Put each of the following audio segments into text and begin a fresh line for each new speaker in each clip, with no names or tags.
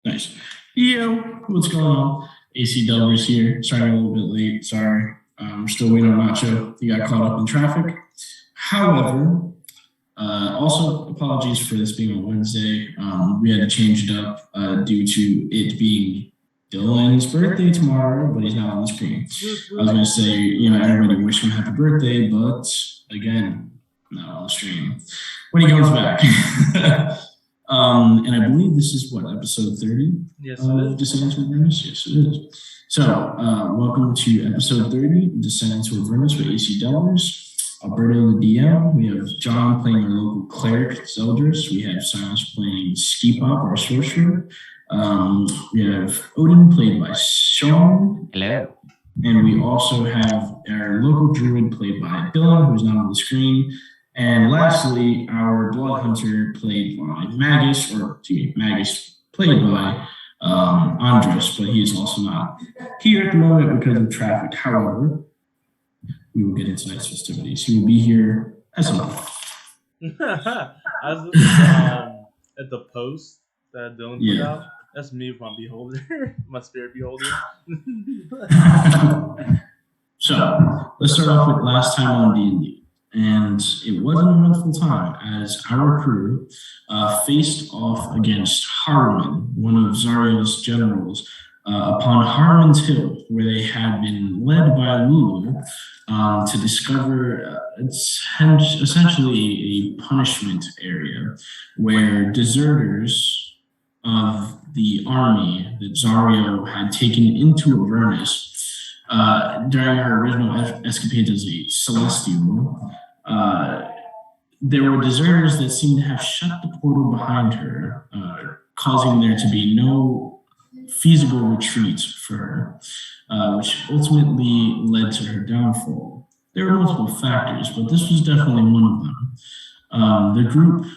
Nice. Yo, what's going on? AC Delvers here. Starting a little bit late. Sorry. We're still waiting on Nacho. He got caught up in traffic. However, also apologies for this being a Wednesday. We had to change it up due to it being Dylan's birthday tomorrow, but he's not on the screen. I was going to say, everybody wish him happy birthday, but again, not on the stream. When he comes back. And I believe this is episode 30 of Descent into Avernus? Yes, it is. So, welcome to episode 30 of Descent into Avernus with AC Delvers. Alberto the DM. We have John playing our local cleric, Zeldris. We have Silence playing Ski Pop, our sorcerer. We have Odin played by Sean.
Hello.
And we also have our local druid played by Dylan, who's not on the screen. And lastly, our Blood Hunter played by Magus played by Andres, but he is also not here at the moment because of traffic. However, we will get into tonight's festivities. He will be here at some point.
I was looking at the post that Dylan put out. That's me with my beholder, my spirit beholder.
So, let's start off with last time on D&D. And it wasn't an eventful time as our crew faced off against Harman, one of Zarya's generals, upon Harman's Hill, where they had been led by Lulu to discover essentially a punishment area where deserters of the army that Zarya had taken into Avernus during her original escapade as a Celestial, there were deserters that seemed to have shut the portal behind her, causing there to be no feasible retreat for her, which ultimately led to her downfall. There were multiple factors, but this was definitely one of them. The group,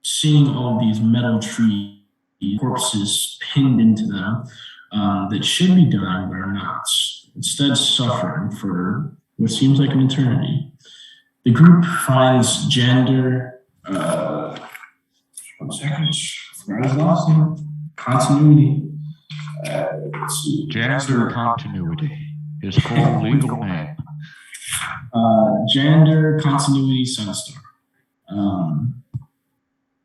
seeing all of these metal tree corpses pinned into them that should be dying but are not, instead suffering for what seems like an eternity. The group finds Gender, continuity.
Gender continuity. His full legal name.
Gender Continuity Sunstar.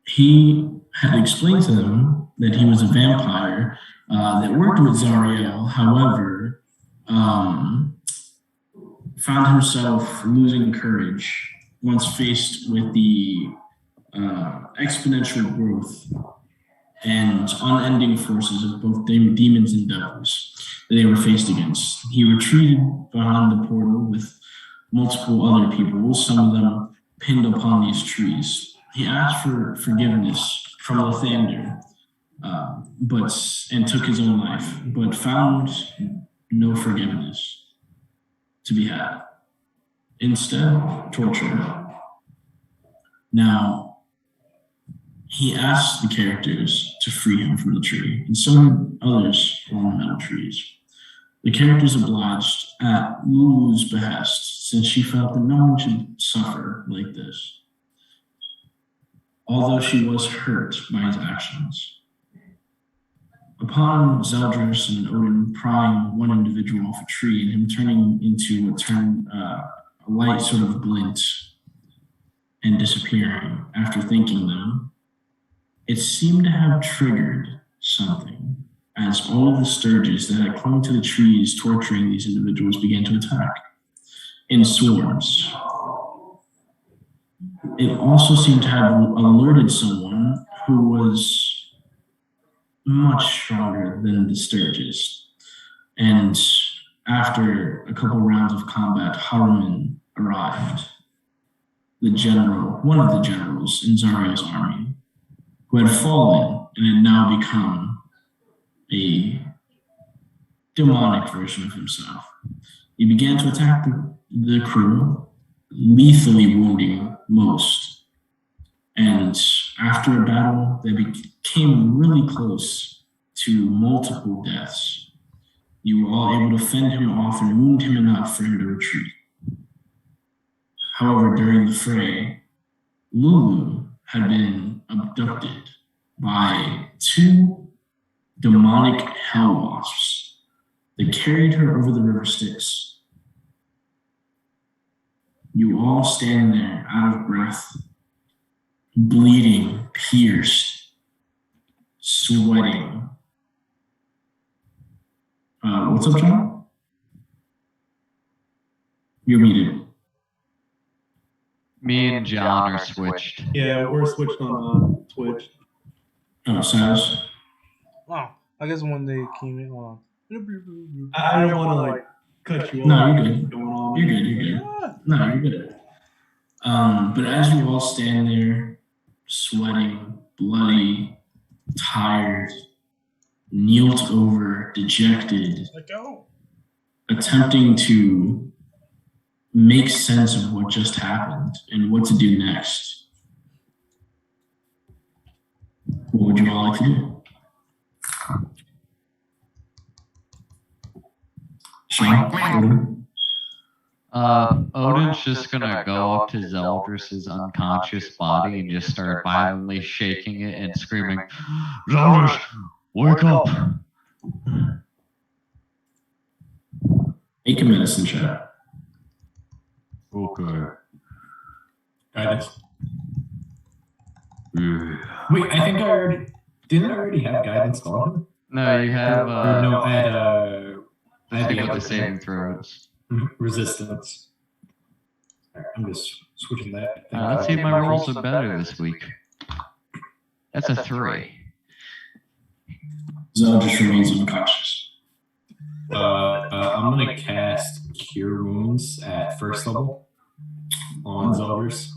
He had explained to them that he was a vampire that worked with Zariel, however, found himself losing courage once faced with the exponential growth and unending forces of both demons and devils that they were faced against. He retreated behind the portal with multiple other people, some of them pinned upon these trees. He asked for forgiveness from Lathander, and took his own life, but found no forgiveness to be had. Instead, torture. Now, he asked the characters to free him from the tree, and so did others on the metal trees. The characters obliged at Lulu's behest, since she felt that no one should suffer like this, although she was hurt by his actions. Upon Zeldris and Odin prying one individual off a tree and him turning into what turned a light sort of glint and disappearing after thanking them, it seemed to have triggered something as all of the sturges that had clung to the trees torturing these individuals began to attack in swarms. It also seemed to have alerted someone who was much stronger than the Sturges. And after a couple rounds of combat, Harman arrived, one of the generals in Zarya's army, who had fallen and had now become a demonic version of himself. He began to attack the crew, lethally wounding most. And after a battle that became really close to multiple deaths, you were all able to fend him off and wound him enough for him to retreat. However, during the fray, Lulu had been abducted by two demonic hell wasps that carried her over the river Styx. You all stand there out of breath, bleeding, pierced, sweating. What's up, John? You're muted.
Me and John are switched.
Yeah, we're switched on Twitch.
Oh, Silas?
Wow. I guess when they came in, hold on.
I don't want to like cut you off.
No, you're good.
Going on.
You're good. You're good. No, you're good. But as you all stand there, sweating, bloody, tired, kneeled over, dejected,
Let go.
attempting to make sense of what just happened and what to do next, what would you all like to do? Sean?
Odin's just gonna go up to Zeldris' unconscious body and just start violently shaking it and screaming, "Zeldris, wake up!"
Make a medicine check.
Okay.
Guidance.
Yeah.
Wait, I think I already have guidance on him.
No, you have
Or no, I had
you
the
got the
other
saving throws.
resistance. Alright, I'm just switching that.
Let's see if my rolls are better this week. That's a 3.
Zell just remains unconscious.
I'm gonna cast Cure Wounds at first level on Zeldris.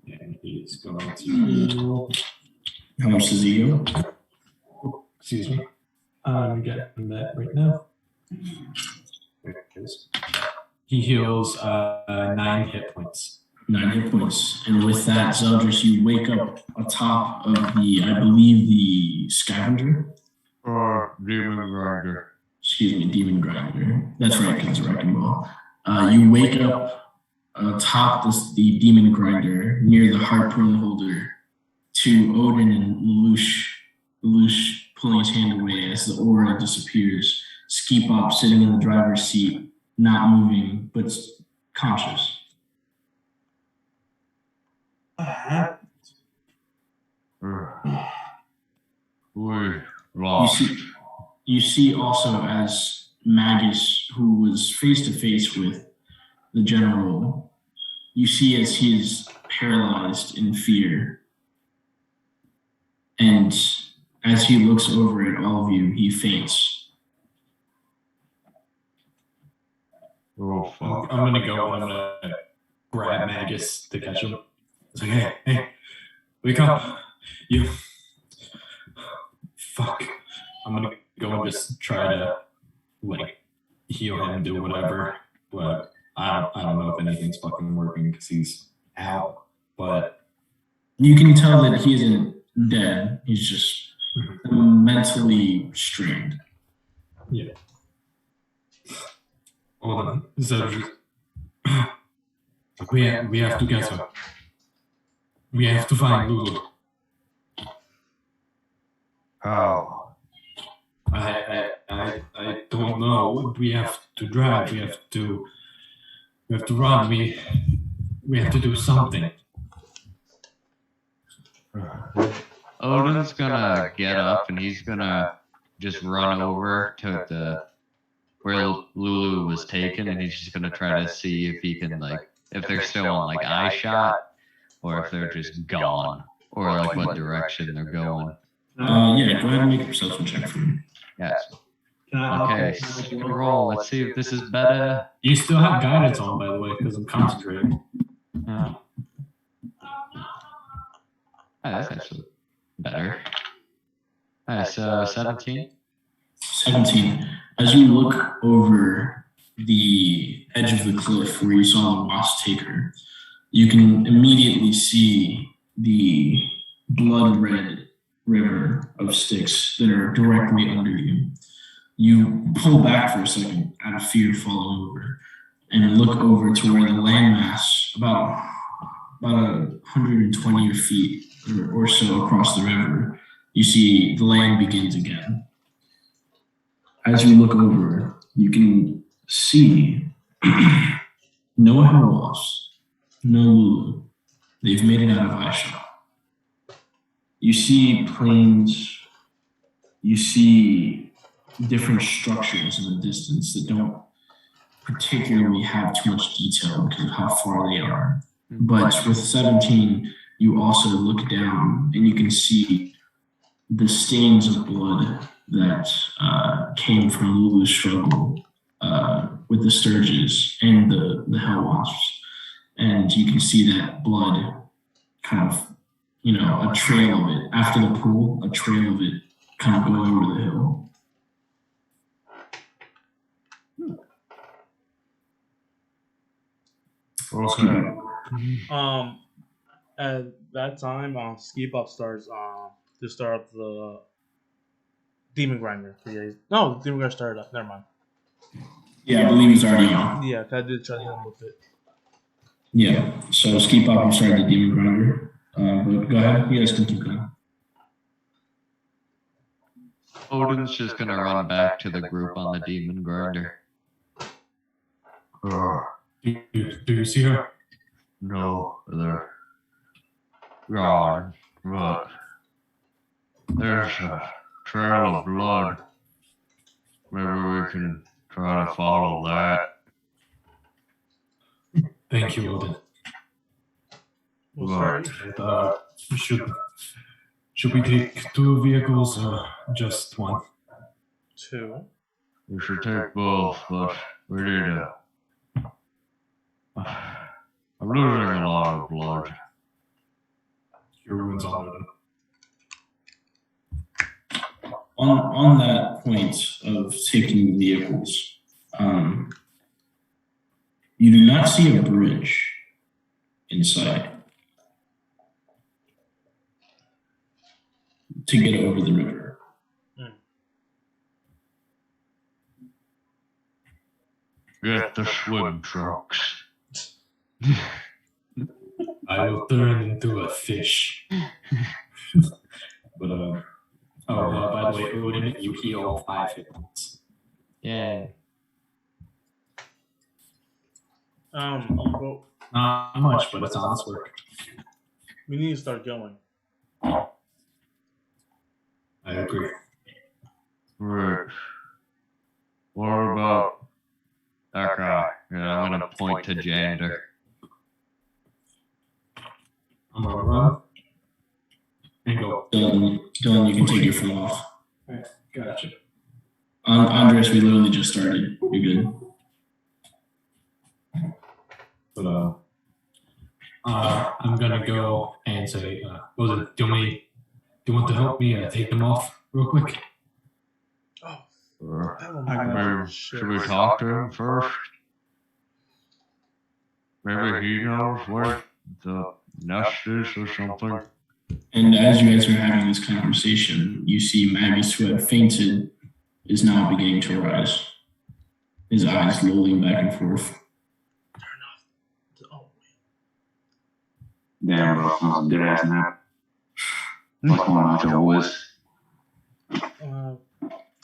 And he's going to.
How much does he heal?
Excuse me. I'm getting that right now. There it is. He heals 9 hit points.
9 hit points. And with that, Zeldris, you wake up atop of I believe, the scavenger.
Demon Grinder.
Excuse me, demon grinder. That's right, because it's a wrecking ball. You wake up atop the demon grinder near the harpoon holder to Odin and Lelouch pulling his hand away as the aura disappears. Skipop sitting in the driver's seat, not moving, but conscious.
We lost.
You see also as Magus, who was face to face with the general, you see as he is paralyzed in fear. And as he looks over at all of you, he faints.
Oh, fuck.
I'm gonna go and I'm gonna grab Magus to catch him. It's like, hey, wake up. You. Fuck. I'm gonna go and just try to, like, heal him, do whatever. But I don't know if anything's fucking working because he's out. But
You can tell that he isn't dead. He's just mentally strained.
yeah. Hold on. So we have to get her. We have to find Lulu.
How?
I don't know. We have to drive. We have to run. We have to do something.
Odin's gonna get up and he's gonna just run over to where Lulu was taken, and he's just gonna try to see if he can, like, if they're still on like eye shot, or if they're just gone, or like what direction they're going.
Yeah, go ahead and make a perception check for me.
Yes. Okay, roll. Let's see if this is better.
You still have guidance on, by the way, because I'm concentrating.
Oh, that's actually better. So 17.
17. As you look over the edge of the cliff where you saw the wasp take her, you can immediately see the blood-red river of Styx that are directly under you. You pull back for a second out of fear falling over and look over to where the landmass, about 120 feet or so across the river, you see the land begins again. As you look over, you can see no hell wasps, no Lulu. They've made it out of ice shell. You see planes, you see different structures in the distance that don't particularly have too much detail because of how far they are. But with 17, you also look down and you can see the stains of blood that came from Lulu's struggle with the sturges and the hell wasps. And you can see that blood kind of, a trail of it after the pool, a trail of it kind of going over the hill.
Okay. At that time, Ski Pop starts to start up the Demon Grinder. No, Demon Grinder started up. Never mind.
Yeah, I believe he's already on.
Yeah, I did try to hit him with it.
Yeah, so Ski Pop, you started the Demon Grinder. But go ahead, you guys can keep going.
Odin's just gonna run back to the group on the Demon Grinder.
Do you see her?
No, they're gone, but there's a trail of blood. Maybe we can try to follow that.
Thank you, Odin.
Well, sorry.
Should we take 2 vehicles or just 1?
2.
We should take both, but we need to. I'm losing a lot of blood.
Your wounds on Odin.
On that point of taking vehicles, you do not see a bridge inside to get over the river.
Get the swim trucks.
I will turn into a fish. But by the way, Odin, you heal 5 hit points.
Yeah.
Well,
Not much, but it's honest work.
we need to start going.
I agree.
Right. What about that guy? Yeah, I'm gonna point to Jander.
I'm gonna run and go.
Dylan, you can take your phone off.
Right, gotcha.
Andres, we literally just started. You're good.
But I'm gonna go and say, Odin, do you want to help me take them off real quick?
Maybe should we talk to him first? Maybe he knows where the nest is or something.
And as you guys are having this conversation, you see Magus, who had fainted, is now beginning to rise. His eyes rolling back and forth.
Damn, bro, that was a good ass nap. What's going on with your boys?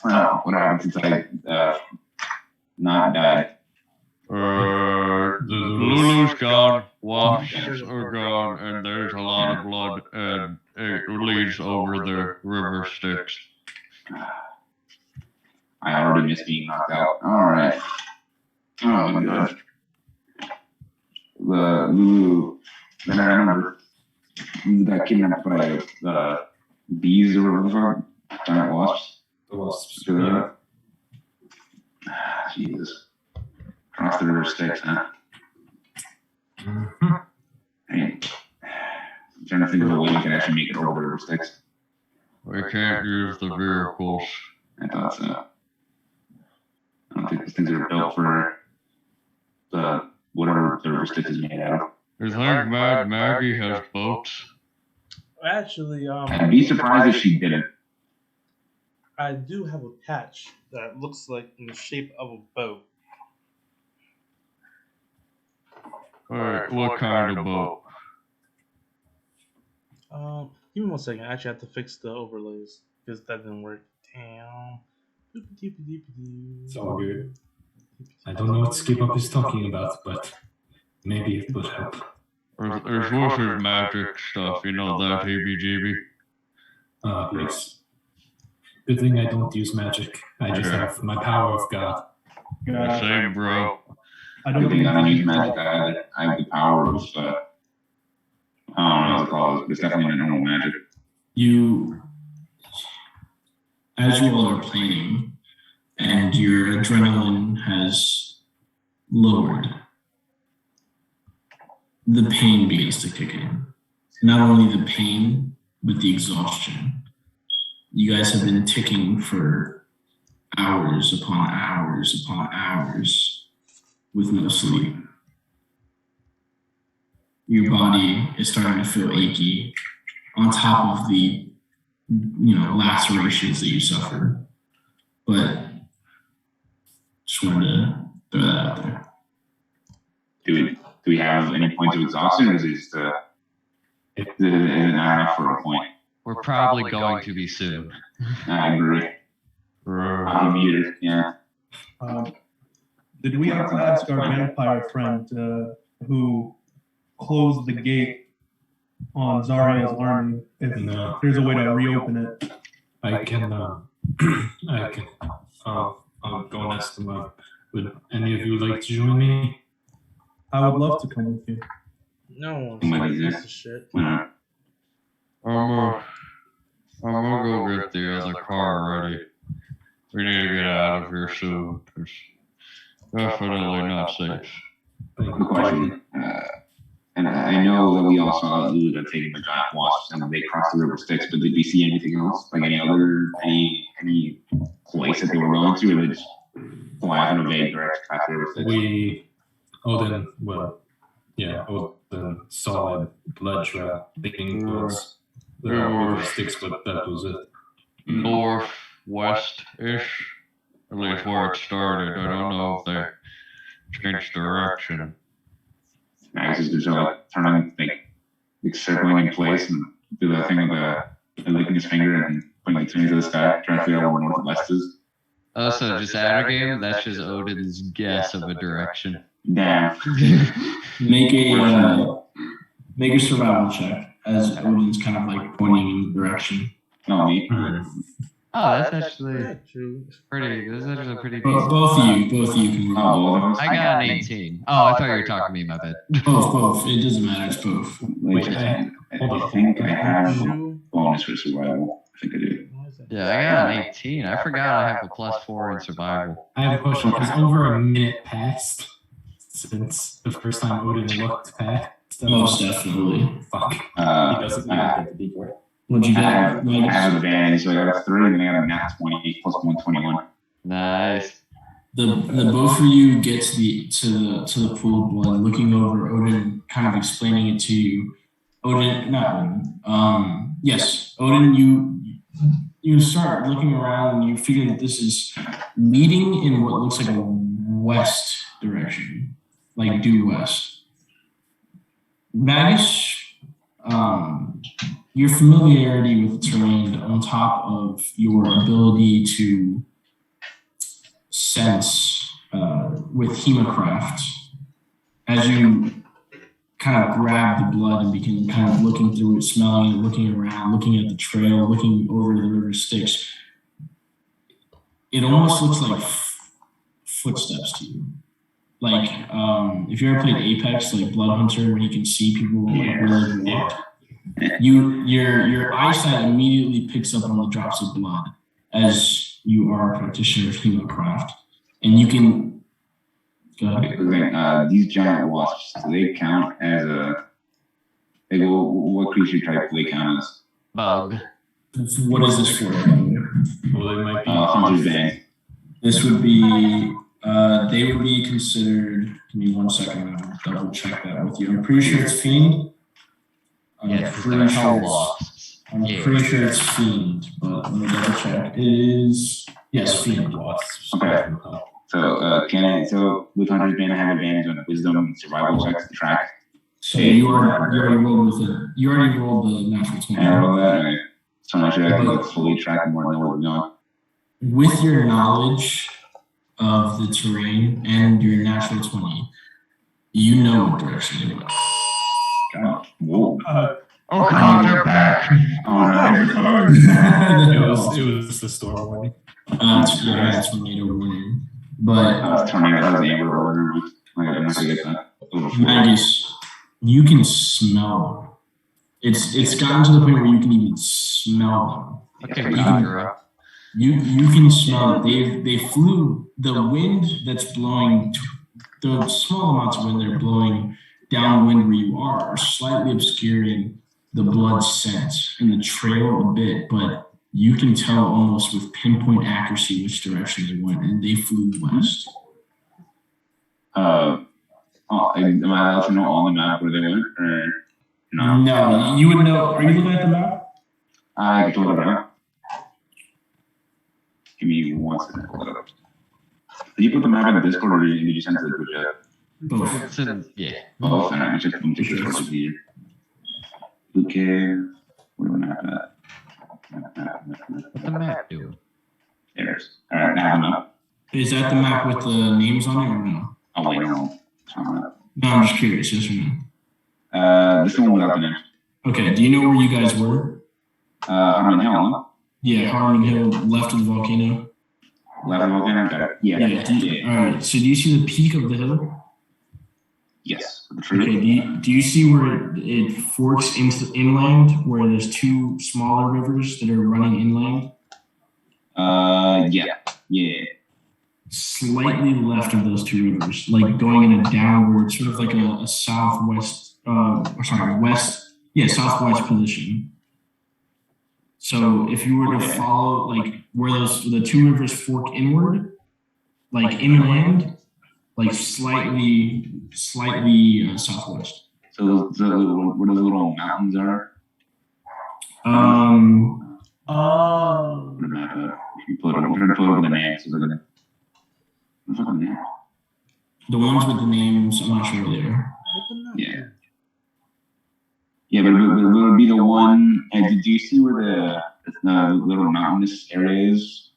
What happened since I not died?
Lulu's gone, wasps are gone, and there's a lot of blood, and it leads over the river Styx.
I already missed being knocked out. Alright. Oh, good. The Lulu, then I remember, got kidnapped by bees or whatever, giant wasps.
The wasps.
Yeah. Jesus. Cross the river Styx, huh?
Mm-hmm.
I'm trying to think of a way we can actually make it over the river Styx.
We can't use the vehicles.
I thought so. I don't think these things are built for the whatever the river Styx is made out of.
You think Mad Maggie has boats?
Actually,
I'd be surprised if she didn't.
I do have a patch that looks like in the shape of a boat.
Alright, what kind of boat?
Give me 1 second. I actually have to fix the overlays because that didn't work. Damn.
It's all good. I don't know what Skip Up is talking about, but maybe it would help.
There's lots of magic stuff, you know that heebie-jeebie.
Yes. Good thing I don't use magic. I just have my power of God.
Same, bro.
I don't think I don't use magic either. I have the power of, I don't know what it's called. It's definitely not normal magic.
As you all are playing, and your adrenaline has lowered, the pain begins to kick in. Not only the pain, but the exhaustion. You guys have been ticking for hours upon hours upon hours with no sleep. Your body is starting to feel achy on top of the, lacerations that you suffered. But just wanted to throw that out there.
Do we have any points of exhaustion, or is it just is it not enough for a point?
We're probably going to be soon.
I agree. I'm muted. Yeah.
Did we have to ask our vampire friend who closed the gate on Zarya's army if there's a way to reopen it?
I can. I'll go and ask them up. Would any of you like to join me?
I would love to come with you.
No,
Somebody
piece of shit.
I'm gonna go get the other car ready. We need to get out of here soon. It's definitely not safe.
Good question. And I know that we all saw Lulu taking the giant wasps and they crossed the river Styx, but did we see anything else? Like any place that they were going to, or did they just fly in a vague direction past the river Styx?
Odin saw a blood trail leading towards the river Styx, but that was it.
Northwest-ish, at least where it started. I don't know if they changed direction.
I guess just turning, circling in place and do that thing with licking his finger and pointing his finger to the sky, trying to figure out where northwest is.
Oh, so just out of game? That's just Odin's guess of a direction.
Damn.
Make a survival check as Odin's kind of pointing in the direction.
No, me.
Oh, that's actually pretty. That's actually pretty decent.
Both of you can roll.
I got an 18. Oh, I thought you were talking to me. My bad.
Both. It doesn't matter. It's both.
I think I have a bonus for survival. I think I do.
Yeah, I got an 18. I forgot I have a +4 in survival.
I have a question. Has over a minute passed since the first time Odin looked past?
Most definitely.
Fuck. He doesn't even get the D4.
What'd you get?
I have advantage, so I got a 3 and I got a nat 20 plus 121.
Nice.
The both of you get to the pool of blood, looking over Odin, kind of explaining it to you. Odin. Yes, Odin. You start looking around and you figure that this is leading in what looks like a west direction, like due west. Magus, your familiarity with the terrain on top of your ability to sense with Hemocraft, as you kind of grab the blood and begin kind of looking through it, smelling it, looking around, looking at the trail, looking over the river Styx, it almost looks like footsteps to you. Like if you ever played Apex, like Blood Hunter, where you can see people where they walk. Your eyesight immediately picks up on the drops of blood as you are a practitioner of Hemocraft, and you can go ahead.
These giant wasps, do they count as what creature type do they count as?
Bug.
What is this for?
Well, they might be
Hunter's Bane.
This would be they would be considered. Give me 1 second. I'll double check that with you. I'm pretty sure it's Fiend. I'm pretty sure it's Fiend, but let me double check. It is Fiend.
Okay. So with Hunter's Bane, I have advantage on Wisdom and Survival checks to track.
So you already rolled the natural 20.
And I roll that. Okay. So I should actually fully track more and know where we're going.
With your knowledge of the terrain and your natural 20, you know what direction they went.
God. Whoa.
Oh God, they're back.
Oh, no.
It was the storm warning.
That's tornado warning. But
Tornado has Amber order. I'm not gonna get that.
Magus, you can smell them. It's gotten to the point where you can even smell them.
Okay, Gandra.
You can smell it. They flew. The wind that's blowing, the small amounts of wind that are blowing downwind where you are slightly obscuring the blood scent and the trail a bit, but you can tell almost with pinpoint accuracy which direction they went, and they flew west.
Am I allowed to know on the map where they went, or no?
No, you would know. Are you looking at the map?
I can look it up. Give me 1 second. Hold it up. Did you put the map in the Discord, or did you send it to the group chat?
Both.
It's in, yeah.
Both. All right, let me check Discord here. Okay. Where's the map at?
What's the map doing?
There's. All right, now the map.
Is that the map with the names on it or no?
Oh wait, no.
No, I'm just curious. Yes or no?
This one without the name.
Okay. Do you know where you guys were?
Harmon Hill, huh?
Yeah, Harmon Hill, left of the volcano.
Left of the volcano. Got it. Yeah.
All right. So do you see the peak of the hill?
Yes.
Okay. Do you see where it forks into inland, where there's two smaller rivers that are running inland?
Yeah.
Slightly left of those two rivers, like going in a downward, sort of like a southwest, southwest position. So if you were to follow, like where the two rivers fork inward, like inland, like slightly southwest.
So where those little mountains are? You put over the names. So they're gonna.
The ones with the names, I'm not sure where they are.
Yeah, but it would be the one. And do you see where the little mountainous area is?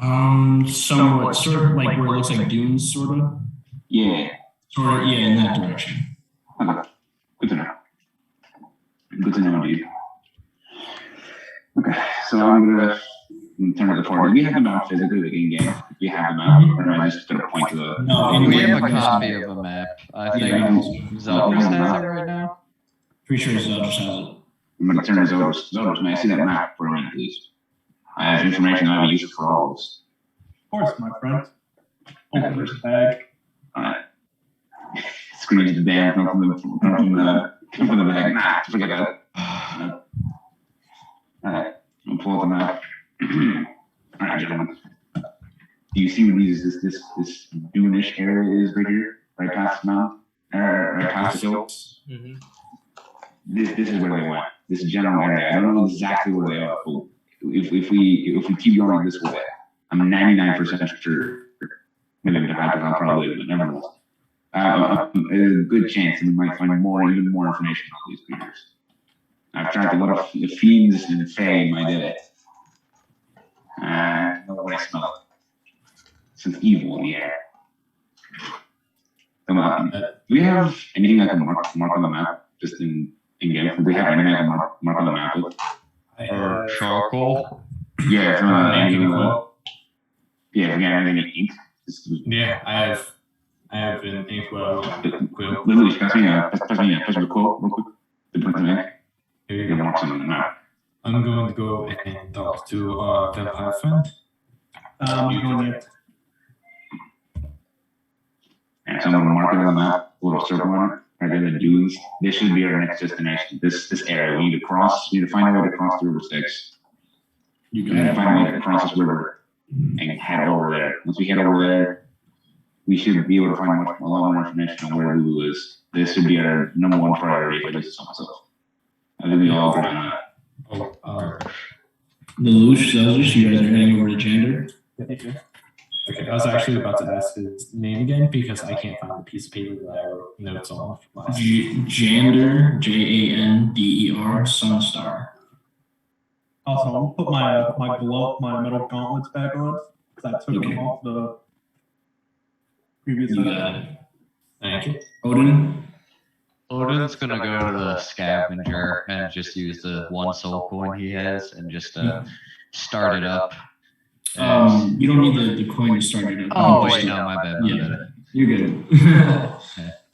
Somewhat, sort of like where it looks like dunes, sort of.
Yeah.
Sort of, yeah, in that direction.
Okay. Good to know. Good to know, dude. Okay, so I'm gonna turn to the forward. Do we have the map physically, like in game? Do we have the map, or am I just gonna point to the?
No,
We have a copy of a map. I think Zeldris has it right now.
Pretty sure Zeldris has it.
I'm gonna turn to Zeldris. Zeldris, may I see that map for a minute, please? I have information that I will use for all of this.
Of course, my friend. Open this bag.
Alright. Screams the damn come from the bag. Nah, forget that. Alright. I'll pull out the map. Alright, gentlemen. Do you see where this dune-ish area is right here? Right past the mountain? Right past the hill?
Mm-hmm.
This is where they went. This general area. I don't know exactly where they are, but if we keep going this way, I'm 99% sure. Maybe I'm probably, but nevertheless. There's a good chance that we might find even more information on these creatures. I've tracked a lot of fiends and fae in my day. I know what I smell. Some evil in the air. Come on. Do we have anything I can mark on the map? Just in game? Do we have anything I can mark on the map with?
Or charcoal?
Yeah, from anything. Yeah, we got anything in ink.
Yeah, I have an inkwell.
Lulu, pass me a quote real quick. To put them in.
Here you
You can
go.
mark something on the map.
I'm going to go and talk to vampire friend.
I'm going to.
And someone will mark it on the map, a little circle on it, right in the dunes. This should be our next destination. This area. We need to cross. We need to find a way to cross the River Styx. We need to find a way to cross this river and head over there. Once we head over there, we should be able to find a lot more information on where Lulu is. This should be our number one priority if I do this on myself. I think we all agree on that.
Oh,
The Zeldris, you guys are heading over to Jander.
Okay, I was actually about to ask his name again because I can't find the piece of paper that I wrote notes on.
Jander, Jander, Sunstar.
Also, I'm gonna put my metal gauntlets back on because I took them off the previous.
You got it.
Thank you.
Odin's gonna go to the scavenger and just use the one soul coin he has and just start it up.
You don't need the coin to start it up.
Oh wait, no, my bad.
You're good.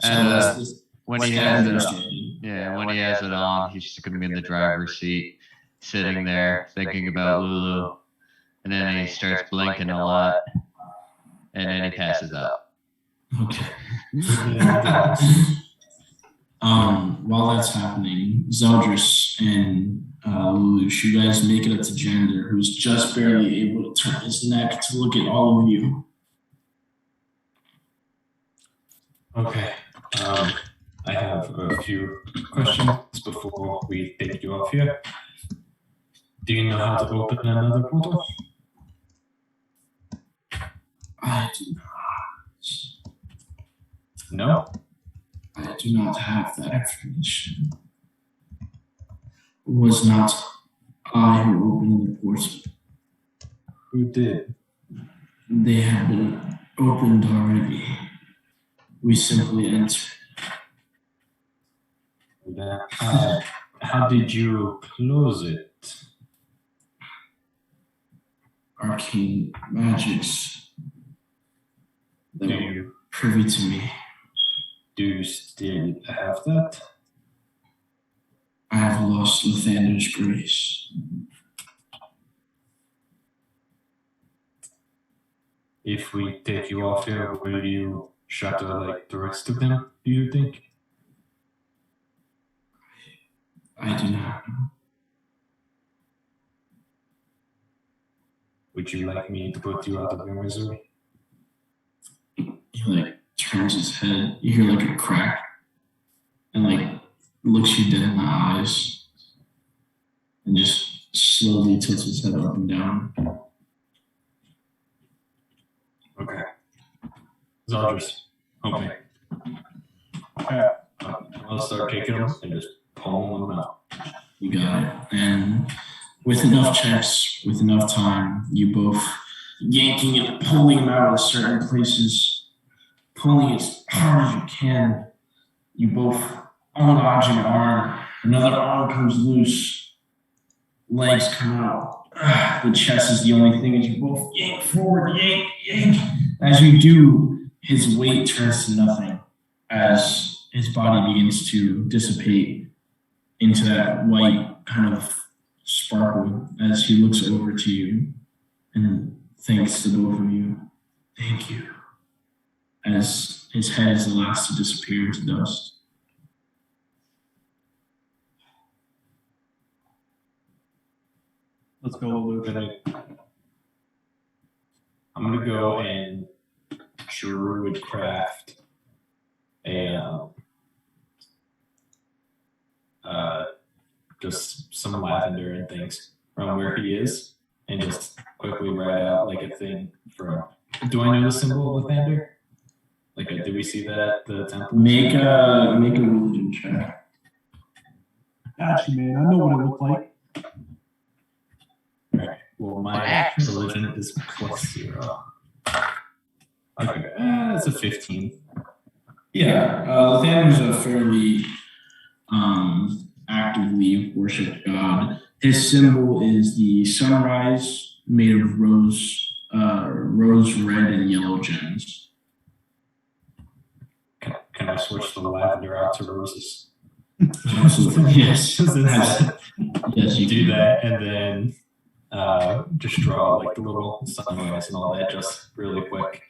And when he has it on, when he has it on, he's just gonna be in the driver's seat, sitting there thinking about Lulu, and then he starts blinking a lot, and then he passes out.
Okay. While that's happening, Zeldris and Lulu, you guys make it up to Jander, who's just barely able to turn his neck to look at all of you.
Okay. I have a few questions before we take you off here. Do you know how to open another portal?
I do not.
No?
I do not have that information. It was not I who opened the portal.
Who did?
They have been opened already. We simply entered.
How did you close it?
Arcane magics that were privy to me.
Do you still have that?
I have lost Lathander's grace.
If we take you off here, will you shatter like the rest of them, do you think?
I do not know.
Would you like me to put you out of your misery?
He turns his head. You hear a crack, and looks you dead in the eyes, and just slowly tilts his head up and down.
Okay. Zeldris, help me. I'll start kicking them and just pulling them out.
You got it. And with enough checks, with enough time, you both yanking and pulling him out of certain places, pulling as hard as you can. You both unlodge an arm. Another arm comes loose. Legs come out. The chest is the only thing as you both yank forward, yank. As you do, his weight turns to nothing as his body begins to dissipate into that white kind of sparkle as he looks over to you and thanks to both of you. Thank you. As his head is the last to disappear into dust.
Let's go, Lulu.
I'm going to go and druid craft just some lavender and things from where he is, and just quickly write out a thing from. Do I know the symbol of lavender? Did we see that at the temple?
Make a religion check.
Gotcha, man. I know what it looked like.
All right. Well, my religion is +0. Okay, that's a 15.
Yeah, Lathander's a fairly actively worshipped god. His symbol is the sunrise made of rose red and yellow gems.
Can I switch the lavender out to roses?
Absolutely. Yes. Yes, you
do
can.
that, and then just draw the little sunrise and all that, just really quick.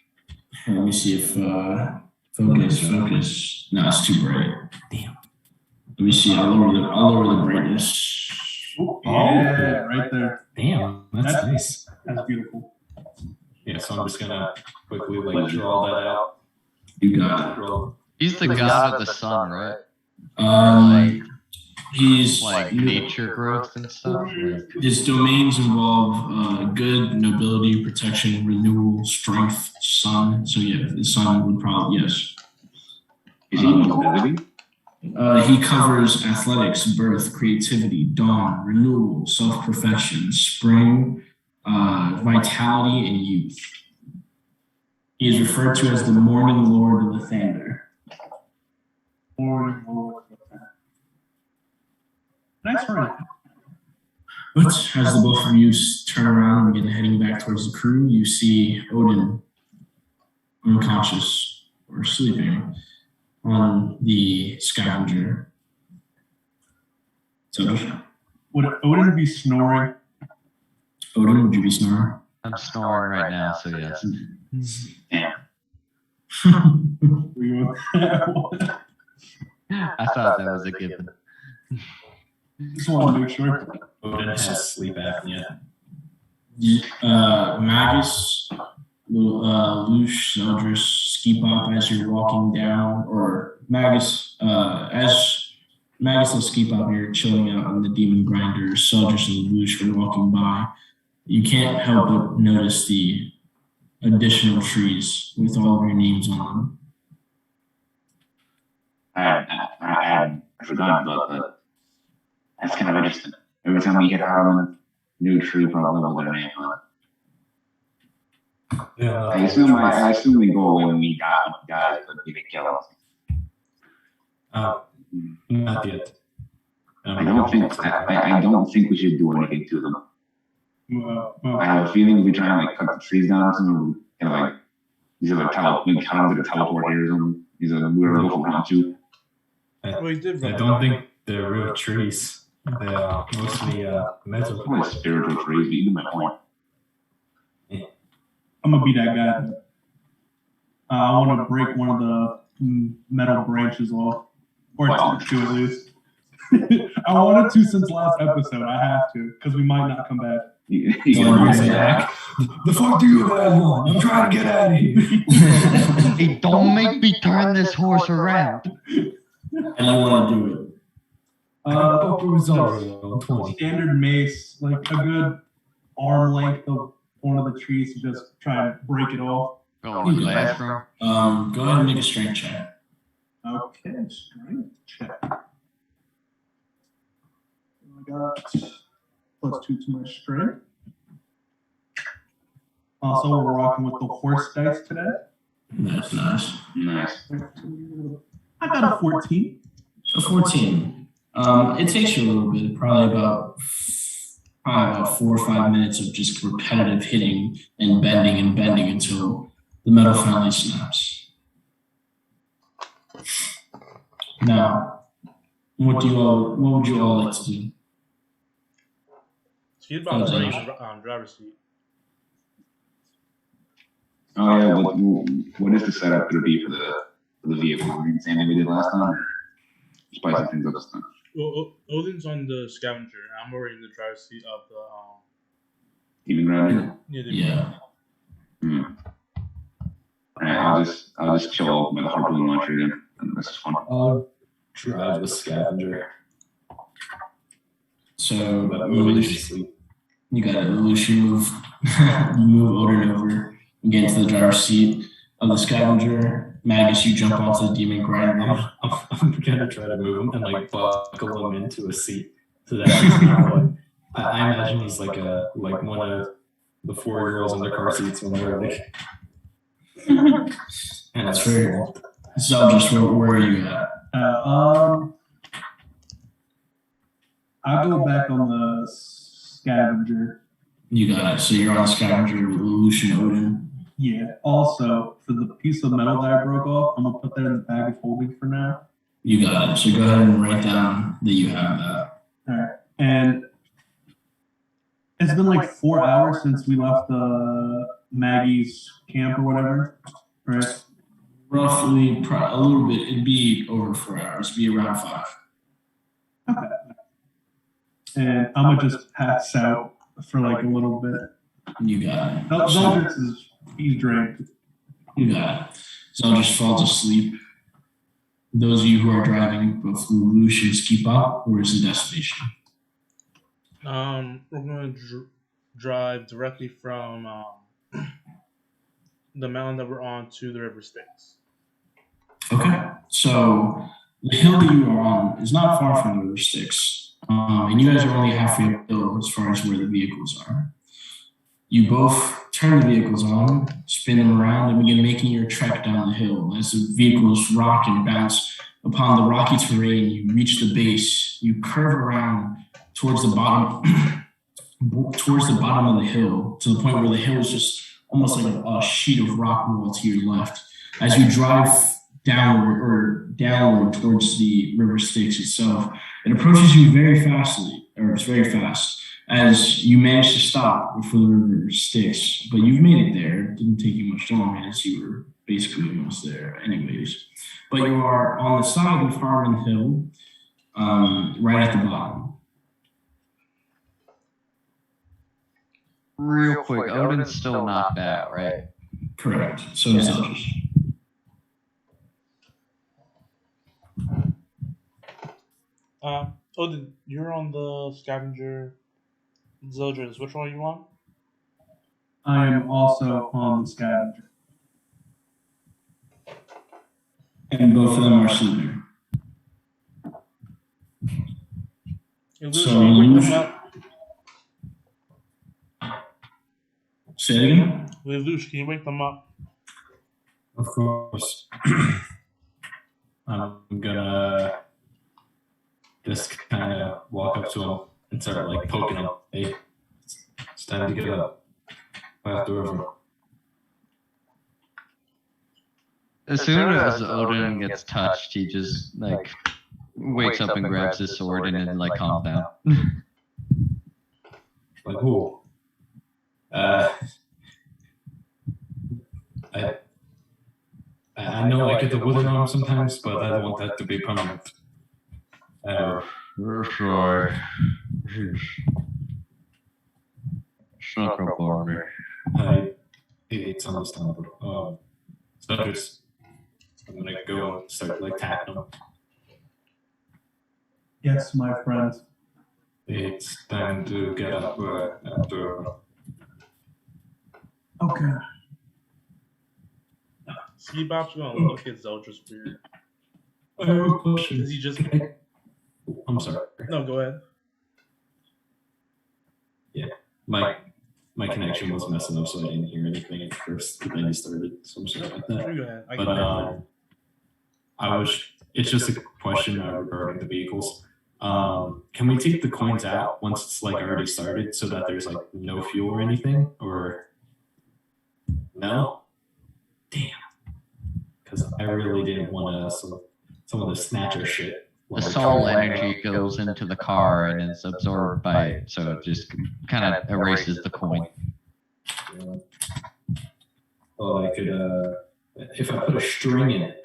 Let me see if focus. No, it's too bright.
Damn.
Let me see. I'll lower the brightness.
Yeah, right there.
Damn, that's nice.
That's beautiful.
Yeah, so I'm just gonna quickly draw that out.
You got it.
He's the god of the sun, right?
He's
like nature growth and stuff. Like,
his domains involve good, nobility, protection, renewal, strength, sun. So yeah, the sun would probably yes.
Is he nobility?
He covers athletics, birth, creativity, dawn, renewal, self-perfection, spring, vitality, and youth. He is referred to as the Morning Lord of the Thunder.
Morning Lord. Nice run.
But as the both of you turn around and begin heading back towards the crew, you see Odin unconscious or sleeping on the scavenger. So,
Would Odin be snoring?
Odin, would you be snoring?
I'm snoring right now, so yes.
Damn.
Were you on that one?
I thought that was a given.
Just want to make sure.
Odin has sleep apnea.
Magus, Lush, Zeldris, Skipop as you're walking down, or Magus, as Magus and Skipop, you're chilling out on the Demon Grinder, Zeldris and Lush are walking by. You can't help but notice the additional trees with all of your names on them.
I forgot about that. That's kind of interesting. Every time we hit a new tree, probably with their name on it.
Yeah.
I assume we go away when we die, but we kill us.
Not yet.
I don't think we should do anything to them. I have a feeling if we try and like cut the trees down or something, and like these are like teleport here or something. These are weird little round too.
I don't think they're real trees. They are mostly metal.
Probably spiritual trees, but you get my point.
I'm gonna be that guy. I want to break one of the metal branches off, or two at least. I wanted to since last episode. I have to because we might not come back.
The fuck do you guys want? I'm trying to get out of here.
Hey, don't make me turn this horse around.
And I want to do it.
Standard mace, like a good arm length of one of the trees to just try and break it off.
Go to the bathroom.
Go ahead and make a strength check.
Okay, strength check. I got +2 to my strength. Also, we're rocking with the horse dice today.
That's nice.
Nice.
I got a 14.
So 14. It takes you a little bit, probably about 4 or 5 minutes of just repetitive hitting and bending until the metal finally snaps. Now, what would you all like to do?
She's about to bring the driver's seat.
Oh yeah, what is the setup going to be for the vehicle? Are you the same thing we did last time? Or spicing things up this time?
Well, Odin's on the scavenger. I'm already in the driver's seat of the
Demon Grinder?
Yeah.
Alright, I'll just chill with the harpoon launcher then. And this is fun.
I'll drive the scavenger.
So
Sleep.
you got it. Lelouch, you move Odin over and get into the driver's seat of the scavenger. Magus, you jump onto the Demon Grinder.
I'm gonna try to move him and like buckle him into a seat so that he's not like. I imagine he's like one of the 4 girls in their car seats when they're like. And
That's fair. So just where are you at?
I'll go back on the scavenger.
You got it. So you're on scavenger with Lelouch and Odin.
Yeah. Also, for the piece of metal that I broke off, I'm gonna put that in the bag of holding for now.
You got it. So go ahead and write down that you have that.
All right. And it's been like 4 hours since we left Maggie's camp or whatever, right?
Roughly, a little bit. It'd be over 4 hours. It'd be around 5.
Okay. And I'm gonna just pass out for like a little bit.
You got it.
Zeldris he's drank.
You got it. So just falls asleep. those of you who are driving, both Lulu should keep up, or is the destination?
We're going to drive directly from the mountain that we're on to the river Styx.
Okay, so the hill that you are on is not far from the river Styx, and you guys are only halfway uphill as far as where the vehicles are. You both turn the vehicles on, spin them around, and begin making your trek down the hill. As the vehicles rock and bounce upon the rocky terrain, you reach the base. You curve around towards the bottom, of the hill, to the point where the hill is just almost like a sheet of rock wall to your left. As you drive downward towards the river Styx itself, it approaches you very fastly, or it's very fast, as you manage to stop before the river Styx. But you've made it there. It didn't take you much longer, as you were basically almost there anyways. But you are on the side of Harmon Hill, right at the bottom.
Real quick, Odin's still knocked out, right?
Correct. So is Eldridge.
Odin, you're on the scavenger. Zildjian, which one are you on?
I am also on the scavenger.
And both of them are sleeping.
So you wake them up.
Say it again?
Lelouch, can you wake them up?
Of course. I'm gonna just kind of walk up to him and start like poking him. Hey, it's time to get up. Path the river.
As soon as Odin gets touched, he just like wakes up and grabs his sword and then like calms down.
Like, who? I know I get the wooden arm sometimes, but I don't want that to be permanent.
Sure. It's not gonna bother me.
It's understandable. So just, I'm gonna go and start like tapping them.
Yes, my friend.
It's time to get up after.
Okay.
Ski Bop's gonna look at Zeldris weird.
I have a question.
Is he just?
I'm sorry.
No, go ahead.
Yeah, my connection was messing up, so I didn't hear anything at first. But then you started, so I'm sorry about that.
You go ahead.
But it's just a question regarding the vehicles. Can we take the coins out once it's like already started, so that there's like no fuel or anything, or no? Damn. Because I really didn't want some of the snatcher shit.
The soul energy goes into the car and is absorbed by it, so it just kind of erases the coin.
Yeah. Oh, I could, if I put a string in it.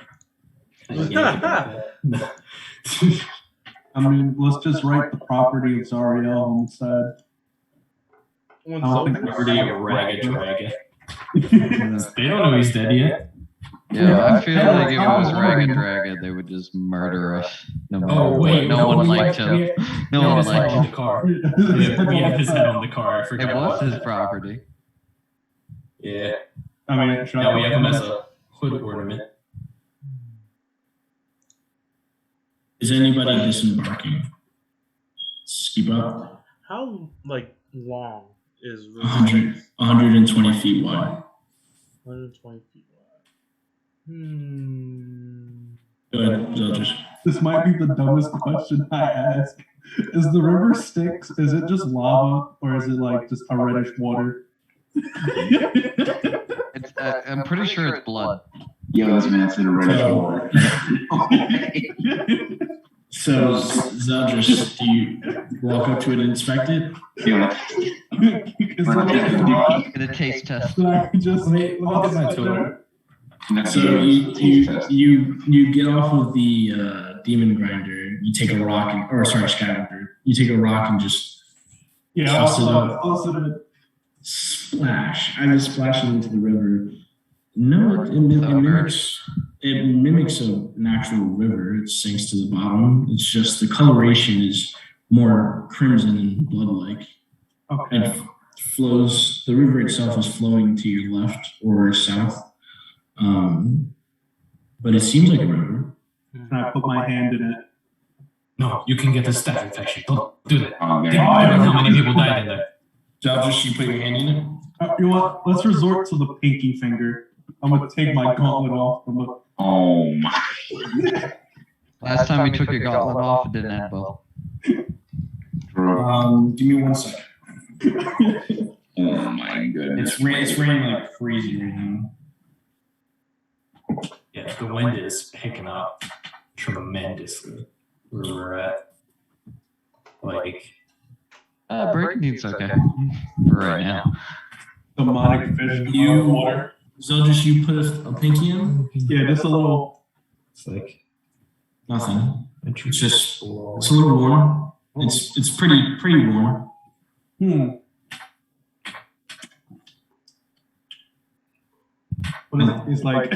I mean, let's just write the property of Zariel on the side.
When
I don't think
Zeldris-
Property of Ragged Dragon. They don't know he's dead yet.
Yeah, I feel like if it was Ragged Dragon, they would just murder us. No one liked him. No one liked
on
him.
the car. We have his head on the car. I forgot.
It was his property.
Yeah.
I mean, should
Now
I
we have him as a hood ornament.
Is anybody disembarking? Keep up.
How long is
120 feet wide.
120 feet wide?
Go ahead, Zeldris.
This might be the dumbest question I ask. Is the river Styx, is it just lava, or is it like just a reddish water?
It's, I'm pretty sure it's blood.
Yo, this man said a reddish water.
So, Zeldris, do you walk up to it and inspect it?
Yeah.
Is it
Get a taste test.
I just
Look at my Twitter.
So you get off of the demon grinder. You take a rock, scavenger. You take a rock and just toss it up.
Also,
Splash. I just splash it into the river. No, it it mimics a natural river. It sinks to the bottom. It's just the coloration is more crimson and blood-like.
Okay.
It flows. The river itself is flowing to your left or south, but it seems like a river.
Can I put my hand in it?
No, you can get a staph infection. Don't do that.
Oh,
Think
there.
about how many people died in there.
Just you put your hand in it.
You know what? Let's resort to the pinky finger. I'm gonna take my gauntlet off.
Oh my.
Last time we took your gauntlet off, it didn't end well.
Bro.
Give me 1 second.
Oh my goodness.
It's raining like crazy right now.
Yeah, the wind is picking up tremendously where we're at. Like,
Breaking's okay for right now.
Demonic fish in the water.
Zeldris, you put a pinky in?
Yeah, just a little.
it's like
Nothing. It's just
slow.
it's a little warm. It's pretty warm.
But it's like.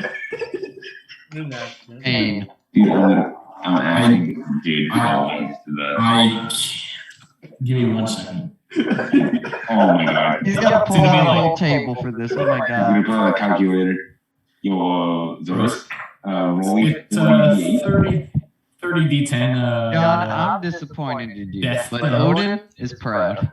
Pain.
Dude, I'm asking, dude, how is the.
Give me 1 second.
Oh my god.
He's got to pull out a whole table for this. Oh my
I'm
god.
gonna put on a calculator. Yo, Zeldris, roll me
It's
48.
30 D10.
John, I'm disappointed in you,
Death
but
Note.
Odin is proud.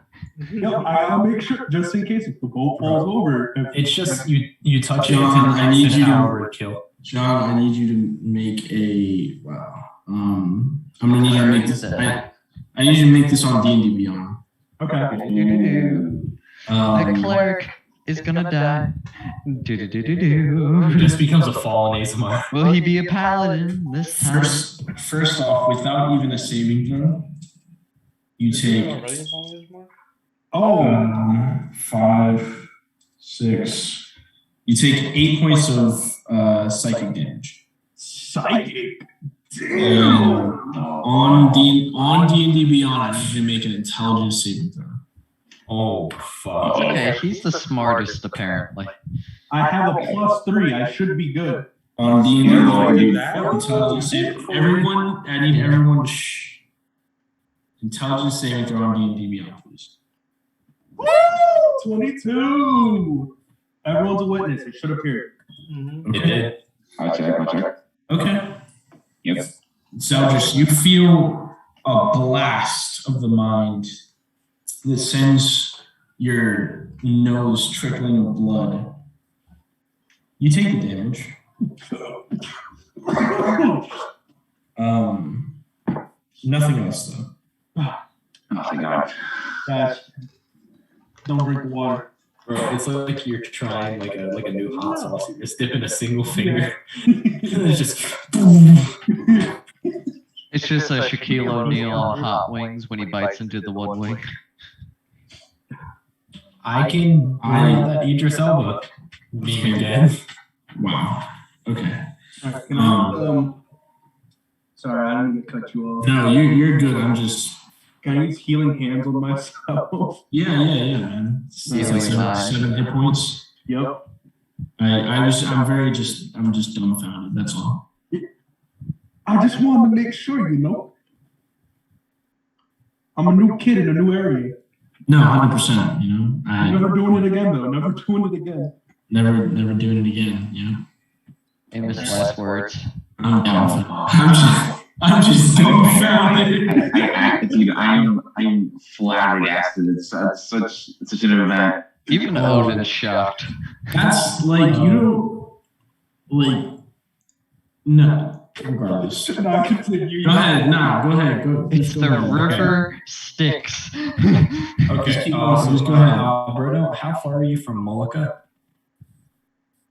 Yo, I'll make sure, just in case if the boat falls over.
It's just you touch
John,
it,
I need
it's
you
an
to-
hour kill.
John, I need you to make a wow. I'm gonna need you to make this. I need you to make this on D&D Beyond.
Okay.
The cleric is gonna die.
It just becomes a fallen ASMR.
Will he be a paladin this time?
First off, without even a saving throw, you take
Oh.
5, 6. You take 8 points of psychic damage.
Psychic.
And on D&D Beyond, I need you to make an intelligence saving throw.
Oh fuck.
Okay, he's the smartest apparently.
I have a +3. I should be good.
On D&D
Yeah,
Beyond,
dude.
intelligence saving. Everyone, I need everyone to shh. Intelligence saving throw on D&D Beyond, please.
Woo! 22. Everyone's a witness. It should appear.
It did.
I'll check.
Okay.
Yep.
Zeldris, you feel a blast of the mind that sends your nose trickling with blood. You take the damage. Nothing else though.
Oh my god.
Guys, don't drink the water.
Bro, it's like you're trying like a new hot sauce. You're just dipping a single finger. It's just
It's just a Shaquille O'Neal on Hot Wings when he bites into the one wing.
I can bring that Idris Elba meme again.
Wow. Okay.
Alright, can I, sorry, I didn't mean to cut you off.
No, you're good. I'm just.
Can I use healing hands on myself?
Yeah, man.
Yeah,
It's like
fine.
7 hit points.
Yep.
I'm just dumbfounded. That's all.
I just wanted to make sure, you know. I'm a new kid in a new area.
No, 100%. You know, I
Never doing it again, though. Never doing it again.
never doing it again. You know,
Famous last words.
I'm dumbfounded. I'm just dumbfounded.
Dude, I am flabbergasted. It's such an event.
Even Odin's shocked.
That's like no. Regardless.
Should I continue?
Go ahead. No, go ahead. Go.
It's
go
the
ahead.
river Styx.
Okay,
Just keep going. Just go ahead.
Bruno, how far are you from Molokai?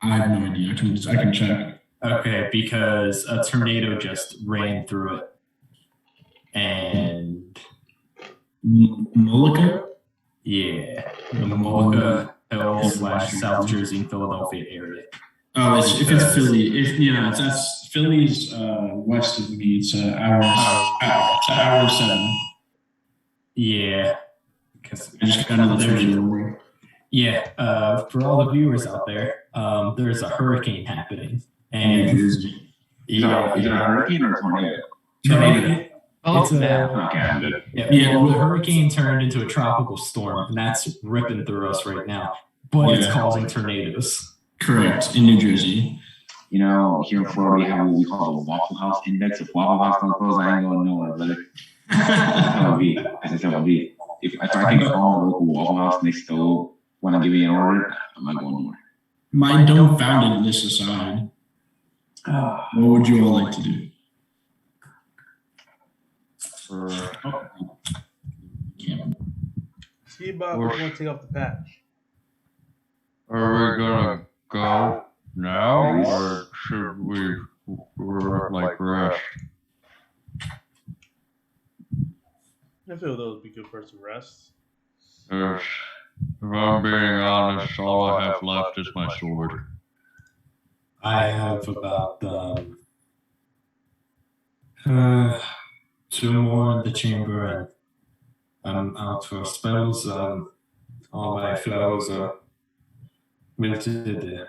I have no idea. I can check.
Okay, because a tornado just ran through it. And
Molokai?
yeah, the Molokai / South Jersey and Philadelphia area.
Oh, if it's Philly, that's Philly's west of me. It's an hour 7.
Yeah. Because
I just got another tornado.
yeah, for all the viewers out there, there's a hurricane happening.
New
And
Jersey.
Is it a hurricane or a tornado?
Tornado.
Oh,
Okay, I'm good.
Yeah, well, the hurricane turned into a tropical storm, and that's ripping through us right now. But it's causing tornadoes.
Correct, in New Jersey.
You know, here in Florida, we have what we call the Waffle House Index. If Waffle House don't close, I ain't going nowhere, brother. That's how it be. That's how it be. If I can call a local Waffle House and they still want to give me an order, I'm not going nowhere.
My dumbfoundedness aside, what would you all like to do?
See about we're gonna take off the patch.
Are we gonna go now, or should we like rest?
I feel that would be good for us to rest.
If I'm being honest, all I have left is my sword.
I have about 2 more in the chamber, and I'm out for spells. All my flows are wilted.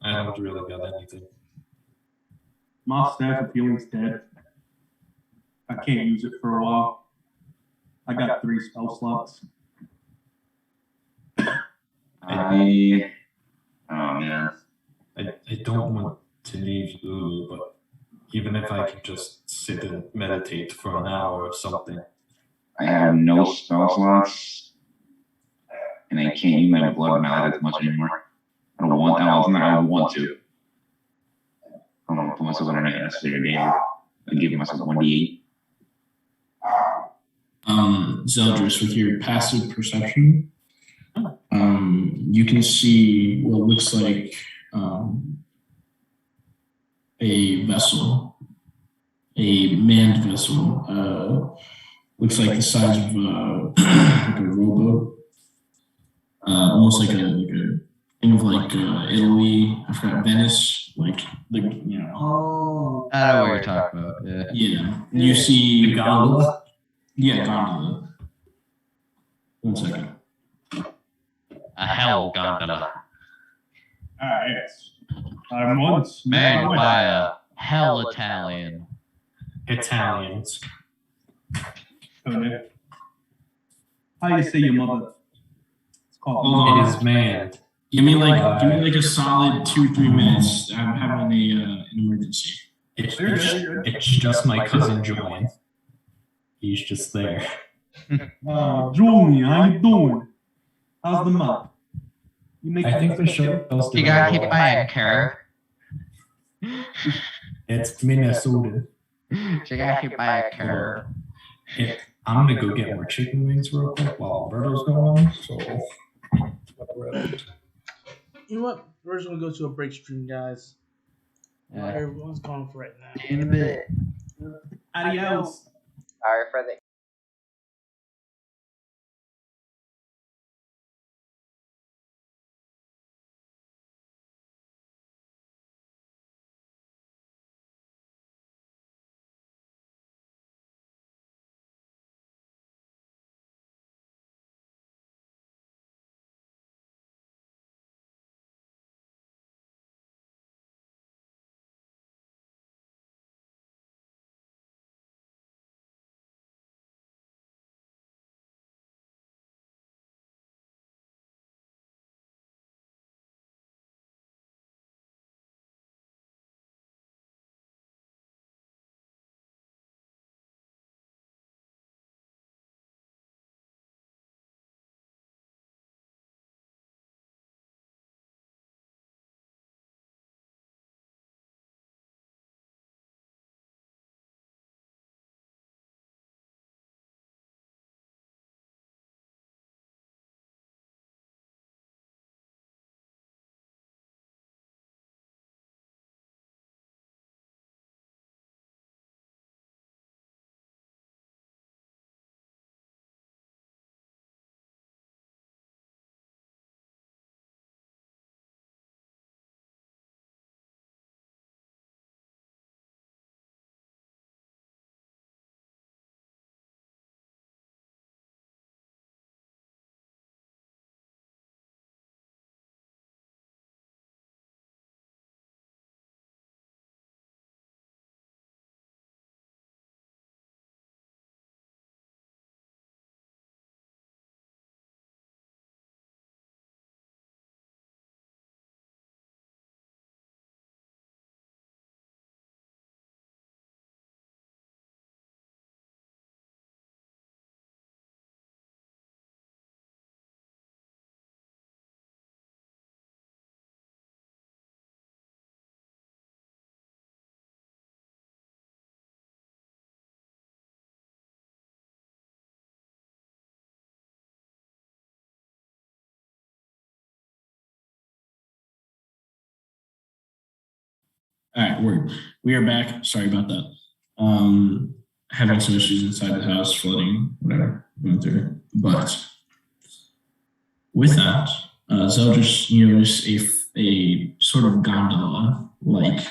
I don't really got anything.
My staff of healing's dead. I can't use it for a while. I got 3 spell slots.
Oh man.
I don't want to leave Lulu, but even if I could just sit and meditate for an hour or something.
I have no spell slots, and I can't use my blood mallet as much anymore. I don't want. I want to. I don't want to put myself in an unnecessary danger. I'm giving myself 1d8.
Zeldris, with your passive perception, you can see what looks like a vessel, a manned vessel. Looks like the size of like a rowboat, almost like a kind of like Italy. I forgot Venice, like you know.
Oh,
I know what you're talking about. Yeah.
Yeah, you see
The gondola?
Yeah, gondola. 1 second.
A hell gondola.
Yes. I'm once
Manned by a hell Italian.
Italians.
Okay. How you say your mother? It's called.
Hold on.
It is manned.
Give me like a solid 2-3 minutes. I'm having an emergency.
It's just my cousin Julian. He's just there.
Julian, how you doing? How's the mouth?
I think the show goes to
You got hit by a car.
It's Minnesota.
She got hit by a car.
I'm gonna go get more chicken wings real quick while Alberto's going. So,
you know what? We're just gonna go to a break stream, guys.
Yeah.
Everyone's gone for right now.
In a bit.
Adios.
Sorry for the
All right, we are back. Sorry about that. Having some issues inside the house, flooding, whatever, going through it. But with that, Zeldris, you notice a sort of gondola-like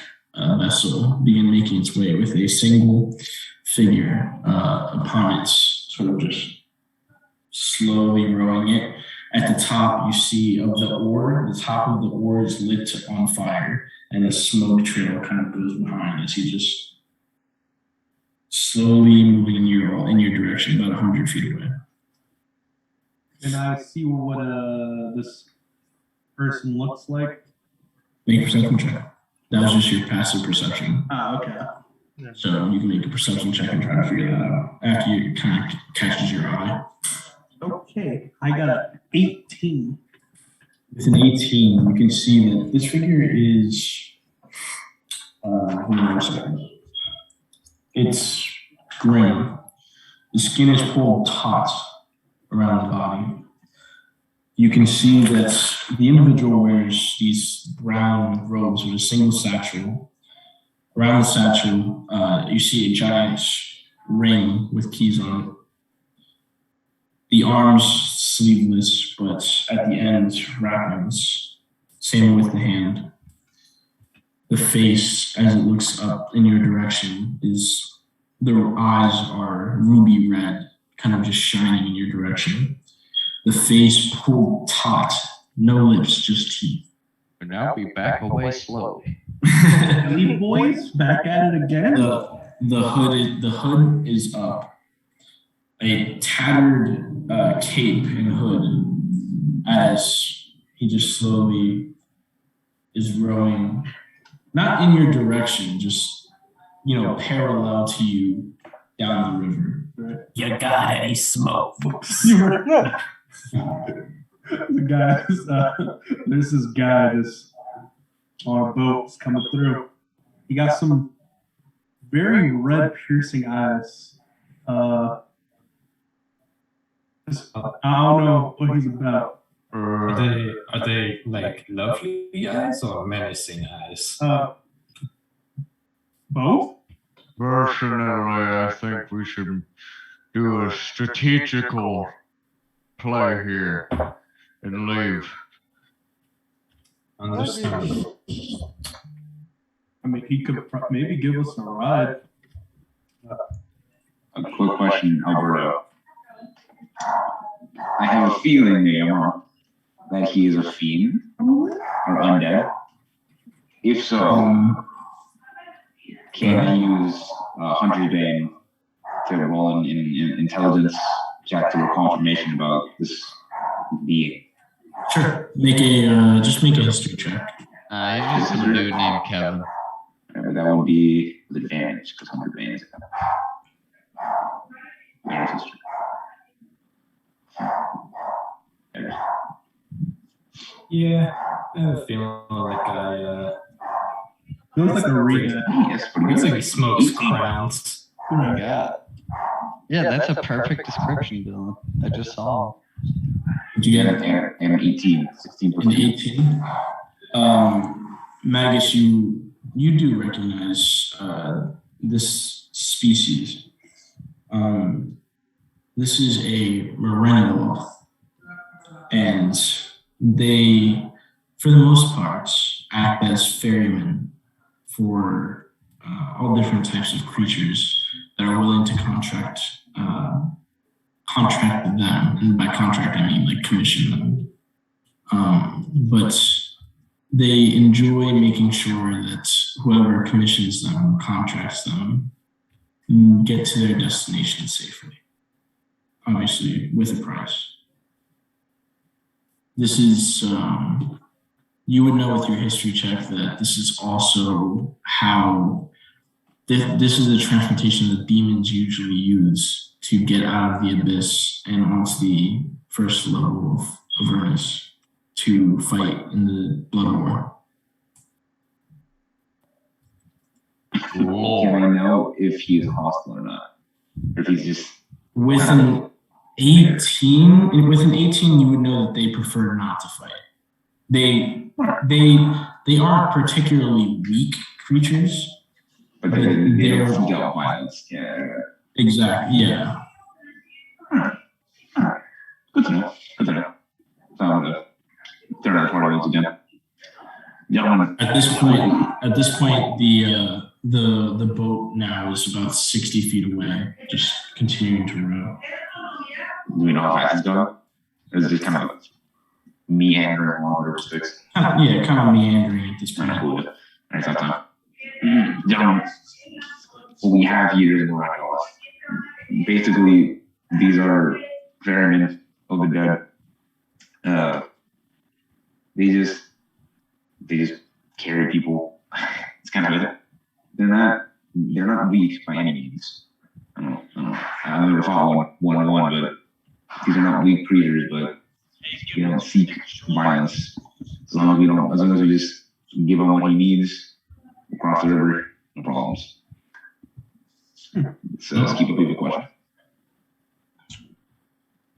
vessel begin making its way with a single figure upon its sort of just slowly rowing it. At the top, you see of the oar, the top of the oar is lit on fire, and a smoke trail kind of goes behind as he just slowly moving in your direction, about 100 feet away.
And I see what this person looks like.
Make a perception check. That was just your passive perception.
Okay.
So you can make a perception check and try to figure that out after you kind of catches your eye.
Okay, I got an 18.
With an 18, you can see that this figure is. Hold on a second. It's grim. The skin is pulled taut around the body. You can see that the individual wears these brown robes with a single satchel. Around the satchel, you see a giant ring with keys on it. The arms sleeveless, but at the end, wrappings. Same with the hand. The face, as it looks up in your direction, the eyes are ruby red, kind of just shining in your direction. The face pulled taut, no lips, just teeth.
But now we back away slowly.
Ellie boys, back at it again.
The hood is up. A tattered cape and hood as he just slowly is rowing, not in your direction, just parallel to you down the river.
Right.
You got any smoke?
The guys, there's this guy just on a boat is coming through. He got some very red, piercing eyes. I don't know what he's about.
Are they like lovely eyes or menacing eyes?
Both?
Personally, I think we should do a strategical play here and leave.
Understandable.
I mean, he could maybe give us a ride.
A quick question, Alberto. I have a feeling, Neymar, that he is a fiend or undead. If so, can I use Hunter's Bane to roll an intelligence check to a confirmation about this being?
Sure. Make a history check.
He's just some dude named Kevin.
That would be with advantage because Hunter's Bane is history.
Yeah, I have a feeling like I.
Feels like a reader.
Yes, but
Looks like he smokes crowns.
Yeah. Yeah, that's a perfect description, Dylan. I just saw.
Did you get
and 18, 16 plus
an 18? Magus, you do recognize this species. This is a Morenoloth, and they, for the most part, act as ferrymen for all different types of creatures that are willing to contract with them. And by contract, I mean like commission them. But they enjoy making sure that whoever commissions them, contracts them, get to their destination safely. Obviously, with a price. This is, you would know with your history check that this is also how, this is the transportation that demons usually use to get out of the abyss and onto the first level of Avernus to fight in the Blood War.
Can I know if he's hostile or not? Or if he's just
With an 18, you would know that they prefer not to fight. They aren't particularly weak creatures.
But they don't seek out violence. Yeah.
Exactly. Yeah.
Alright. Good to know. Good to know. So I'm gonna turn on the party once again. Gentlemen.
At this point, the boat now is about 60 feet away, just continuing to row.
Do we know how fast it's going? Or is it just kind of meandering along the river Styx?
Yeah, kind of meandering at this point.
Cool. Alright, that's time. Gentlemen, what we have here is miraculous. Basically, these are ferrymen of the dead. They just carry people. It's kind of it. They're not weak by any means. I don't know. I've never fought one-on-one, but these are not weak creatures, but you don't seek violence. As long as we just give him what he needs, across the river, no problems. So let's keep up with the question.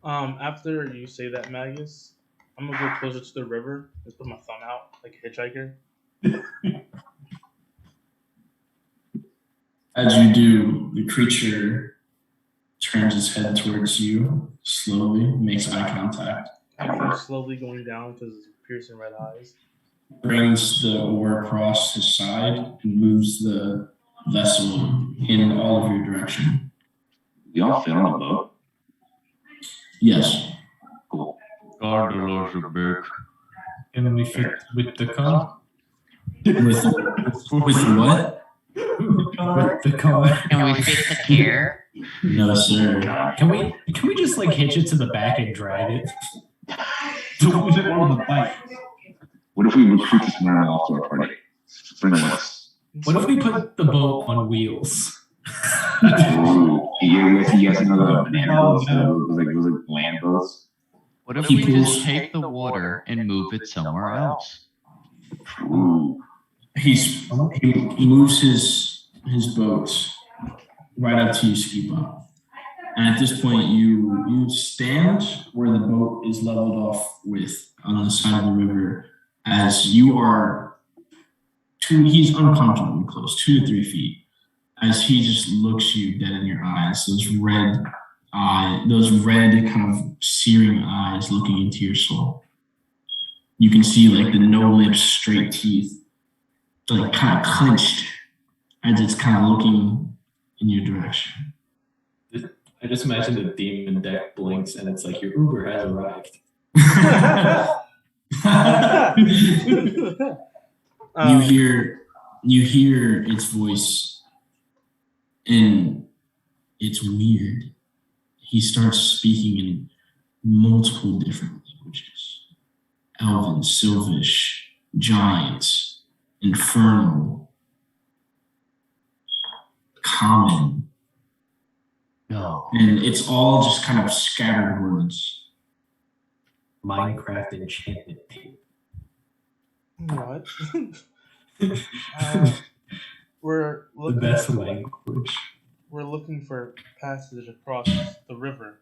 After you say that, Magus, I'm gonna go closer to the river. Just put my thumb out like a hitchhiker.
As you do, the creature turns its head towards you slowly, makes eye contact,
I'm slowly going down because it's piercing red eyes.
brings the oar across his side, and moves the vessel in all of your direction.
We all fit on the boat.
Yes.
Cool.
God allows a big.
And we fit with the car.
With what?
With the car.
Can we fit the care?
No, sir.
Can we just like hitch it to the back and drag it?
Don't put it on the bike.
What if we recruit this man off to our party? Bring him with us.
What if we put the boat on wheels?
Ooh, you guys know the banana boats? Those like land boats?
What if we just take the water and move it somewhere else?
Ooh.
He moves his boat right up to you, Skiba. And at this point, you stand where the boat is leveled off with on the side of the river, as you are he's uncomfortably close, 2 to 3 feet, as he just looks you dead in your eyes, those red kind of searing eyes looking into your soul. You can see like the no lips, straight teeth, like kind of clenched as it's kind of looking in your direction.
I just imagine the demon deck blinks and it's like your Uber has arrived.
You hear its voice, and it's weird. He starts speaking in multiple different languages: Elven, Sylvish, Giant, Infernal, Common.
No.
And it's all just kind of scattered words.
Minecraft enchantment.
What? We're
The
looking.
best language.
We're looking for passage across the river.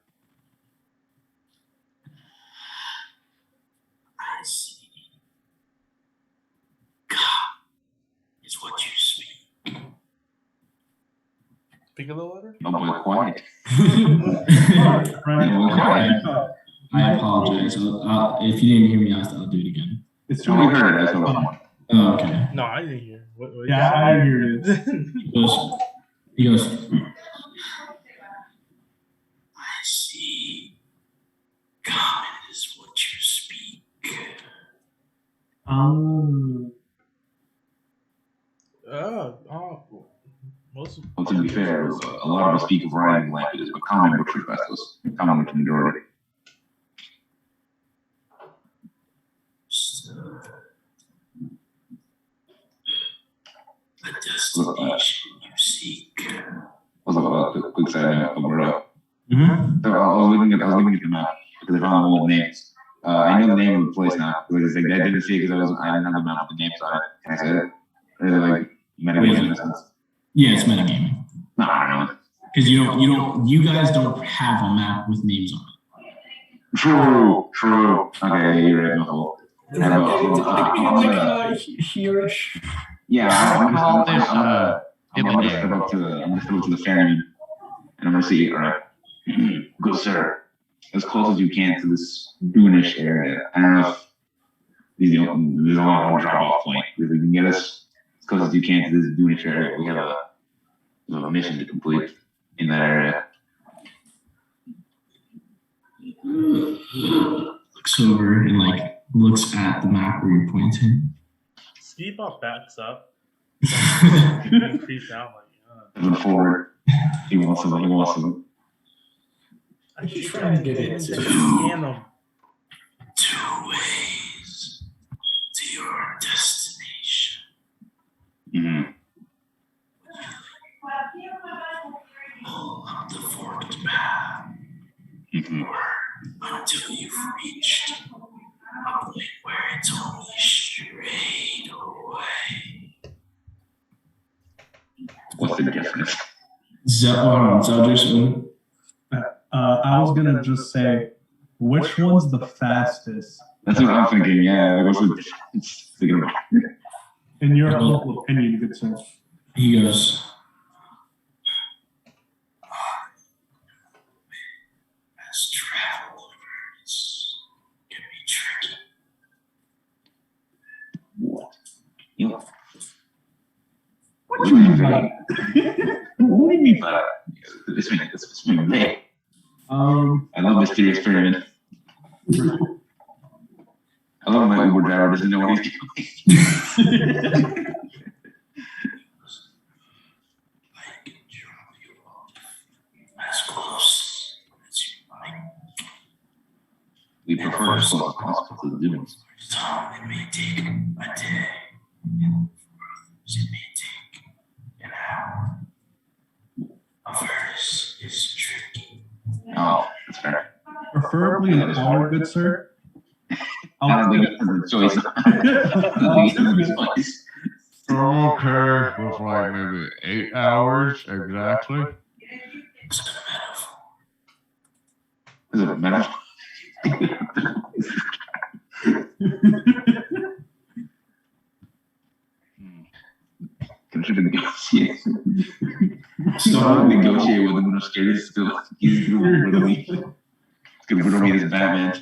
I see. God is what you speak.
Speak a little louder.
No boy, quiet.
I apologize. If you didn't hear me, I'll do it again.
It's
So we heard it. That's what I want.
Oh, okay.
No, I didn't hear. What
Yeah, I hear it.
He goes, I see. God is what you speak.
Most.
Well, to be fair, a lot of us speak a variety of languages, but common butchers best us. Common with the majority.
The destination you seek.
What's up? A quick side note. We're up.
Mm-hmm.
So I was looking at the map because I found all the names. I know the name of the place now. Because I didn't see it because I didn't have the map with the names on it. Can I say it? Or is it like metagaming in a sense?
Yeah, it's metagaming.
No, I don't know.
Because you guys don't have a map with names on it.
True. Okay, you're right. No.
Hereish.
I'm
Call
gonna
this,
step up to the ferryman, and I'm gonna say, all right, good sir, as close as you can to this Boonish area. I don't know if there's only one drop-off point. If we can get us as close as you can to this Boonish area, we have a mission to complete in that area.
Looks over and looks at the map where you're pointing.
Ski Bop backs up. And creeps out
Move forward. He wants to.
I keep
trying to get it
to
to-
scan them.
2 ways to your destination.
Mm-hmm.
Pull up the forked path
Mm-hmm.
until you've reached a point where it's only straight away.
What's the difference?
Zeldris,
I was gonna just say, which one's the fastest,
That's what I'm thinking. Yeah, what's the difference? Thinking about
in your humble opinion, good sir?
he goes, as travel words can be tricky.
what? You know,
What do you mean by that?
what do you mean by that? This mean me. I love mysterious pyramid. I love my Uber driver doesn't know what he's doing.
I can drop you off as close as you like.
We prefer as close as possible to the dunes.
Some it may take a day, and for others it may take an hour. Others is tricky.
Oh, that's fair.
Preferably an hour, good sir.
I don't think it's a choice. I don't think it's a choice.
I'm okay with maybe 8 hours exactly.
It's a metaphor.
Is it a metaphor? Consider negotiate. Start negotiate with him. I'm scared he's gonna murder me. He's gonna murder me as Batman.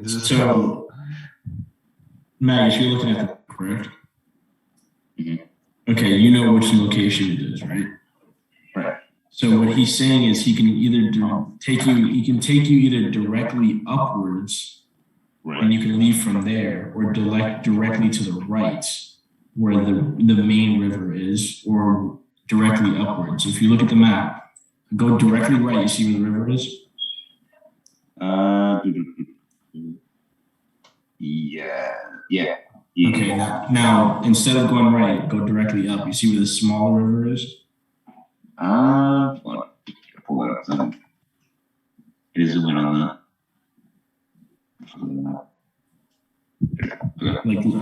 So, Magus, you're looking at the correct?
Mhm.
Okay, you know which location it is, right?
Right.
So what he's saying is he can either take you either directly upwards, and you can leave from there, or directly to the right, where the main river is, or directly upwards. If you look at the map, go directly right. You see where the river is?
Yeah.
Okay. Now instead of going right, go directly up. You see where the smaller river is?
Hold on. Pull that up. So it is zooming on that.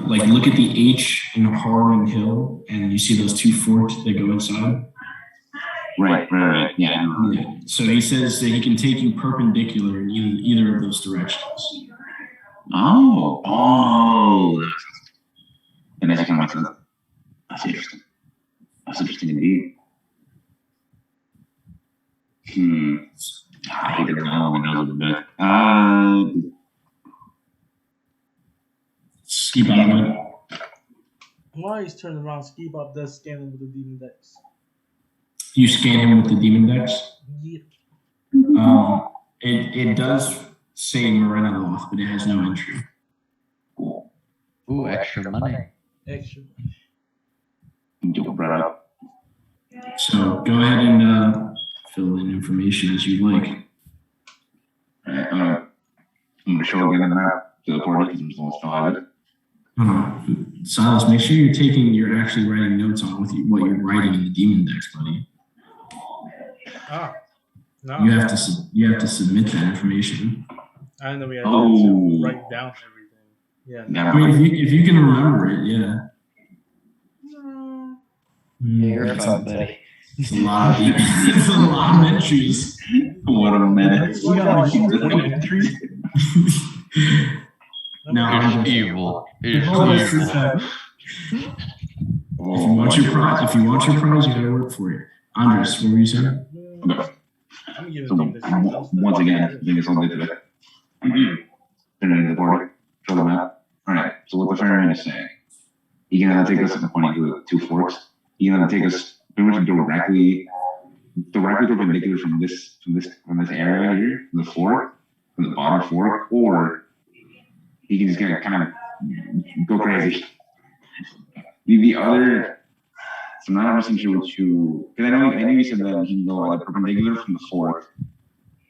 Like look at the H in Harlan Hill, and you see those 2 forks that go inside.
Right. Yeah.
Yeah. So he says that he can take you perpendicular in either of those directions.
Oh. And that's kind of makes sense. That's interesting. That's interesting indeed. I hate it now when I was a bit.
Ski Bop.
Why he's turning around? Ski Bop does scan him with the demon dex.
You scan him with the demon dex.
Yeah.
It does say Morena Loth, but it has no entry.
Ooh, extra money.
Extra.
Don't brought up.
So go ahead and fill in information as you like.
Alright, I'm gonna show again the map to the party because I'm supposed to have it.
Silas, make sure you're actually writing notes on what you're writing in the demon dex, buddy.
No.
You have to submit that information.
I know we had to write down everything. Yeah.
I mean, if you can remember it, yeah.
You're fun, buddy.
It's a lot of entries.
What a minute.
We got like 20 entries.
Now
He's evil. He's
Hold on,
evil.
2 seconds.
If you want your prize, you gotta work for it. Andres, what were you saying?
Okay.
I'm giving
So once again, I think it's all day today. Turn into the party. Show the map. All right. So what the ferryman is saying, he can either take us pointing to the two forks. He can either take us pretty much directly perpendicular from this area here, from the fork, from the bottom fork, or he can just kind of go crazy. The other, so I'm not 100% sure what you, because I know you said that he can go either perpendicular from the fork,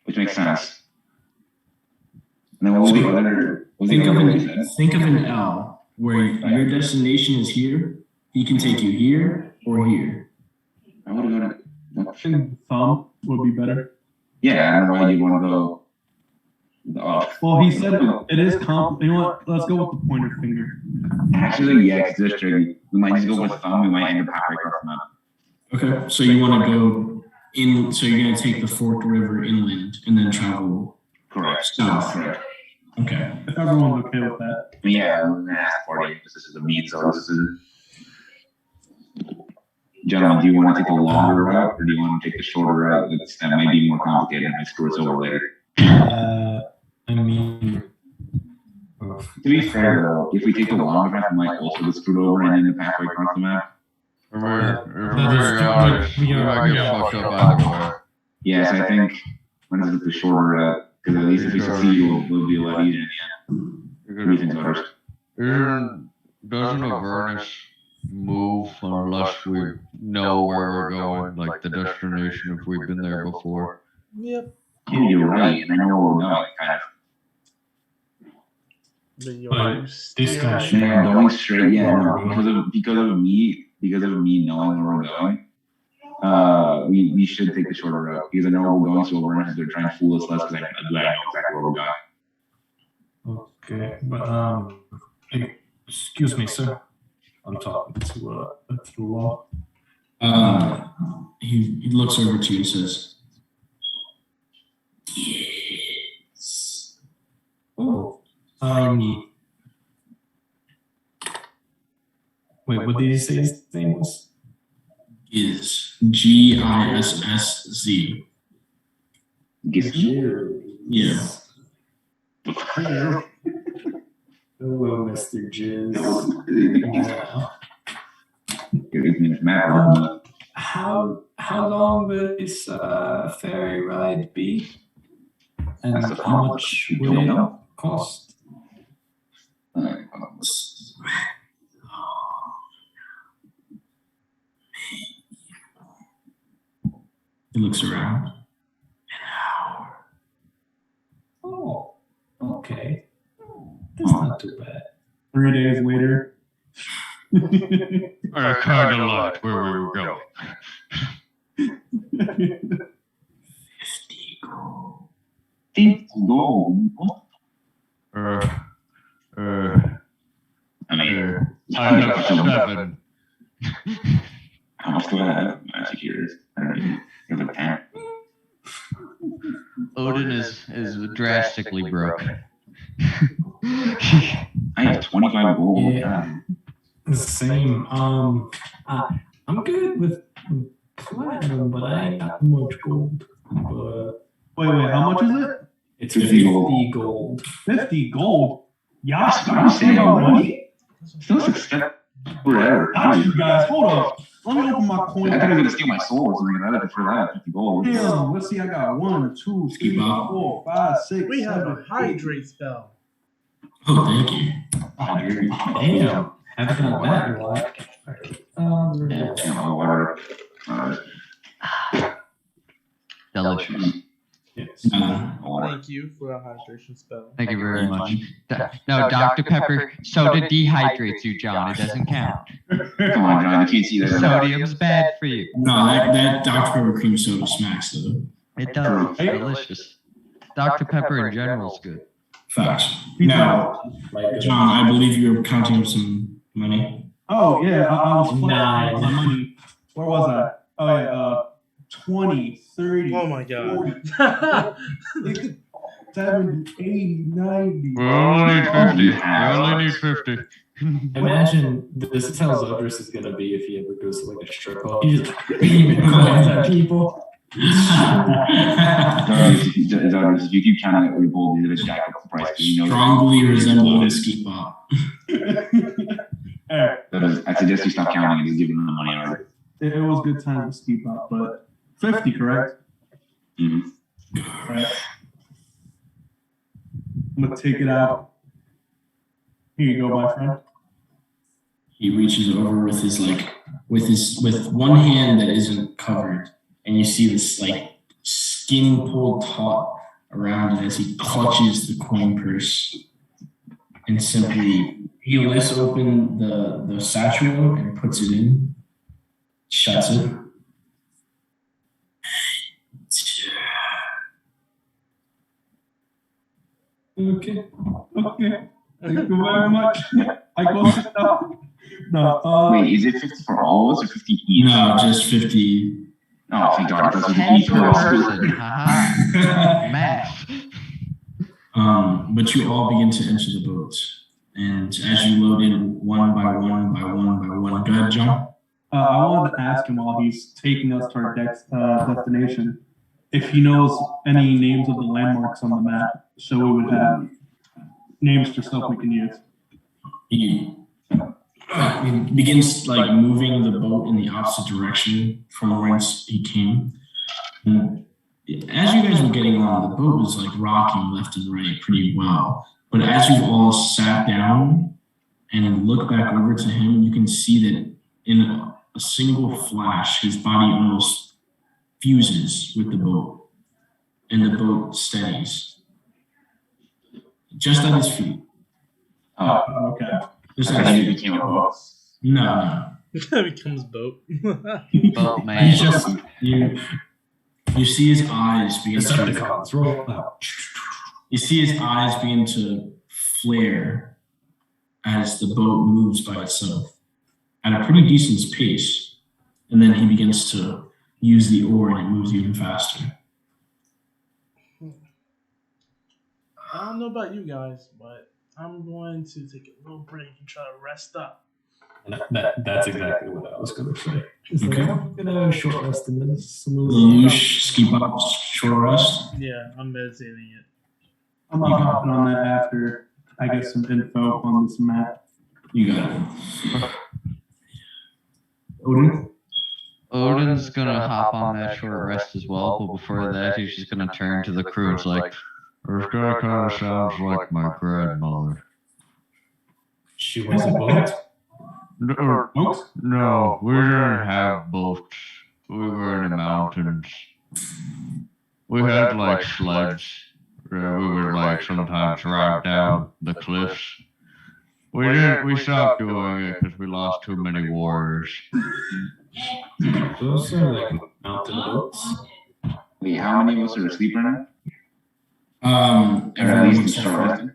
which makes sense. And then what was the other?
Think of an L where your destination is here. He can take you here or here.
I would have gone.
I think thumb would be better.
Yeah, I don't know why you want to go.
Well, he said it is comp. You know what? Let's go with the pointer finger.
Actually, yeah, it's just tricky. We might just go with thumb. We might end up halfway across the map.
Okay, so you want to go in? So you're gonna take the forked river inland and then travel south.
Correct.
Okay.
If everyone's okay with that.
Yeah, I'm gonna ask party. This is a meat, so this is. Gentlemen, do you want to take the longer route or do you want to take the shorter route? That might be more complicated and might screw us over later.
I mean,
To be fair though, if we take the longer route, we might also get screwed over and end up halfway across the map.
We might get fucked up either way.
Yes, I think when is it the shorter route? Because at least if we succeed, we'll be a lot easier in the end. What do you think, voters?
Doesn't Avernus move unless we know where we're going, like the destination, if we've been there before?
Yep.
Yeah, you're right, and I know where we're going, kind of.
this guy should
Yeah, going straight. Yeah, no, because of me knowing where we're going, we should take the shorter route because I know where we're going. So we're they're trying to fool us less because I know exactly where we're going.
Okay, but excuse me, sir. I'm talking to the law.
He looks over to you and says, "Yes."
Oh, wait, what did he say his name was?
Giz. Giss. Yeah.
Hello, Mr. Jizz. How long will this ferry ride be? And how much will it cost?
He looks around.
Oh, okay. That's not too bad.
3 days later.
I kind of liked where we were going.
50 gold.
50 gold.
I have 7.
How much do I have? Magic years. I don't know. You have a 10.
Odin is drastically broke.
I have 25 gold.
Yeah. The same. I'm good with platinum, but I ain't got much gold. But
Wait, how much is it?
it's
50
50 gold.
50 gold. Y'all
I'm saying
about money?
Still success. Whatever.
Gosh, you guys, hold up. Let me open my coin.
I thought he was gonna steal my soul or something. I prefer that 50 gold.
Damn, let's see. I got 1, 2, 3, 4, 5, 6.
We have
7,
a hydrate spell.
Oh, thank you.
Damn. Haven't done that in a while.
Water.
Delicious.
Yes.
Water.
Thank you for a hydration spell.
Thank you very much. No, Dr. Pepper, soda dehydrates you, John. It doesn't count.
Come on, John. You can't see that.
Sodium's bad for you.
No, that Dr. Pepper cream soda smacks though.
It does. It's delicious. Dr. Pepper in general is good.
Facts. Now, John, I believe you're counting up some money.
Oh, yeah. I was flipping
Nine.
my money. Where was I? Oh, yeah. 20, 30.
Oh my god.
40, 70, 80, 90.
We only need 50. We only need 50.
Imagine this is how Zodris is gonna be if he ever goes to like a strip club. He's just beaming coins at people.
Zodris, if you keep counting that we bold, you're gonna jack up the price. You know,
Strongly resemble a ski pop.
Hey,
I suggest you stop counting and just give them the money already.
it was good time to keep up, but 50, correct?
Mm-hmm.
Right. I'm gonna take it out. Here you go, my friend.
He reaches over with his with one hand that isn't covered, and you see this like skin pulled taut around it as he clutches the coin purse, and simply he lifts open the satchel and puts it in, shuts it.
Okay. Thank you very much. I go sit down. No,
Wait, is it 50 for all of us or 50 each?
No, just 50.
Oh, thank God. That's
Ten
each
per
person.
person. Haha. Math.
But you all begin to enter the boat, and as you load in one by one, go ahead, John.
I wanted to ask him while he's taking us to our destination if he knows any names of the landmarks on the map, so we would have names for stuff we can use.
He begins like moving the boat in the opposite direction from whence he came. And as you guys were getting on, the boat was like rocking left and right pretty well. But as you all sat down and look back over to him, you can see that in a single flash, his body almost fuses with the boat, and the boat steadies just at his feet.
Oh,
Okay.
Just
I
at
thought
his
it
feet.
became a boat.
No.
That becomes boat.
Boat man.
He's just you see his eyes begin to
Decepticons, roll out.
you see his eyes begin to flare as the boat moves by itself at a pretty decent pace, and then he begins to use the oar and it moves even faster.
I don't know about you guys, but I'm going to take a little break and try to rest up.
That's exactly what I was going to say.
Okay.
I'm going to short rest in this.
Lelouch, ski bop, short rest.
Yeah, I'm meditating it.
I'm not hopping on that after I get some info on this map.
You got it. Odin?
Odin's gonna hop on that short rest as well, but before that, he's just gonna turn to the crew. It's like, this guy kind of sounds like my grandmother.
She was a boat.
No, we didn't have boats. We were in the mountains. We had like sleds. We would like sometimes ride down the cliffs. We stopped doing it because we lost too many warriors.
Those are like mountain boats.
Wait, how many of us are asleep right now?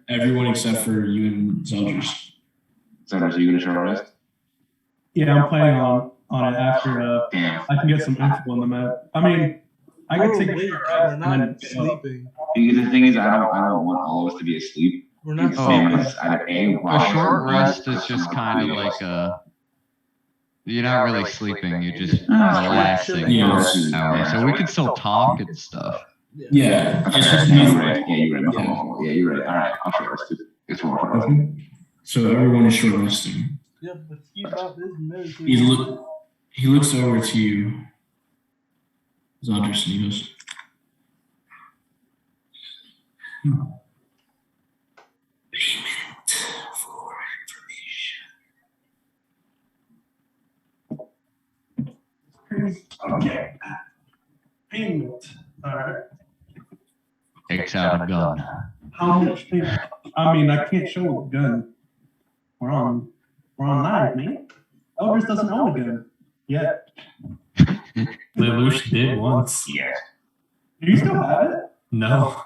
Everyone except for you and Zeldris.
So are you going to short rest?
Yeah, I'm planning on it after
Damn.
I can get some info on the map. I mean, I can take a
Wait,
short
we're
rest
not
and then
sleeping.
Because the thing is, I don't want all of us to be asleep.
We're not
Oh.
sleeping.
A short rest is just kind of like you're not really sleeping, you're just relaxing
Yeah.
for an hour. So we can still talk and stuff.
Yeah. It's just
Yeah, you're
me.
right. Yeah, you're right. Yeah, you're right. All right, I'll short rest. It's more fun.
Okay. So everyone is short resting.
Yeah, but keep up this meditating.
He looks over to you, Zeldris, and he goes, payment for information.
Okay. Payment. All right.
Takes out a gun.
How much payment? I mean, I can't show a gun. We're on live, man. Elvis doesn't own a gun yet.
Lelouch did once.
Yeah.
Do you still have it?
No.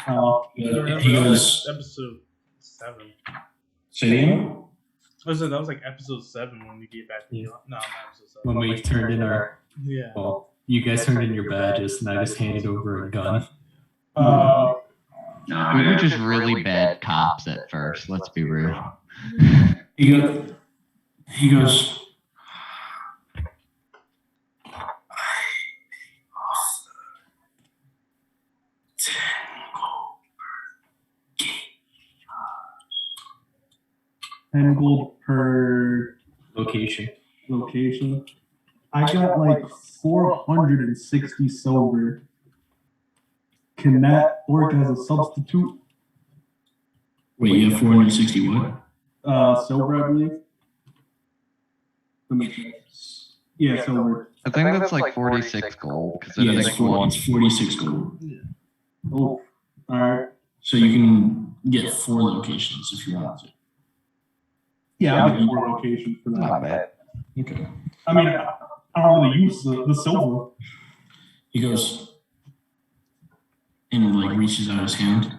Oh,
He goes,
episode 7.
say it again?
That was like episode 7 when we get back to no, not episode 7.
When we turned in our,
Yeah.
well, you guys turned in your badges and I just handed over a gun.
We were just really bad cops at first, let's be real.
He goes.
$10 per
Location.
location. I got like 460 silver. Can that work as a substitute?
Wait, you have 460 what?
Silver, I believe. Let me check. Yeah, silver.
I think that's like 46 gold because
Yeah,
it
it's
takes
46 gold.
Oh, all right.
So you can get 4 locations if you want to.
Yeah, I'll get 4 locations for that.
Not bad.
Okay.
I mean, I don't really use the silver.
He goes and like reaches out his hand.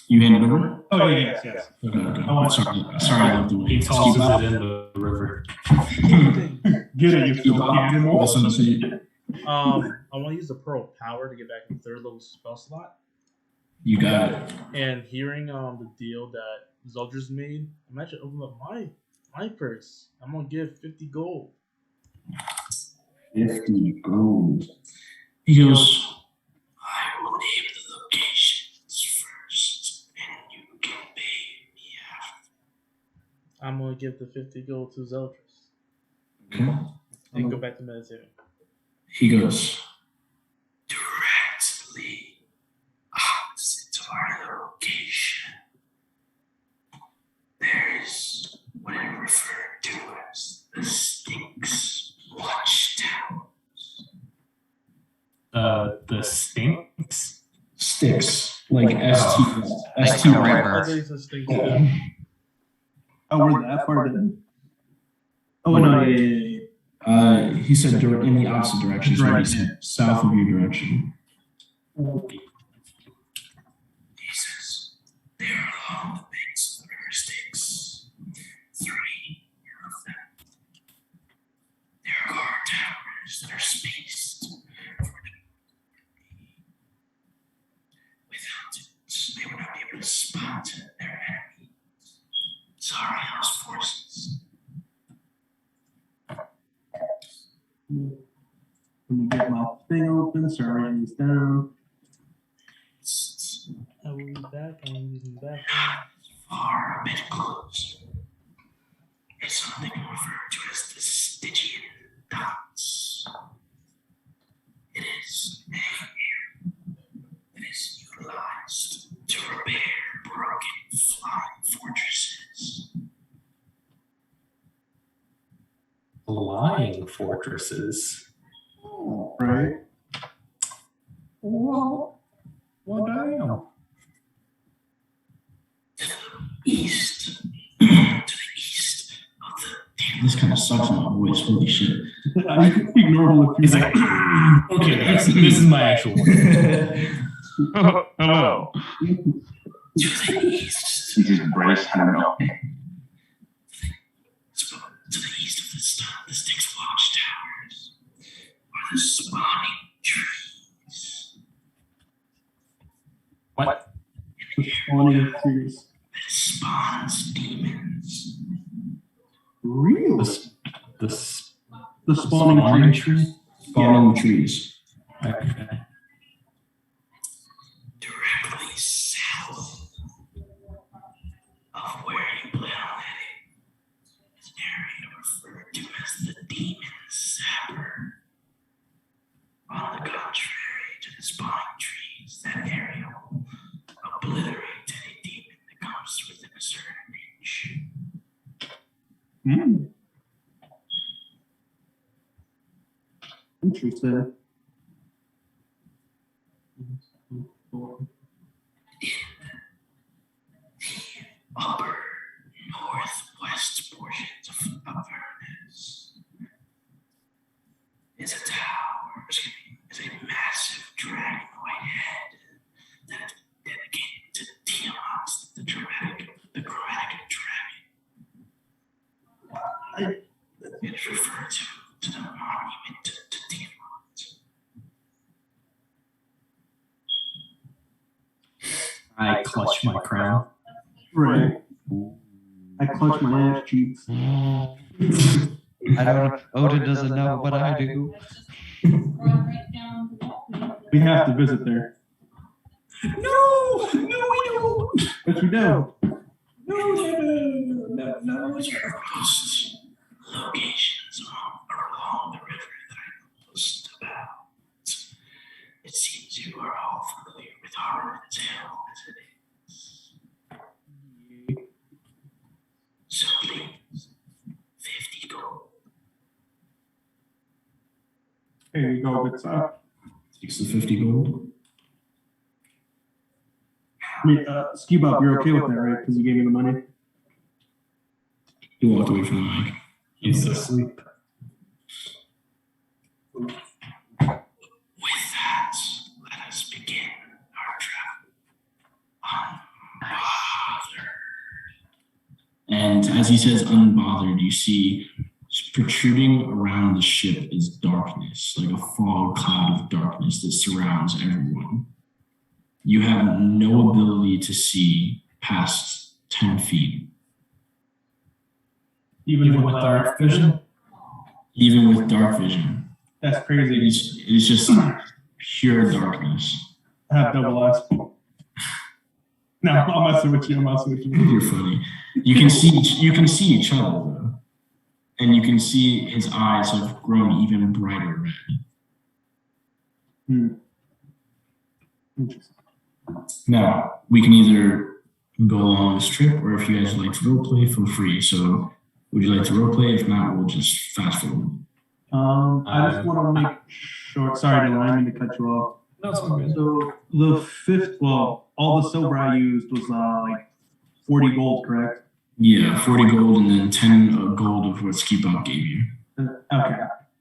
You hand it over?
Oh yeah, yes.
Okay, okay.
Oh,
Sorry, I love the way
He
you
tosses it in the river.
Get it, you filthy animal.
Awesome. So you
I want to use the pearl power to get back in 3rd level spell slot.
got it.
And hearing the deal that Zeldris made, I'm actually opening up my purse. I'm gonna give 50 gold.
50 gold. He goes, I will name the locations first, and you can pay me after.
I'm gonna give the 50 gold to Zeldris
Okay.
and go back to meditating.
He goes, directly opposite to our location, there's what I refer to as the Stinks Watchtower.
The Stinks.
Sticks, like ST.
Like a
I
river.
thought you said stink.
Oh, we're that far then. Oh no, yeah.
He said in the opposite direction, so he said south of your direction. He says, they are along the banks of the river Styx. 3 of them. There are guard towers that are spaced for the without it, they would not be able to spot their enemy. Zario's forces.
Let me get my thing open. Sorry, writing this down.
I will be back. I'm using the bathroom.
Far a bit close. It's something referred to as the Stygian dots. It is an area that is utilized to repair broken flying fortresses.
Flying fortresses.
Right.
Well, damn.
East. To the east of the. Damn, this kind of sucks in my voice. Holy shit.
I can be normal if
He's like, okay, this is my actual one.
Hello.
To the east.
He just braced. I don't know.
To the east of the Styx watchtowers are the spawning trees.
What?
spawning trees.
That spawns demons.
Really?
The
The spawning tree.
tree?
Spawning trees.
Okay.
Directly south of where you plan on heading is an area referred to as the Demon Sapper. On the contrary to the spawning trees, that area will obliterate any demon that comes within a certain inch.
Hmm. Interesting.
Upper northwest portions of Avernus is a tower, is a massive dragon-white head that is dedicated to Tiamat, the chromatic dragon. It is referred to the monument to Tiamat.
I clutch my crown.
Right. I clutch my ass cheeks.
I don't. Odin doesn't know, but I do.
We have to visit there.
No, we don't.
Yes, we do.
No.
Locations along the river that I know most about. It seems you are all familiar with Harlan's Hill as it is. So please, 50 gold.
Here you go, good stuff.
Takes the 50 gold.
I mean, Ski Bob, you're okay with that, right? Because you gave me the money.
He walked away from the mic.
He's asleep.
With that, let us begin our travel. Unbothered. And as he says unbothered, you see protruding around the ship is darkness, like a fog cloud of darkness that surrounds everyone. You have no ability to see past 10 feet.
Even with dark vision?
Even with dark vision.
That's crazy.
It's just pure darkness.
I have double eyes. No, I'm messing with you.
You're funny. You can see each other though. And you can see his eyes have grown even brighter red.
Interesting.
Now, we can either go along this trip, or if you guys would like to roleplay, feel free. So, would you like to roleplay? If not, we'll just fast forward.
I just want to make sure. Sorry, Dylan, I didn't mean to cut you off.
No, it's all good.
So the fifth, well, all the silver I used was like 40 gold, correct?
Yeah, 40 gold and then 10 gold of what Ski Bob gave you.
Okay.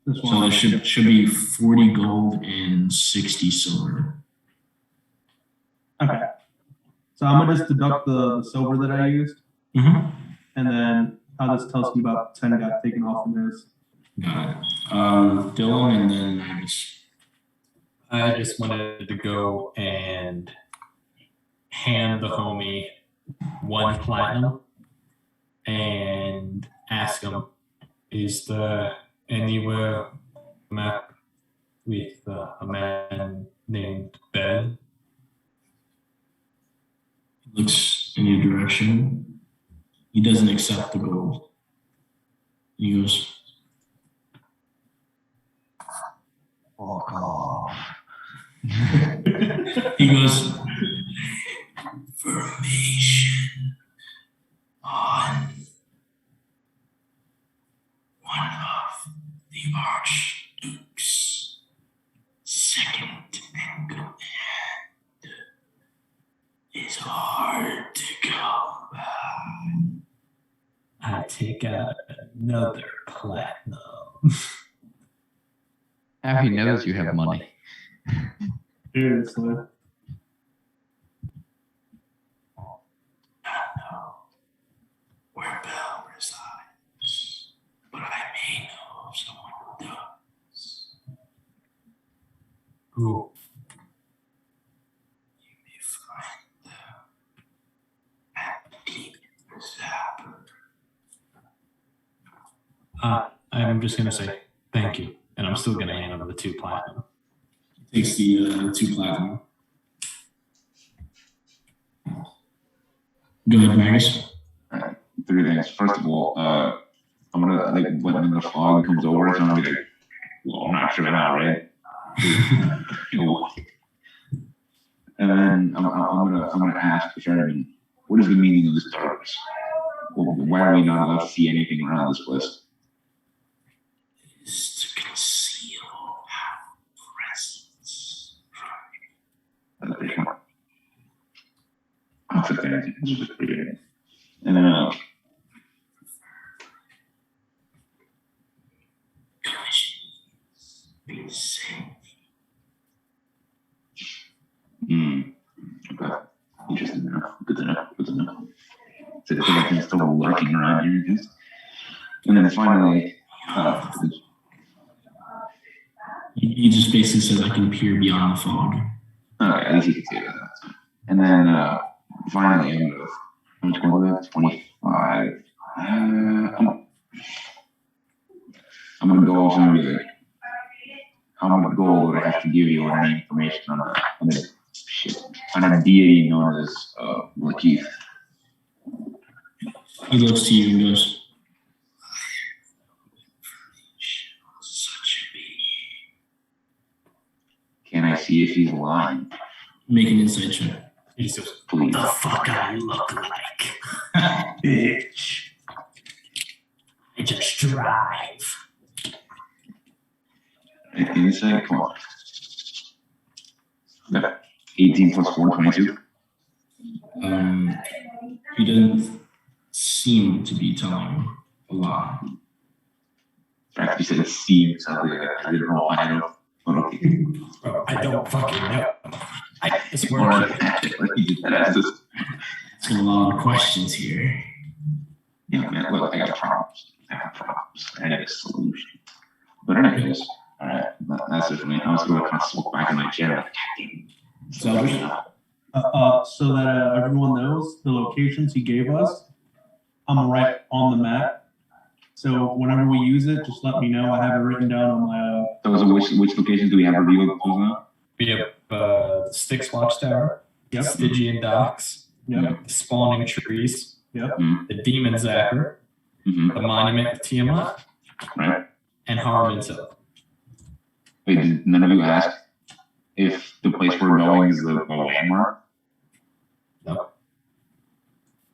This
So
one.
it should be 40 gold and 60 silver.
Okay. So I'm gonna just deduct the silver that I used,
Mm-hmm.
and then I'll just tell you about 10 got taken off from his.
Got it. Dylan and then Magus.
I just wanted to go and hand the homie 1 platinum and ask him, is there anywhere map with a man named Ben?
He looks in your direction. He doesn't accept the gold. He goes,
Fuck off.
he goes, information on one of the Archduke's second in command is hard to come by.
I take out another platinum.
Now he knows you have money.
Seriously.
I know where Bell resides, but I may know of someone who does.
Who?
You may find them at Deep Zapper.
I'm just gonna say thank you, and I'm still gonna hand him the 2 platinum.
Takes the 2 platinum. Go ahead, Magus.
Alright, 3 things. First of all, I'm gonna like when the fog comes over, it's gonna be like, well, I'm not sure now, right? You know, and then I'm gonna ask the ferryman, what is the meaning of this darkness? Why are we not allowed to see anything around this place?
It is to conceal our presence from you.
That's pretty smart. I'll fit that in. It's just pretty good. And then
Please be safe.
Okay. Interesting enough. Good to know. Good to know. So I think he's still lurking around here, I guess. And then finally,
He just basically says, I can peer beyond the fog.
at least you can see that. And then finally, I'm going to 25. I'm gonna go off and be like, how much gold would I have to give you or any information on a deity known as Lakeith?
He looks to you and goes,
Can I see if he's lying?
make an insight check.
He just goes,
Please.
The fuck I look like? Bitch. I just drive.
Insight, come on. Okay. 18 plus 4, 22.
He doesn't seem to be telling a lie.
In fact, you said it seems something like I didn't know. I don't know.
bro, I don't fucking know. It's
Or
working.
It's a lot of questions here.
Yeah, man, look, I got problems. I need a solution. But anyways, alright, that's it for me. I was going to kind of smoke back in my chair. Like,
So,
So that everyone knows the locations he gave us, I'm right on the map. So whenever we use it, just let me know. I have it written down on my.
So which locations do we have revealed now?
We have Styx Watchtower,
Yep.
Stygian Docks,
Yep.
the Spawning Trees,
Yep.
the Demon Zapper,
Mm-hmm.
the Monument of Tiamat,
Right.
and Harmon's Hill.
Wait, did none of you ask if the place we're going is the landmark?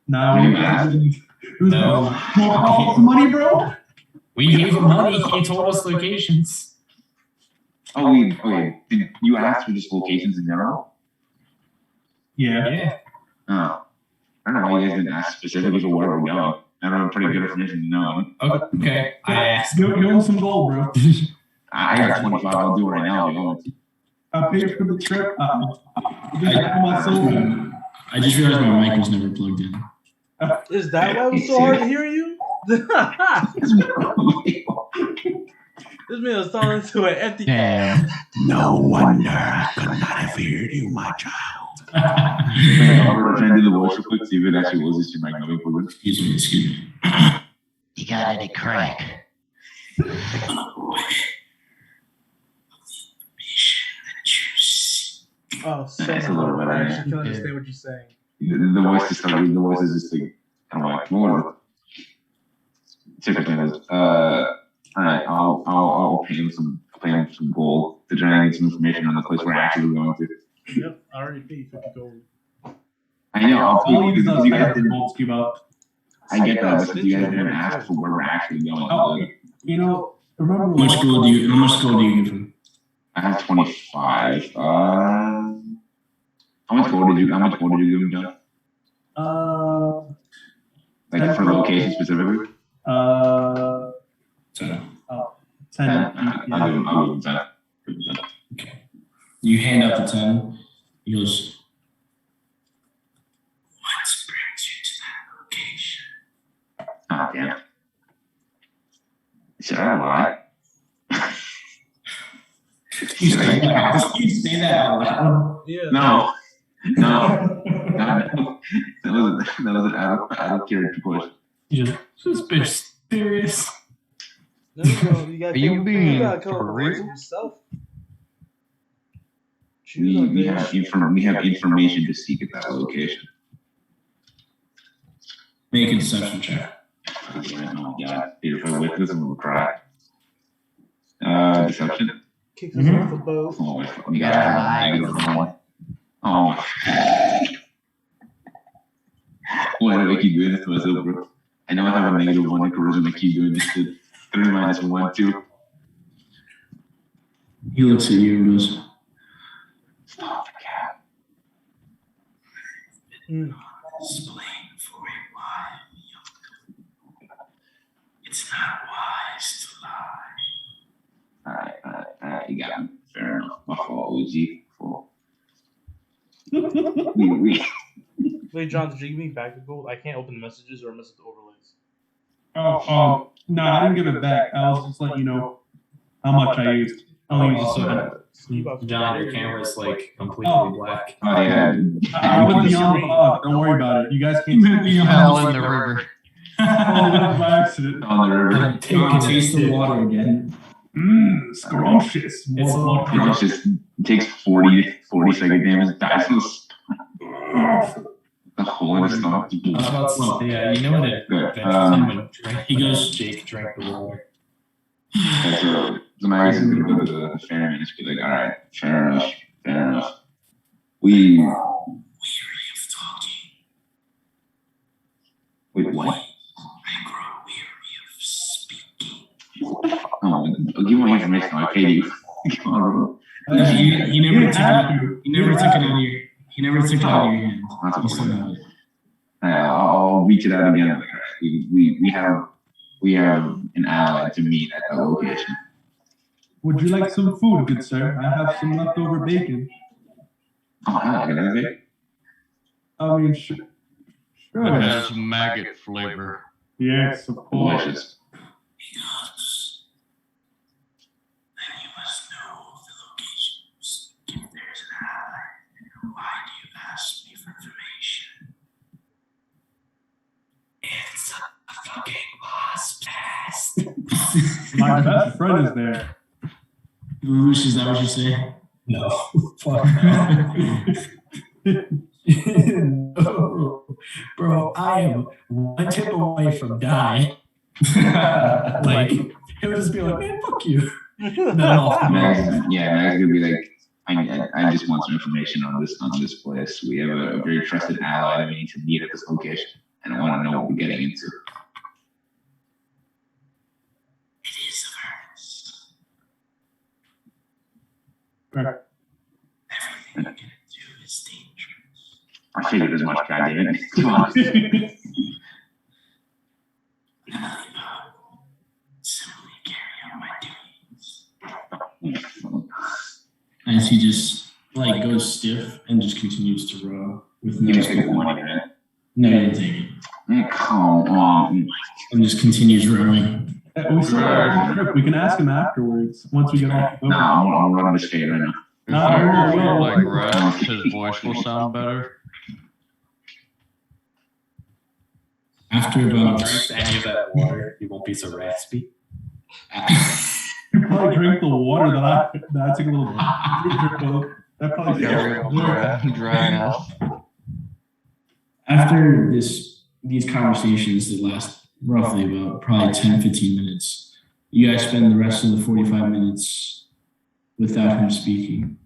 Now,
No.
More money, bro.
We gave him money. He told us locations.
Oh, wait, okay. Did you ask for just locations in general?
Yeah.
Yeah.
Oh. I don't know why you guys didn't ask specifically for where we're going. I don't have pretty good information to know.
Okay. I asked.
Give him some gold, bro.
I got 25. I'll do it right now if you want me to.
I paid for the trip. My soul.
I just realized my mic was never plugged in.
Is that why it was so hard to hear you? This man was talking to an empty.
Damn.
No wonder I could not have heard you, my child.
I'm trying to do the voice real quick, see if it actually was this your mic going forward.
Excuse me.
You got any crack?
Oh, so
That's a little bit,
I actually can understand what you're saying.
The voice is starting. The voice is just like kind of like more. Typically, alright, I'll pay him some gold to try and get some information on the place we're actually going to.
Yep, I already paid 50 gold.
I know, I'll
I'll
pay
use
because you guys didn't.
gold cube up.
I get that, but you guys didn't ask for where we're actually going.
Oh, you know, remember
How much gold do you give him?
I have 25. How much gold did you give him, John? Like for location specifically?
10.
10.
I'll give him 10.
Okay. You hand out the 10. He goes, what brings you to that location?
Ah, damn. Should I lie?
You say that out loud.
Yeah.
No. That was an out of character question.
You just, this bitch serious.
No, you gotta
Are you being
gotta come up
for
with
real?
yourself. Choose a
We
good-
have information to seek at that location.
Make a deception check.
Oh my god. If I whip this, I'm gonna cry. Deception.
Kick us off the boat.
Oh my fucking god. I have a negative 1. Oh my. Why do I keep doing this to myself, bro? I know I have a negative 1 in charisma. I keep doing this shit. 3 minus 1, 2.
He looks at you and goes,
Stop the cat.
explain for you why it's not wise to lie.
Alright, you got me. Fair enough. My fault, OG. Fault. We.
Wait, John, did you give me back the gold? I can't open the messages or message the overlays.
No, I didn't give it back. I was just letting you know how much I used.
Also, John, your camera's like completely black.
Oh yeah.
I went beyond the fog. Don't worry about it. You guys can't see me.
Fell in the river.
Oh, that was by accident.
On the river.
Taste the water again.
Scrumptious.
It just takes 40 second damage, dies in the hole in his stomach.
Yeah, you know what it
Good.
He goes.
Jake drank the water.
So Magus is gonna go to the ferryman and just be like, all right, fair enough. We weary of talking. Wait, what? I grow weary of speaking. Oh, I'll give my information. I paid you. Come on, bro.
He never took it out of your hand.
That's
He still got it.
I'll reach it out again. Like, all right, we have an ally to meet at that location.
Would you like some food, good sir? I have some leftover bacon.
Oh, I can have it.
I mean, sure.
It has maggot flavor.
Yes, of course.
Delicious.
Because then you must know the locations. If there's an ally, why do you ask me for information? It's a fucking wasp nest.
My best friend is there.
Whoosh, is that what you say?
No, fuck no. No. Bro, I am one tip away from dying. Like, it would just be like, man, fuck you.
Max is gonna be like, I just want some information on this place. We have a very trusted ally that we need to meet at this location, and I want to know what we're getting into. It is Avernus.
Right.
Everything you're gonna do is dangerous. I figured as much, goddammit. Come on. Simply carry out my duties.
As he just like goes stiff and just continues to row with no.
You just take one minute.
No, you didn't take it.
Come on.
And just continues rowing.
We still have a trip. We can ask him afterwards once we get off the boat.
Nah, I'm running the skate right now.
If
No.
like rest, his voice will sound better.
After about
Drinks any of that water, he won't be so raspy.
You probably drink the water that I took a little that probably
Dry off.
after these conversations that last roughly about probably 10-15 minutes, you guys spend the rest of the 45 minutes without him speaking.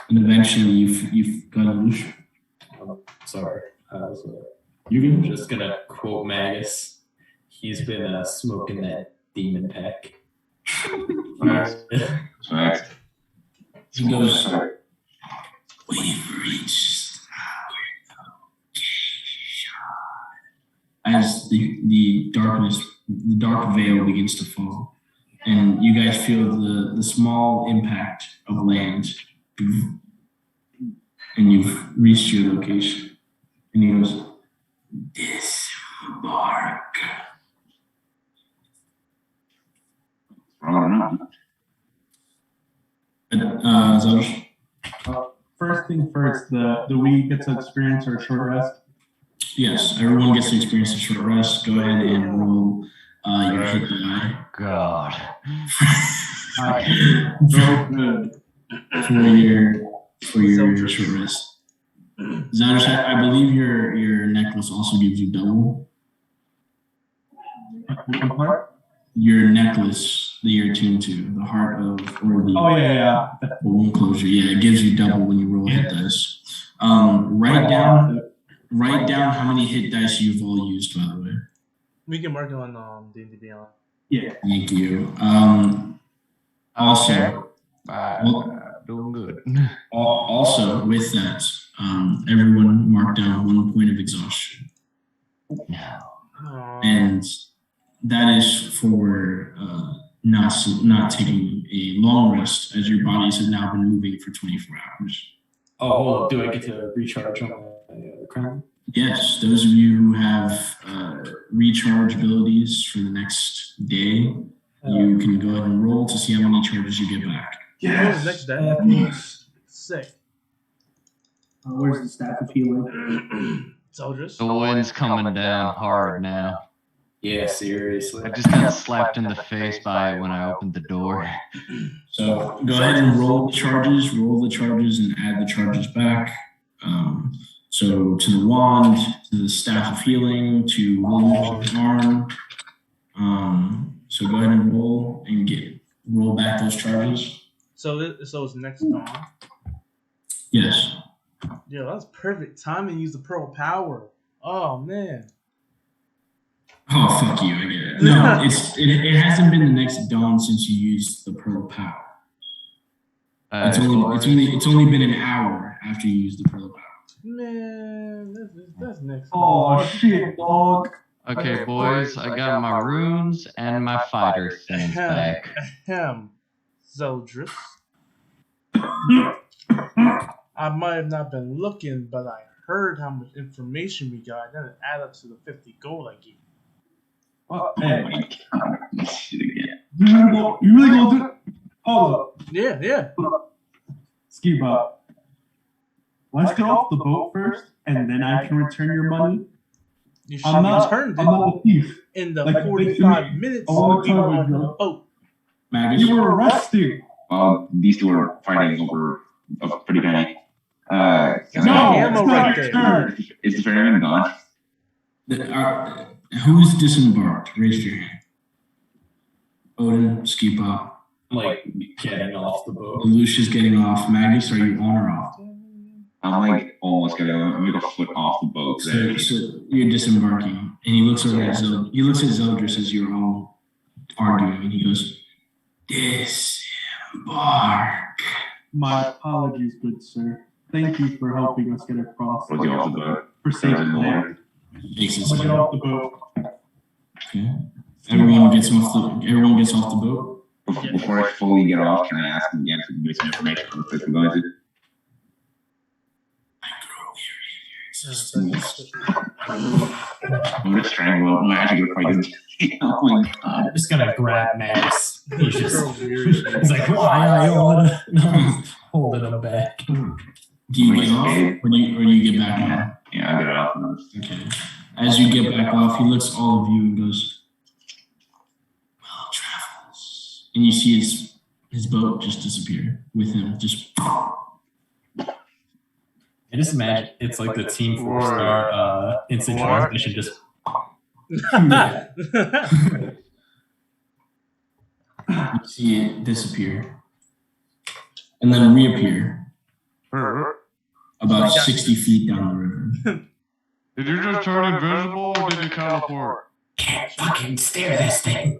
And eventually you've got a Lulu.
Sorry.
You're
I'm
good.
just gonna quote Magus. He's been smoking that demon pack.
Facts.
He goes, we've reached as the dark veil begins to fall, and you guys feel the small impact of land, and you've reached your location. And he goes, disembark.
I don't know.
Zosh?
First thing first, do we get to experience our short rest?
Yes, everyone gets to experience a short rest. Go ahead and roll your hit die.
God.
So good.
For your short rest. Zosh, I believe your necklace also gives you double.
One part?
Your necklace that you're attuned to, the heart of, or the
Oh yeah.
the wound closure. Yeah, it gives you double when you roll hit dice. Write down how many hit dice you've all used, by the way.
We can mark it on D&D Beyond.
Yeah.
Thank you. Also,
Doing good.
also with that, everyone mark down 1 point of exhaustion, and that is for not taking a long rest, as your bodies have now been moving for 24 hours.
Oh, do I get to recharge on my crown?
Yes, those of you who have recharge abilities for the next day, You can go ahead and roll to see how many charges you get back.
Oh, next day. Sick.
Where's the staff of healing?
Soldiers.
The wind's coming down hard now.
Yeah, seriously.
I just got slapped in the face by it when I opened the door.
So go ahead and roll the charges, and add the charges back. So to the wand, to the staff of healing, to Lulu's arm. So go ahead and roll back those charges.
So it's next dawn.
Yes.
Yeah, that's perfect timing to use the pearl power. Oh man.
Oh fuck you! I get it. No, it hasn't been the next dawn since you used the pearl power. It's only been an hour after you used the pearl power.
Man, that's next.
Oh shit, dog.
Okay, boys, I got my runes and my fighter things back.
Zeldris. I might have not been looking, but I heard how much information we got. Then it add up to the 50 gold I gave you.
Oh, hey,
This shit again.
you really gonna do it? Hold up.
Yeah.
Ski Bob. Let's get off the boat first, and then I can return your money.
You should return
I'm not a thief.
in the
Like,
45 minutes
a long
you were
time
on the
ago.
boat.
Magus.
You were arrested.
These two are fighting over a pretty penny.
No,
ammo
it's
right
not
there.
your turn.
Is the ferryman gone?
Who's disembarked? Raise your hand. Odin, Ski Pop.
I'm like getting off the boat.
Lucia's getting off. Magus, are you on or off?
I'm like almost getting. I'm like a foot off the boat.
So you're disembarking, and he looks over at Zeldris as you're all arguing, and he goes, "Disembark."
My apologies, good sir. Thank you for helping us get across.
Was he off the boat?
For safe there.
Takes his
Get off the boat.
Okay. Everyone gets off the boat.
Before I fully get off, can I ask him again to give me some information on the place we're going to? I'm gonna strangle him. I'm actually gonna fight him. Oh my god.
I'm just gonna grab Max. He's just
He's
he's like, why are you holding him back?
Do you get off or do you get back on?
Yeah, I get it off.
Okay. As you get back off, he looks at all of you and goes, "Well travels." And you see his boat just disappear with him. Just
And just imagine it's like the Team 4-star instant transmission just
you see it disappear and then reappear about 60 feet down the river.
Did you just turn invisible or did you teleport?
can't fucking steer this thing.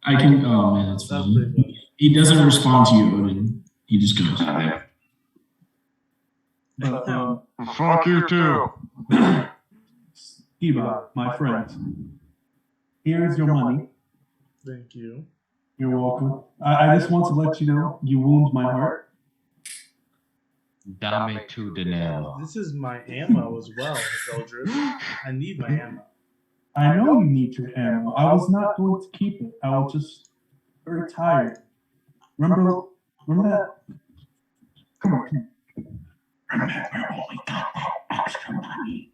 I can. Oh man, that's funny. He doesn't respond to you, Odin. He just goes.
Fuck you too.
Eva, my friend, here's your money.
Thank you.
You're welcome. I just want to let you know you wound my heart.
Dame to Danelle.
This is my ammo as well, Zeldris. I need my ammo.
I know you need your ammo. I was not going to keep it. I was just very tired. Remember that? Come on.
Remember when we got that extra money?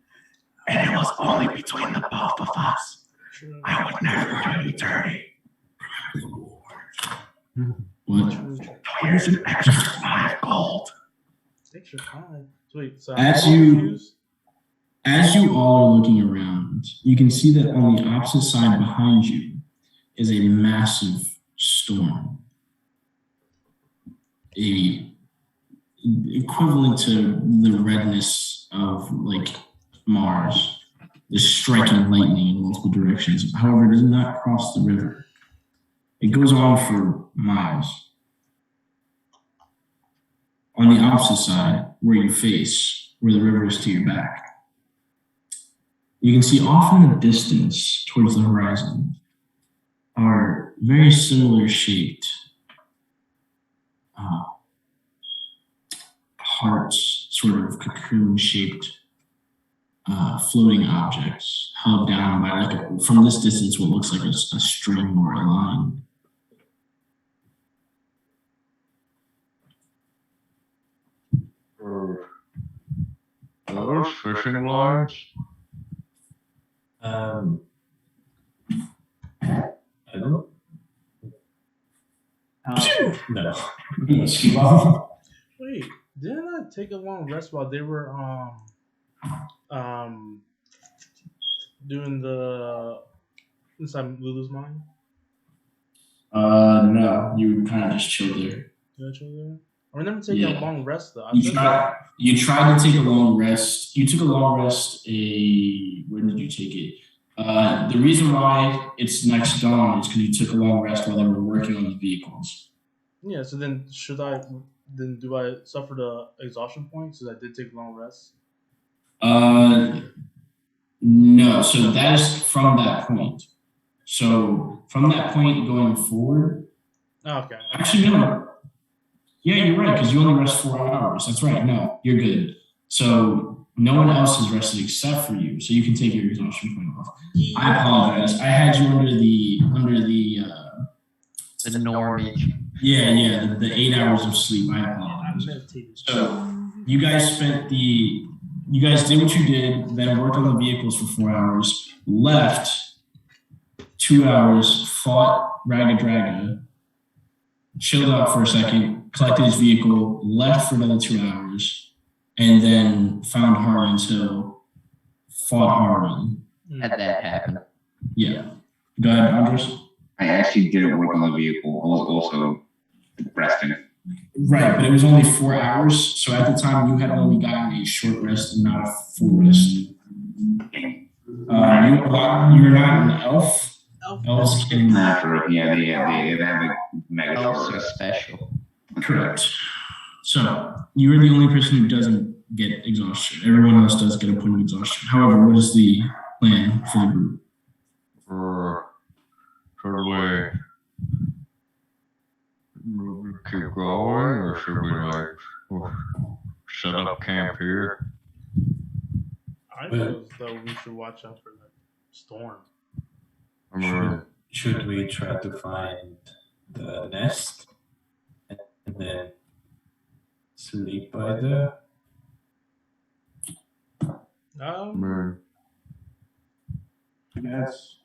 And it was only between the both of us. I would never do you dirty.
What?
So here's an extra 5 gold.
Extra 5. Sweet. So
As you all are looking around, you can see that on the opposite side behind you is a massive storm. Equivalent to the redness of like Mars, the striking lightning in multiple directions. However, it does not cross the river. It goes on for miles. On the opposite side, where you face, where the river is to your back, you can see off in the distance towards the horizon are very similar shaped hearts, sort of cocoon-shaped floating objects held down by from this distance what looks like a string or a line.
Those fishing lines?
I don't know. No.
Wait, didn't I take a long rest while they were doing the inside Lulu's mind?
No, you kind of just chilled there.
Did I chill there? I remember taking a long rest though.
You tried to take a long rest. You took a long rest. When did you take it? The reason why it's next dawn is because you took a long rest while they were working on the vehicles.
Yeah. So then, do I suffer the exhaustion point since I did take a long rest?
No. So that is from that point. So from that point going forward.
Oh, okay.
Actually, no. Yeah, you're right, because you only rest 4 hours. That's right. No, you're good. So no one else has rested except for you, so you can take your exhaustion point off. I apologize. I had you under the
normie.
Yeah, the 8 hours of sleep. I apologize. So you guys did what you did, then worked on the vehicles for 4 hours, left 2 hours, fought Raga Draga, chilled out for a second, collected his vehicle, left for another 2 hours, and then found Harmon's Hill, fought Harmon.
And that happened.
Yeah. Go ahead, Andres.
I actually didn't work on the vehicle. I was also resting.
Right, but it was only 4 hours, so at the time you had only gotten a short rest and not a full rest. You're not an elf. Elves can.
Yeah, they have a mega
Also
short rest.
special.
Correct. So you are the only person who doesn't get exhaustion. Everyone else does get a point of exhaustion. However, what is the plan for the group?
Should we keep going, or should we set up camp here?
I feel as though we should watch out for that storm.
Should we try to find the nest and then sleep by there?
Yes.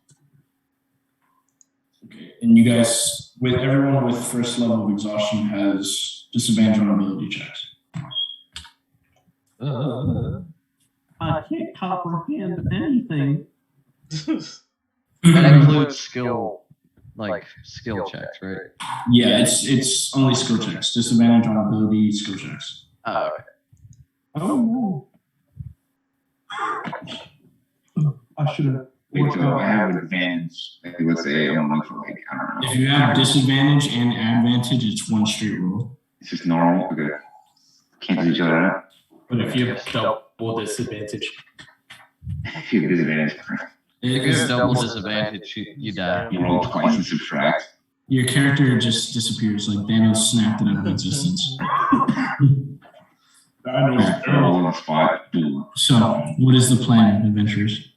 Okay. And you guys, with everyone with first level of exhaustion, has disadvantage on ability checks.
I can't comprehend anything.
That includes skill checks, right?
Yeah, it's only skill checks. Disadvantage on ability skill checks.
Oh, okay.
Oh. I should have.
Wait, so I have an advantage. Like, let's say I'm looking for I don't know.
If you have disadvantage and advantage, it's one straight roll.
It's just normal. Okay. Can't do each other out.
But if you have double disadvantage,
If you have disadvantage,
If you have double disadvantage, you die.
you roll twice and subtract.
Your character just disappears, like Thanos snapped it out of existence.
Roll on the spot. Boom.
So, what is the plan, adventurers?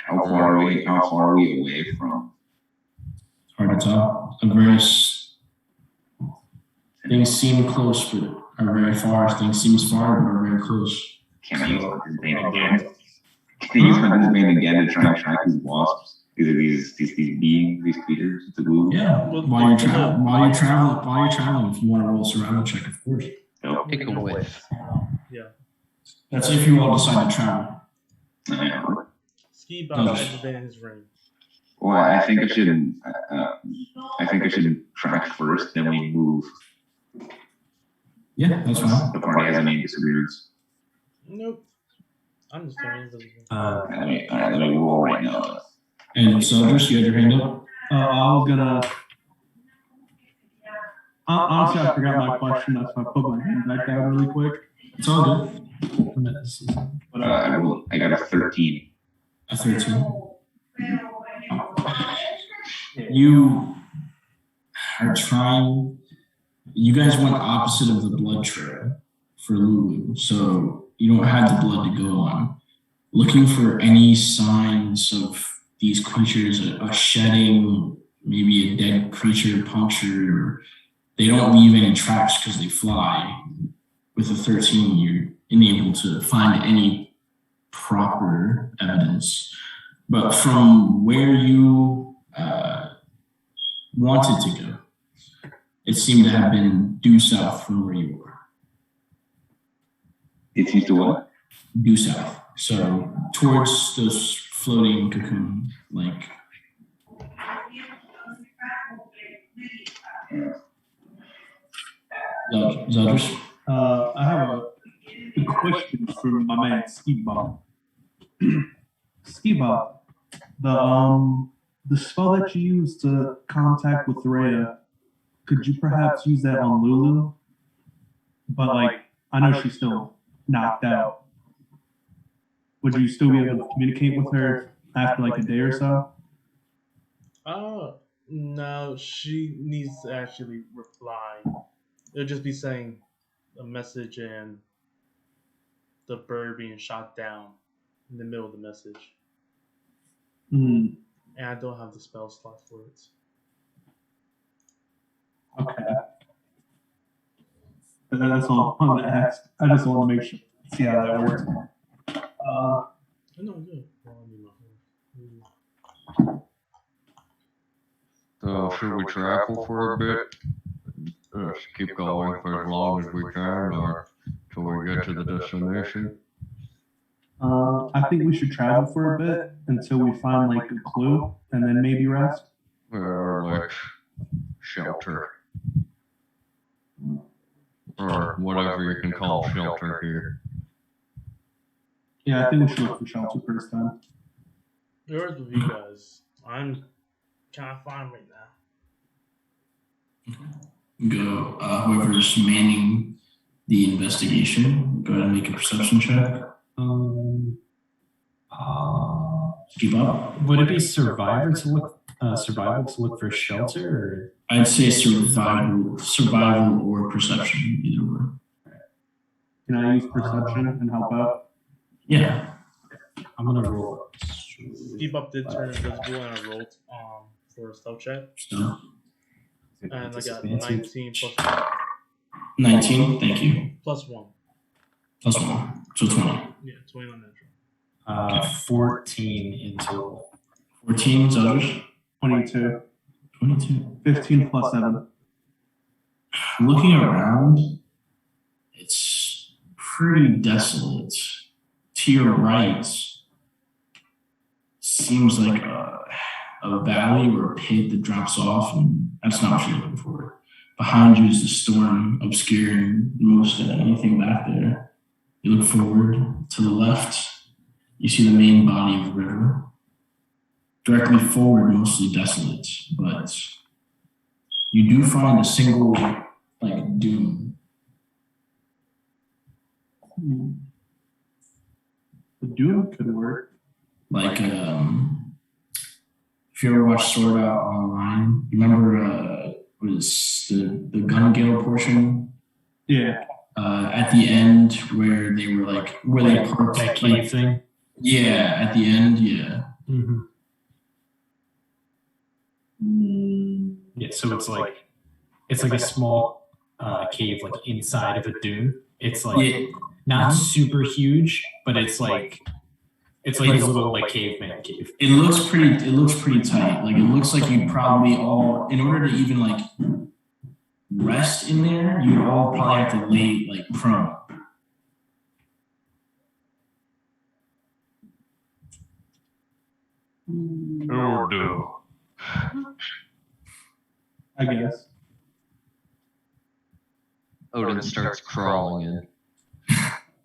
How far are we away from?
Hard to tell. Things seem close, but are very far. Things seem far, but are very close.
Can I use this vein again? Can I use this vein again to try and track these wasps? These beings, these creatures, the glue?
Yeah. While you're traveling, if you want to roll a survival check, of course.
Nope.
Pick a whiff.
Yeah.
That's if you all decide to travel.
Yeah.
Ski bounce in his ring.
Well, I think I should track first, then we move.
Yeah, that's fine.
The party has any disagreements.
Nope. I'm just throwing it.
Let me roll right now.
And Soldiers, you had your hand up?
I was gonna. Honestly, I forgot my question. That's why I put my hand back down really quick.
It's all good.
I got a 13.
A 13. You are trying you guys went opposite of the blood trail for Lulu, so you don't have the blood to go on. Looking for any signs of these creatures, a shedding, maybe a dead creature punctured, or they don't leave any tracks because they fly. With a 13, you're unable to find any proper evidence. But from where you wanted to go, it seemed to have been due south from where you were.
It seems to what?
Due south. So towards those floating cocoon, like. Zeldris?
I have a question for my man Ski Bob. Ski Bob, the spell that you used to contact with Rhea, could you perhaps use that on Lulu? But like, I know she's still knocked out. Would you still be able to communicate with her after like a day or so?
No, she needs to actually reply. It'll just be saying a message and the bird being shot down in the middle of the message.
Hmm.
And I don't have the spell slot for it.
Okay. That's all I wanted to ask. I just want to make sure, see how that works.
No, good.
So should we travel for a bit? Just keep going for as long as we can, or till we get to the destination?
I think we should travel for a bit until we find like a clue, and then maybe rest.
Or like shelter. Or whatever you can call shelter here.
Yeah, I think we should look for shelter first then.
Where's with you guys? I'm kind of fine right now.
Go. Whoever's manning the investigation, go ahead and make a perception check. Keep up.
Would it be survival to look for shelter? Or?
I'd say survival or perception, either way.
Can I use perception and help out?
Yeah.
I'm gonna roll.
Keep up did turn invisible and I rolled for a stealth check.
So,
And I got 19 plus
19, thank you.
plus 1.
Plus 1, so 20.
Yeah, 20 on natural.
14 in total.
14, Zeldris?
22.
22.
15 plus 7.
Looking around, it's pretty desolate. To your right, seems like a valley or a pit that drops off, and that's not what you're looking for. Behind you is the storm obscuring most of anything back there. You look forward to the left, you see the main body of the river. Directly forward, mostly desolate, but you do find a single, like, dune.
The dune could work.
Like, if you ever watched Sword Out Online, you remember was the gun gale portion?
Yeah.
At the end where they were like, where they parked
That cave thing?
Yeah, at the end, yeah.
Mm-hmm. Yeah, so it's like a small cave like inside of a dune. It's like not super huge, but it's like a little like caveman cave.
It looks pretty tight. Like it looks like you'd probably all, in order to even like rest in there, you'd all probably have to lay like prone.
Oh, do.
I guess.
Odin starts crawling in,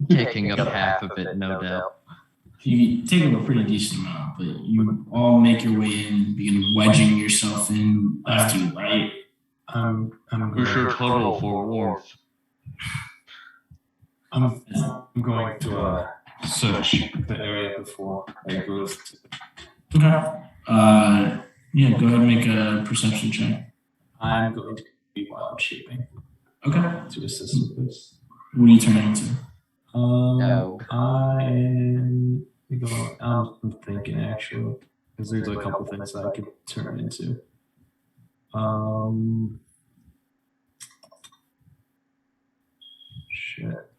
taking up half of it, no doubt.
You take up a pretty decent amount, but you all make your way in, begin wedging yourself in left and right.
We should huddle for warmth.
I'm going to search the area before I go.
Okay. Yeah, go ahead and make a perception check.
I'm going to be wild shaping.
Okay.
to assist with this.
What are you turning into?
No.
I'm thinking actually, because there's a couple things that I could turn into. Shit.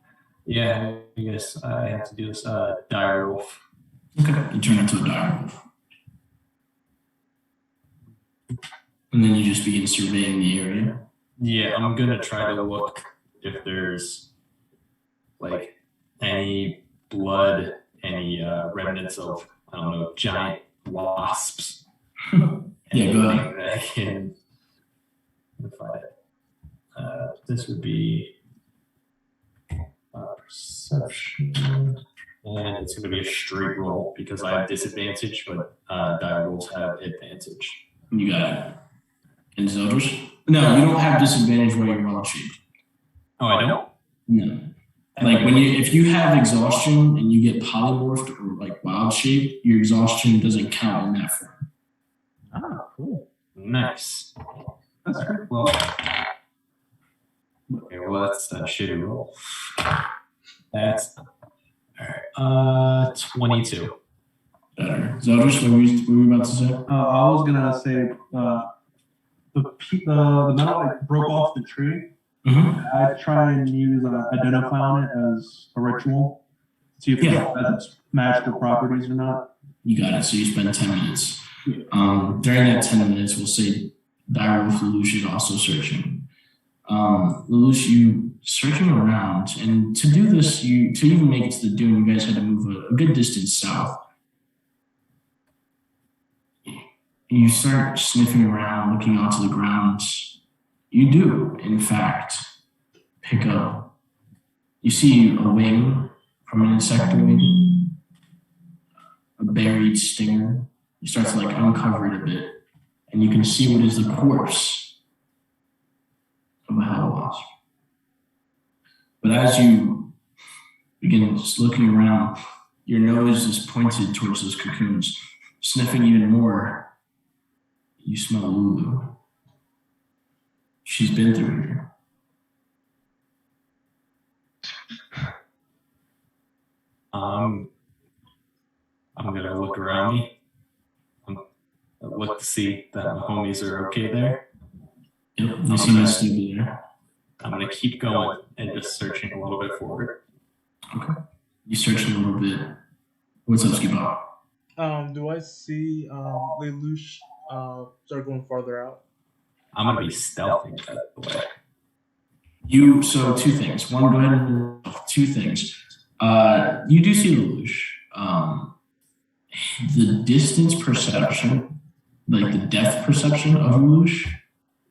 Yeah, I guess I have to do this. Dire wolf.
Okay. You turn into a dire wolf. And then you just begin surveying the area.
Yeah, I'm gonna try to look if there's like any blood, any remnants of, I don't know, giant wasps.
Yeah, go ahead.
Anything that I can find. This would be perception, and it's going to be a straight roll because I have disadvantage, but die rolls have advantage.
You got it. And Zeldris? No, you don't have disadvantage while you're wild shaped.
Oh, I don't?
No. Like if you have exhaustion and you get polymorphed or like wild shape, your exhaustion doesn't count in that form.
Ah, cool. Nice. That's right. Well, okay, well, that's a shitty roll. That's all right. 22.
Better. Zeldris, what were you about to say?
I was gonna say the metal like broke off the tree.
Mm-hmm.
I try and use identify on it as a ritual. See if it has magical properties or not.
You got it. So you spend 10 minutes. During that 10 minutes, we'll say dire wolf Lelouch is also searching. Lelouch, you searching around, and to do this, to even make it to the dune, you guys had to move a good distance south. You start sniffing around, looking onto the ground. You do, in fact, pick up. You see a wing from an insectoid, a buried stinger. You start to like uncover it a bit, and you can see what is the corpse of a hell wasp. But as you begin just looking around, your nose is pointed towards those cocoons. Sniffing even more, you smell Lulu. She's been through here.
I'm gonna look around me. Look to see that my homies are okay there.
Yep, you seem to still be there.
I'm gonna keep going and just searching a little bit forward.
Okay. You search a little bit. What's up, Skibot?
Do I see Lelouch start going farther out?
I'm gonna be stealthing that way.
So two things. One, go ahead and two things. You do see Lelouch. The distance perception, like the depth perception of Lelouch,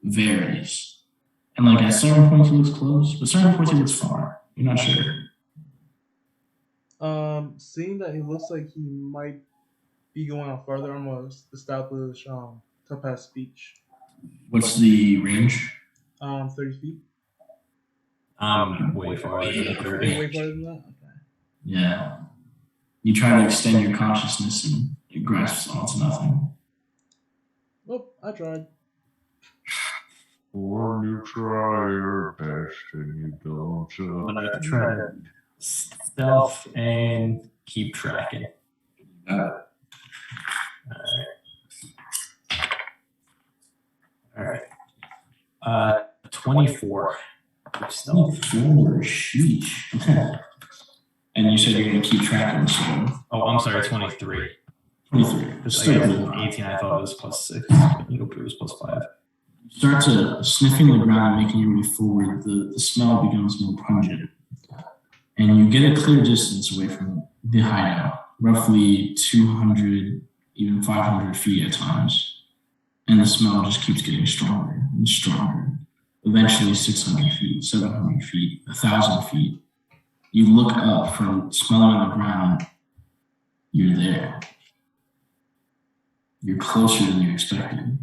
varies. And like at certain points he looks close, but certain points he looks far. You're not sure.
Seeing that he looks like he might be going out further, I'm gonna establish telepath speech.
What's the range?
30 feet.
Way farther than 30.
Way farther than that? Okay.
Yeah. You try to extend your consciousness and it grasps onto nothing.
Well, I tried.
When you try your best and you don't,
I'm gonna try to stealth and keep tracking. All right. 24. Stealth.
24, sheesh. And you said you're going to keep tracking, so.
Oh, I'm sorry, 23.
23.
Because I got 18, I thought it was +6. But it was +5.
You start to sniffing the ground, making your way forward. The smell becomes more pungent. And you get a clear distance away from the hideout, roughly 200, even 500 feet at times. And the smell just keeps getting stronger and stronger. Eventually 600 feet, 700 feet, 1,000 feet. You look up from smelling on the ground, you're there. You're closer than you expected.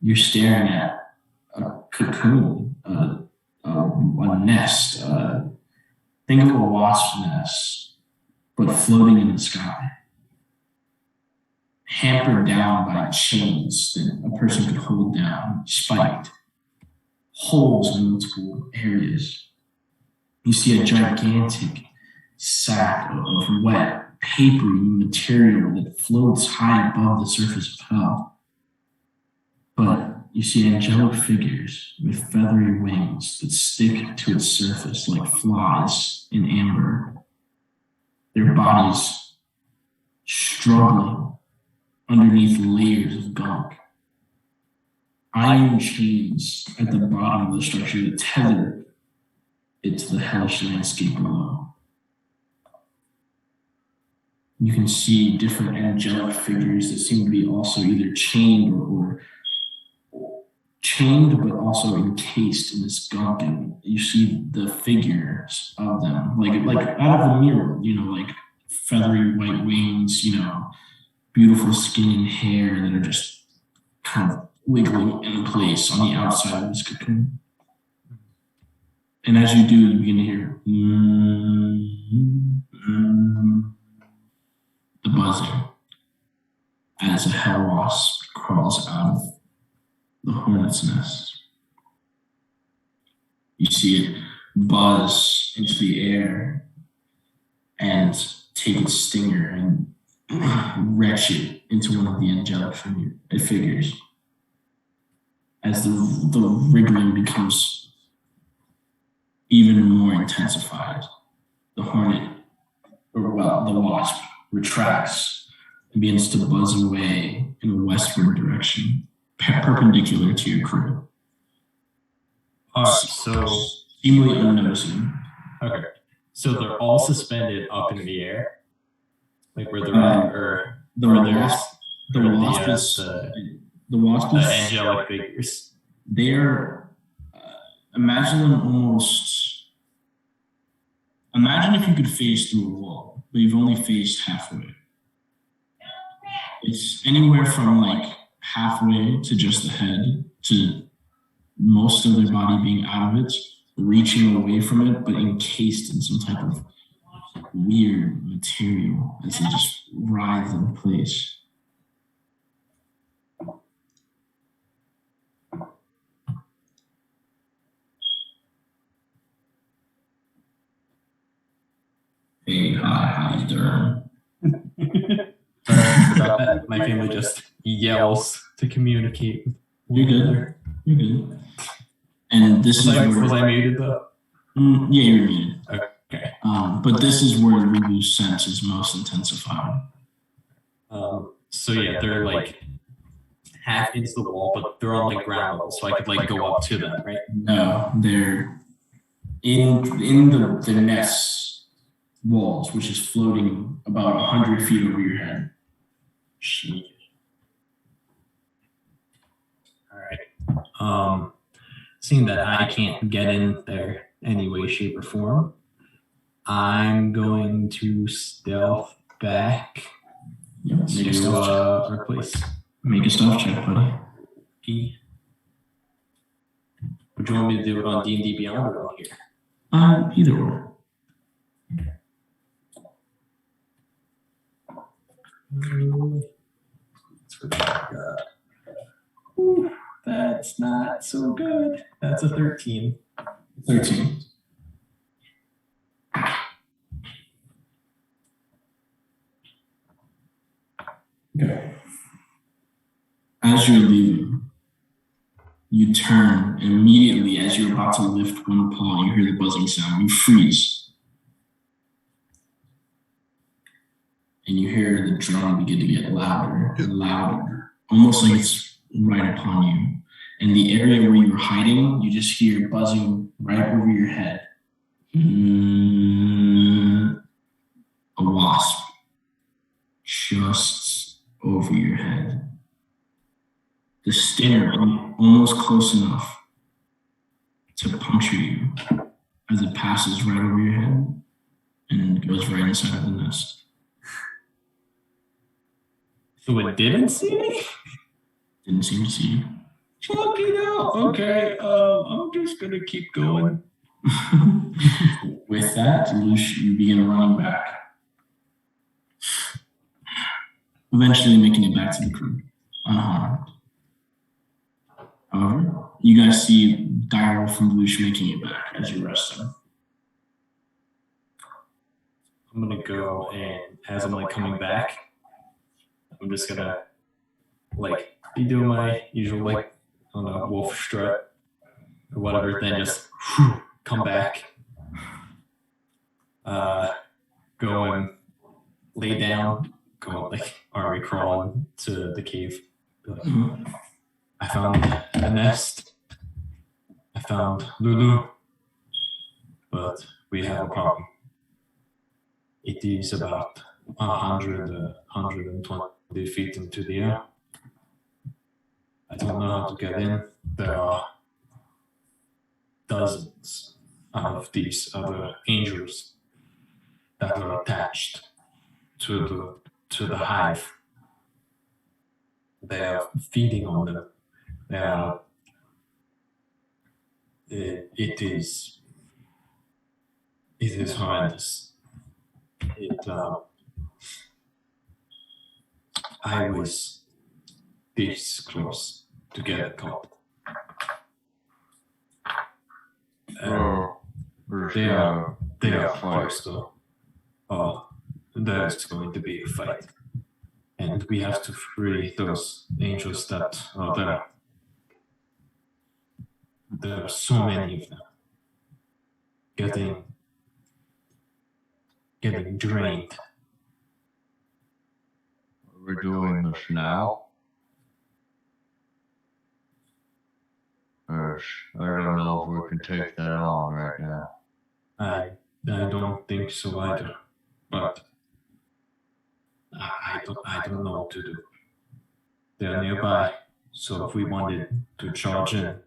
You're staring at a cocoon, a nest. Think of a wasp nest, but floating in the sky. Hampered down by chains that a person could hold down, spiked, holes in multiple areas. You see a gigantic sack of wet, papery material that floats high above the surface of hell. But you see angelic figures with feathery wings that stick to its surface like flies in amber. Their bodies struggling underneath layers of gunk. Iron chains at the bottom of the structure that tether it to the hellish landscape below. You can see different angelic figures that seem to be also either chained or chained, but also encased in this gunk, and you see the figures of them, like out of a mirror, like feathery white wings, beautiful skin and hair that are just kind of wiggling in place on the outside of this cocoon. And as you do, you begin to hear the buzzing as a hell wasp crawls out of the hornet's nest. You see it buzz into the air and take its stinger and retch it into one of the angelic figures. As the wriggling becomes even more intensified, the wasp retracts and begins to buzz away in a westward direction, perpendicular to your crew.
So
seemingly unnoticing.
Okay. So they're all suspended up in the air, like where they're at, or
the wasp is
the angelic figures.
They're imagine them almost. Imagine if you could phase through a wall, but you've only phased halfway. It's anywhere from like halfway to just the head to most of their body being out of it, reaching away from it, but encased in some type of weird material as they just writhe in place. Hey, hi, how you doing?
About that, my family just yells to communicate.
You're good. You're good. And this
was I muted though?
Yeah, you're muted.
Okay.
But this is where Lulu's sense is most intensified.
So yeah, they're like half into the wall, but they're on like ground level, so I could like go up to them, right?
No, they're in the nest walls, which is floating about 100 feet over your head.
All right. Seeing that I can't get in there any way, shape, or form, I'm going to stealth back to our place.
Make a stealth check, buddy.
Would you want me to do it on D&D Beyond or on here?
Either or.
That's not so good. That's a 13.
13. Okay. As you're leaving, you turn, and immediately as you're about to lift one paw, you hear the buzzing sound. You freeze. And you hear the drum begin to get louder and louder, almost like it's right upon you. And the area where you were hiding, you just hear buzzing right over your head. A wasp just over your head. The stinger almost close enough to puncture you as it passes right over your head and goes right inside of the nest.
So it didn't see me?
Didn't seem to see you.
Fuck it out. Okay, I'm just gonna keep going.
With that, you begin running back. Eventually making it back to the crew, unharmed. However, you guys see Direwolf and Belush making it back as you arrest them.
I'm gonna go, and as I'm like coming back, I'm just gonna like be doing my usual like I don't know, wolf strut or whatever, then just come back, go and lay down, go like army crawling to the cave. I found a nest. I found Lulu, but we have a problem. It is about 120 feet into the air. I don't know how to get in. There are dozens of these other angels that are attached to the hive. They are feeding on them. They are. It is horrendous. I was this close to get caught. They are close though. There's going to be a fight. And we have to free those angels that are there. There are so many of them. Getting drained.
We're doing this now. I don't know if we can take that on right now.
I don't think so either. But I don't know what to do. They're nearby, so if we wanted to charge in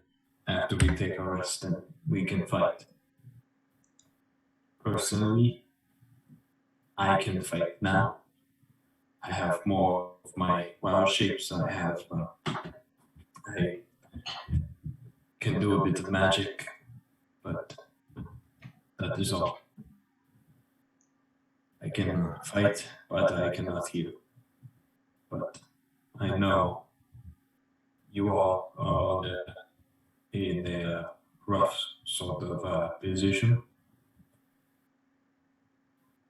after we take our rest, then we can fight. Personally, I can fight now. I have more of my wild shapes than I have. I can do a bit of magic, but that is all. I can fight, but I cannot heal. But I know you all are in a rough sort of position.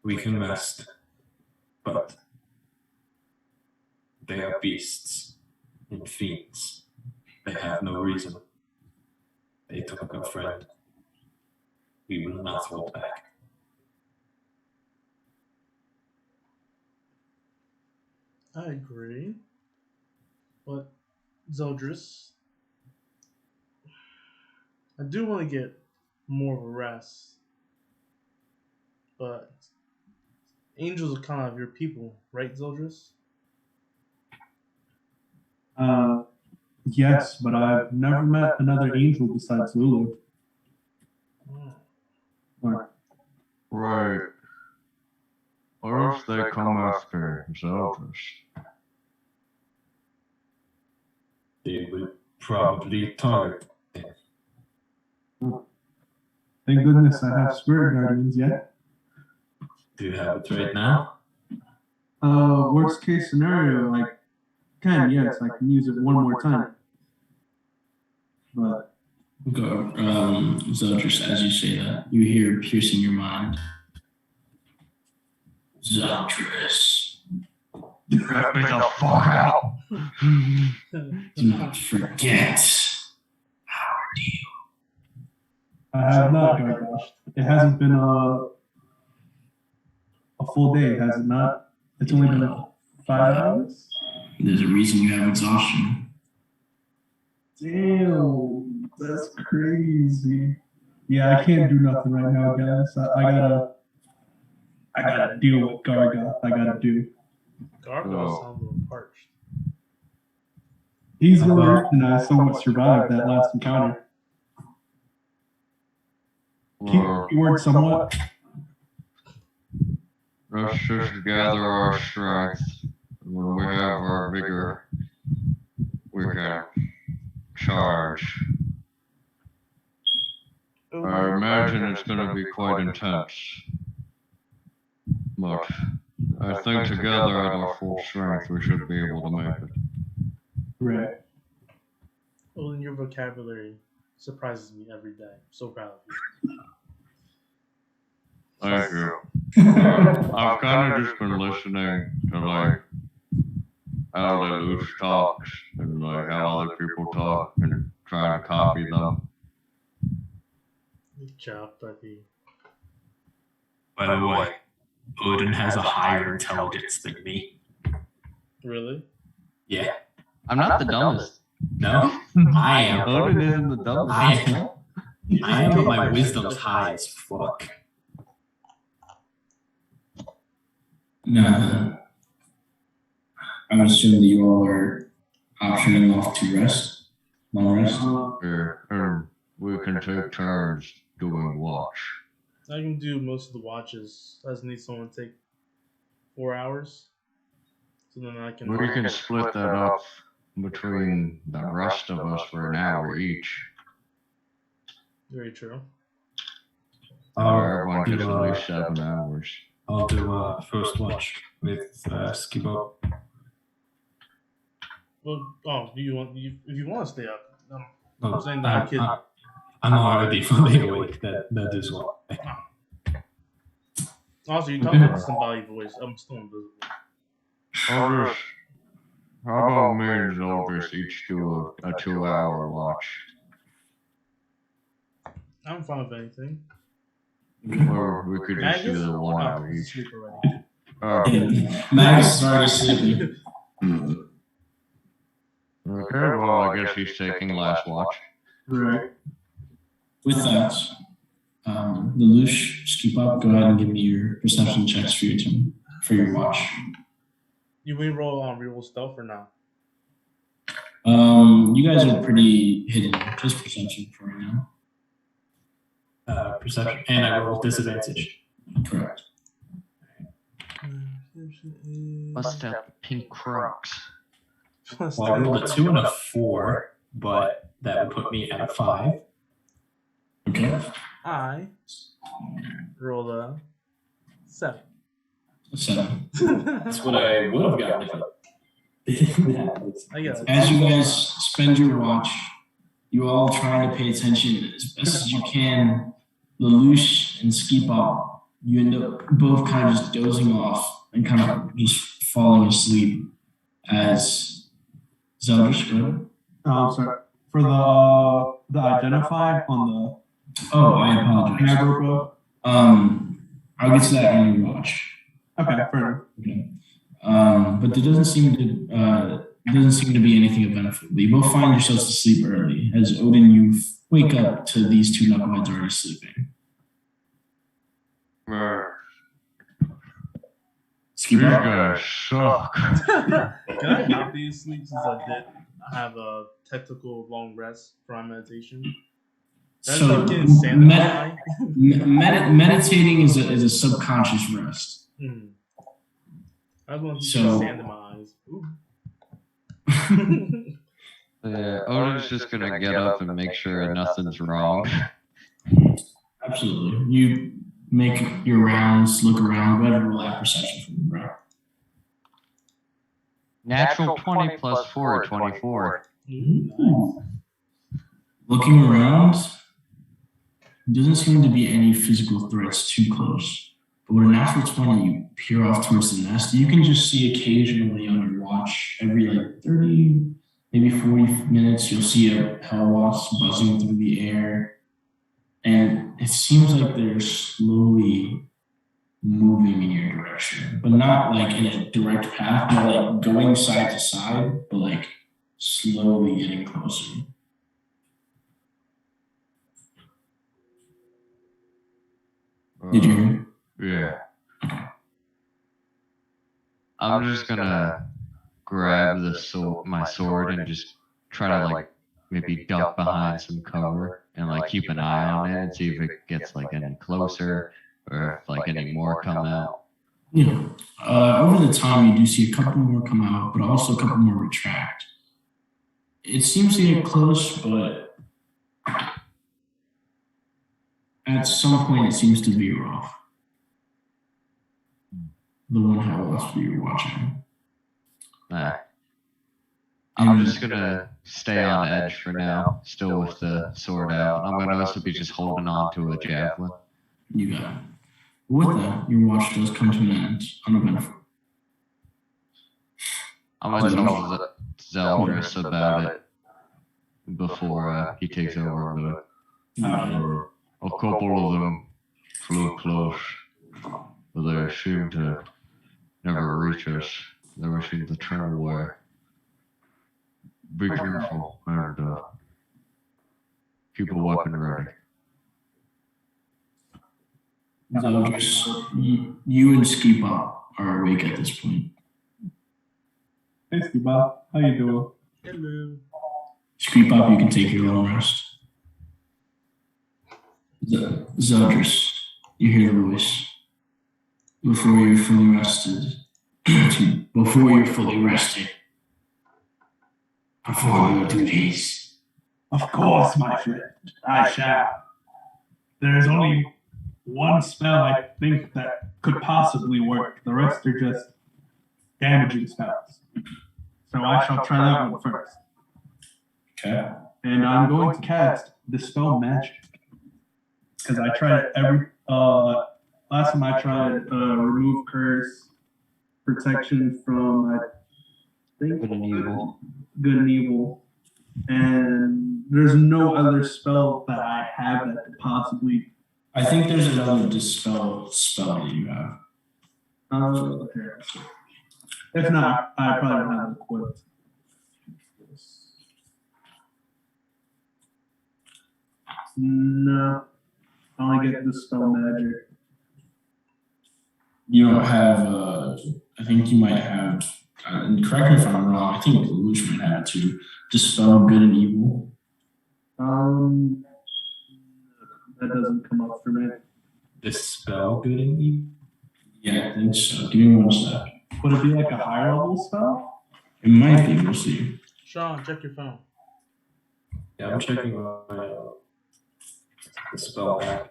We can rest, but they are beasts and fiends. They have no reason. They took a friend. We will not hold back.
I agree. But, Zeldris, I do want to get more of a rest. But angels are kind of your people, right, Zeldris?
Yes, but I've never met another angel besides Lulu. Or,
Right. Or if they come after Zeldris.
They will probably target.
thank goodness I have spirit guardians yet.
Do you have it right now?
Worst case scenario, yes, I can use it one more time. But
Go, Zeldris, as you say that, you hear piercing your mind. Zeldris,
Let me the fuck out.
do not forget our deal.
I have not, Gargosh. It hasn't been a full day, has it not? It's only been 5 hours?
There's a reason you have exhaustion.
Damn, that's crazy. Yeah, I can't do nothing right now, guys. I gotta deal with Gargoth. I gotta do.
Gargoyle sounds a little parched.
He's the reason I somewhat survived that last encounter. Keyword somewhat.
Let's just gather our strength. When we have our vigor, we can charge. I imagine it's going to be quite intense. But I think together at our full strength, we should be able to make it.
Right.
Well, your vocabulary surprises me every day. I'm so proud of you.
Thank you. I've kind of just been listening to like how the loose talks and like how other people talk and trying to copy them.
Good job, buddy.
By the way, Odin has a higher intelligence than me.
Really?
Yeah.
I'm not the dumbest.
No? I am.
Odin isn't the dumbest.
I am. I am, but my wisdom's high as fuck.
No. I would assume that you all are optioning off to rest. Long rest.
And we can take turns doing watch.
I can do most of the watches. I just need someone to take 4 hours. So then I can.
We can split that up between the rest of us for an hour each.
Very true.
Everyone gets at least 7 hours.
I'll do first watch with Skip Up.
Well, do you want? If you want to stay up,
No,
I'm saying that I could.
I'm already fully awake. That is what.
Also, you talking with somebody voice. I'm still invisible.
How about me and Zolvis each do a 2-hour watch?
I'm fine with anything.
Or we could just do the 1 hour each.
Sleep already.
Max is already sleeping.
Okay, well, I guess he's taking last watch.
Right. With that, Lelouch, Skip Up, go ahead and give me your perception checks for your turn, for your watch.
You re-roll on reroll stealth or not?
You guys are pretty hidden. Just perception for right now.
Perception, and I roll disadvantage.
Correct.
Bust out the pink crocs.
Well, I rolled a 2 and a 4, but that would put me at a 5.
Okay.
I roll a 7.
7.
That's what I would have gotten if
I guess.
As you guys spend your watch, you all trying to pay attention as best as you can. Lelouch and Skip Up, you end up both kind of just dozing off and kind of just falling asleep as Zeldris, go ahead.
Sorry. For the identify on the.
Oh, I apologize.
Can I rope up?
I'll get to that on your watch.
Okay, fair enough.
Okay. But there doesn't seem to be anything eventful. You both find yourselves to sleep early. As Odin, you wake up to these two knuckleheads already sleeping.
You guys suck.
Can I not be asleep since I did have a technical long rest from meditation? That's
So,
like getting sand in my eye.
meditating is a subconscious rest.
I was want to
So-
get sand in my eyes.
Yeah, Odin's just gonna get up and make sure nothing's wrong.
Absolutely. You make your rounds, look around, go ahead and roll that perception for me, bro.
Natural 20 plus 4, 24.
Looking around, doesn't seem to be any physical threats too close. But with a natural 20, you peer off towards the nest. You can just see occasionally on your watch, every like 30, maybe 40 minutes, you'll see a hell wasp buzzing through the air. And it seems like they're slowly moving in your direction, but not like in a direct path, but like going side to side, but like slowly getting closer. Did you hear me?
Yeah. I'm just gonna grab my sword and just try to like maybe duck behind some cover and like keep an eye on it and see if it gets like any closer or if like any more come out.
Yeah. Over the time, you do see a couple more come out, but also a couple more retract. It seems to get close, but at some point, it seems to veer off. The one hell wasp you're watching.
I'm just gonna stay on edge for now, still with the sword out. I'm gonna also be just holding on to a javelin.
You got it. With that, your watch does come to an end uneventful.
I'm gonna tell Zeldris about it before he takes over, but a couple of them flew close, but they seem to never reach us. They were seem to turn away. Be careful and keep a weapon ready.
Zeldris, you and Ski Bop are awake at this point.
Hey, Ski Bop. How you doing?
Hello.
Ski Bop, you can take your long rest. Zeldris, you hear the voice. Before you're fully rested. Before you're fully rested. Perform your duties.
Of course, my friend. I shall. There is only one spell I think that could possibly work. The rest are just damaging spells. So I shall try that one first.
Okay.
And I'm going to cast Dispel Magic. Because I tried every last time I tried remove curse, protection from I think
Good and evil.
Good and evil. And there's no other spell that I have that could possibly.
I think there's another dispel spell that you have.
If not, I probably don't have it equipped. No. I only get Dispel Magic.
You don't have, I think you might have, and correct me if I'm wrong, I think Lulu might have it too. Dispel good and evil.
That doesn't come up for me.
Dispel good and evil?
Yeah, I think so. Give me one sec.
Would it be like a higher level spell?
It might be, we'll see.
Sean, check your phone.
Yeah, I'm checking my the spell back.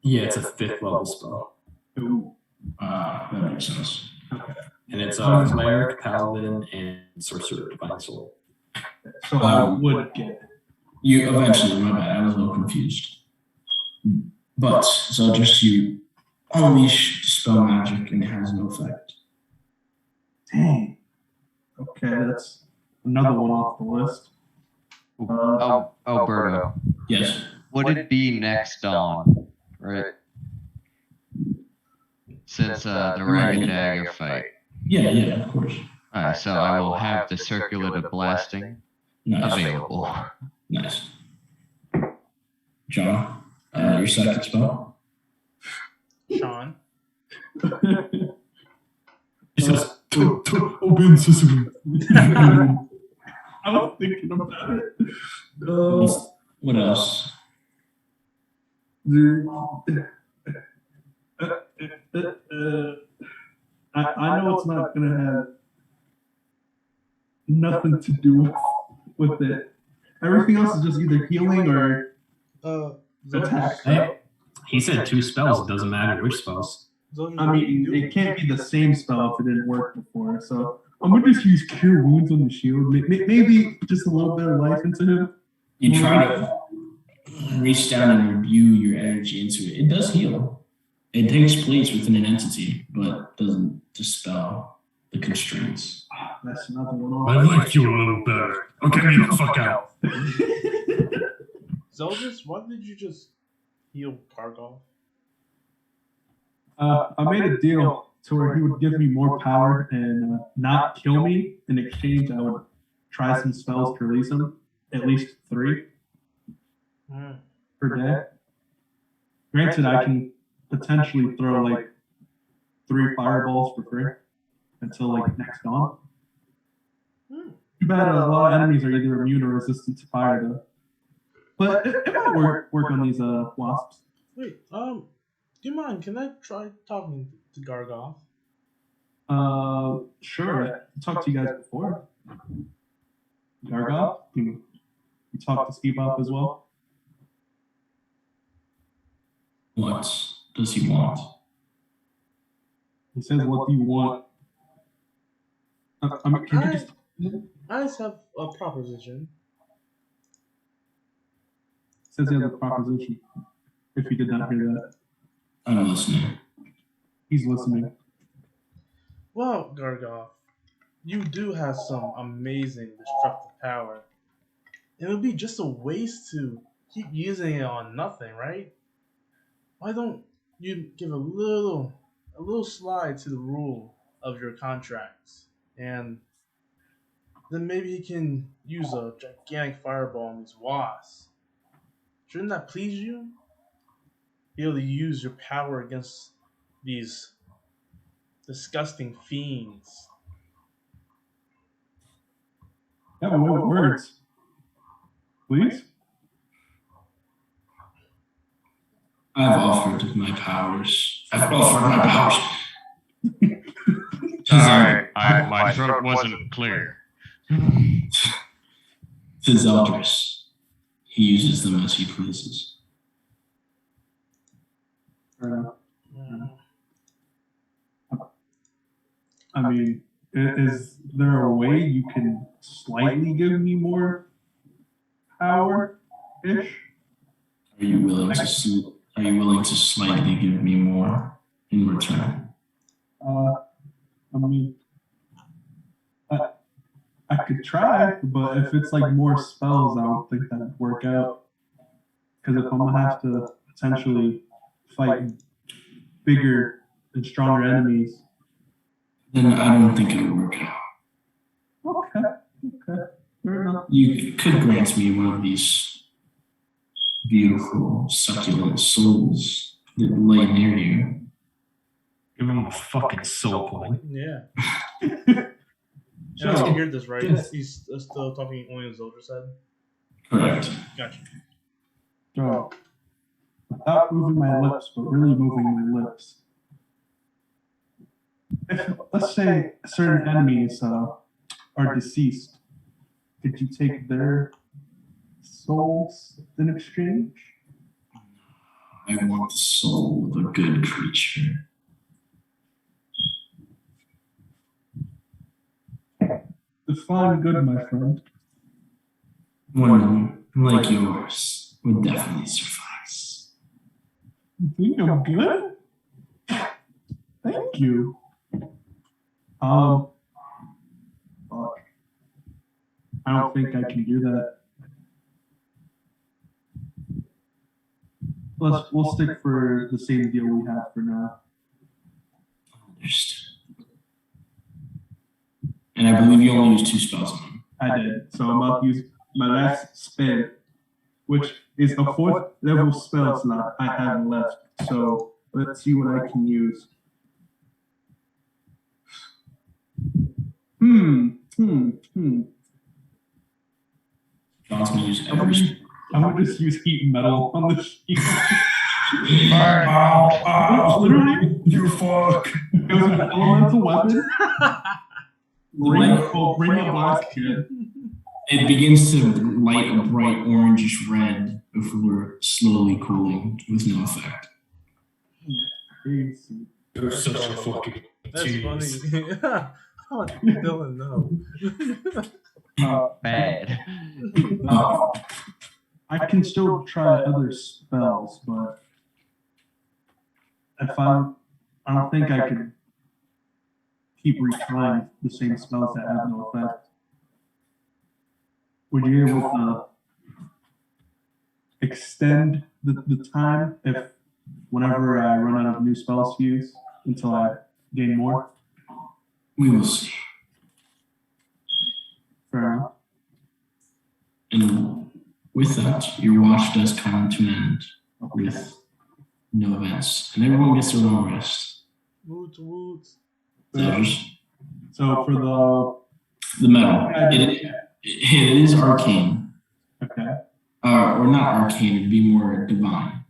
Yeah, it's a 5th level spell.
Ooh.
That makes sense.
And it's Cleric, Paladin, and Sorcerer Divine Soul.
So I would get it.
You eventually, my bad, I was a little confused. But, so just you unleash Dispel Magic and it has no effect.
Dang. Okay, that's another one off the list.
Alberto,
Yes.
would it be next dawn, right? Since the Ragged Dagger fight.
Yeah, of course.
Alright, so I will have the circulative blasting
Nice.
available.
Nice. John, your second spell?
Sean.
He says,
Open Sesame. I was thinking about it.
What else?
I know it's not going to have nothing to do with it. Everything else is just either healing or attack.
hey, he said 2 spells. It doesn't matter which spells.
I mean, it can't be the same spell if it didn't work before. So I'm going to just use Cure Wounds on the shield. Maybe just a little bit of life into him.
You try to reach down and imbue your energy into it. It does heal. It takes place within an entity, but doesn't dispel the constraints.
That's another one
I
off.
like you a little better. Okay, me the fuck out.
Zeldris, why did you just heal Kargov?
I made a deal to where he would give me more power and not kill me. In exchange, I would try some spells to release him, at least 3 per day. Granted, I can potentially throw like 3 fireballs for free until like next dawn. Too bad a lot of enemies are either immune or resistant to fire though. But it might work on these wasps.
Wait, do you mind? Can I try talking to Gargoth?
Sure. I talked to you guys before. Gargoth, you talked to Ski Bop as well.
What does he want?
He says, "What do you want?" I mean, can you just?
I just have a proposition.
Says he has a proposition. If you did not hear that,
I'm listening.
he's listening.
Well, Gargoth, you do have some amazing destructive power. It would be just a waste to keep using it on nothing, right? Why don't you give a little slide to the rule of your contracts, and then maybe he can use a gigantic fireball on these wasps. Shouldn't that please you? Be able to use your power against these disgusting fiends.
Yeah, but what words? Please?
I've offered my powers. I've offered my powers.
Sorry, my throat wasn't clear.
To Zeldris. He uses them as he pleases.
I mean, is there a way you can slightly give me more power-ish?
Are you willing to slightly give me more in return?
I mean, I could try, but if it's like more spells, I don't think that'd work out. Because if I'm gonna have to potentially fight bigger and stronger enemies,
Then I don't think it'll work out.
okay, fair enough.
You could grant me one of these beautiful, succulent souls that lay near you.
Give him a fucking soul coin.
Yeah.
So,
Once you hear this, right?
yes.
He's still talking only in Zeldris said.
Correct.
Gotcha.
So, without moving my lips, but really moving my lips. If, let's say, certain enemies are deceased, could you take their souls in exchange?
I want the soul of a good creature.
Define good, my friend.
One like yours would definitely suffice.
You think I'm good? Thank you. Fuck. I don't think I can do that. We'll stick for the same deal we have for now.
Understood. And I believe you only used 2 spells on him.
I did. So I'm about to use my last spell, which is a 4th level spell slot I have left. So let's see what I can use.
John's gonna use every spell.
I'm gonna just use heat metal on the sheet.
Literally, you fuck.
It was an elemental weapon. Ring a blast kid.
It begins to light a bright orangish red before slowly cooling with no effect.
Crazy.
You're such a fucking
That's
genius.
funny. How did Dylan know?
Bad.
I can still try other spells, but if I don't think I can keep retrying the same spells that have no effect. Would you be able to extend the time if whenever I run out of new spells to use until I gain more?
We will see.
Fair enough.
And with that, your watch does come to an end with no events. And everyone gets their long rest.
Woot woot.
So for
the metal, it is arcane.
Okay.
Or not arcane, it'd be more divine.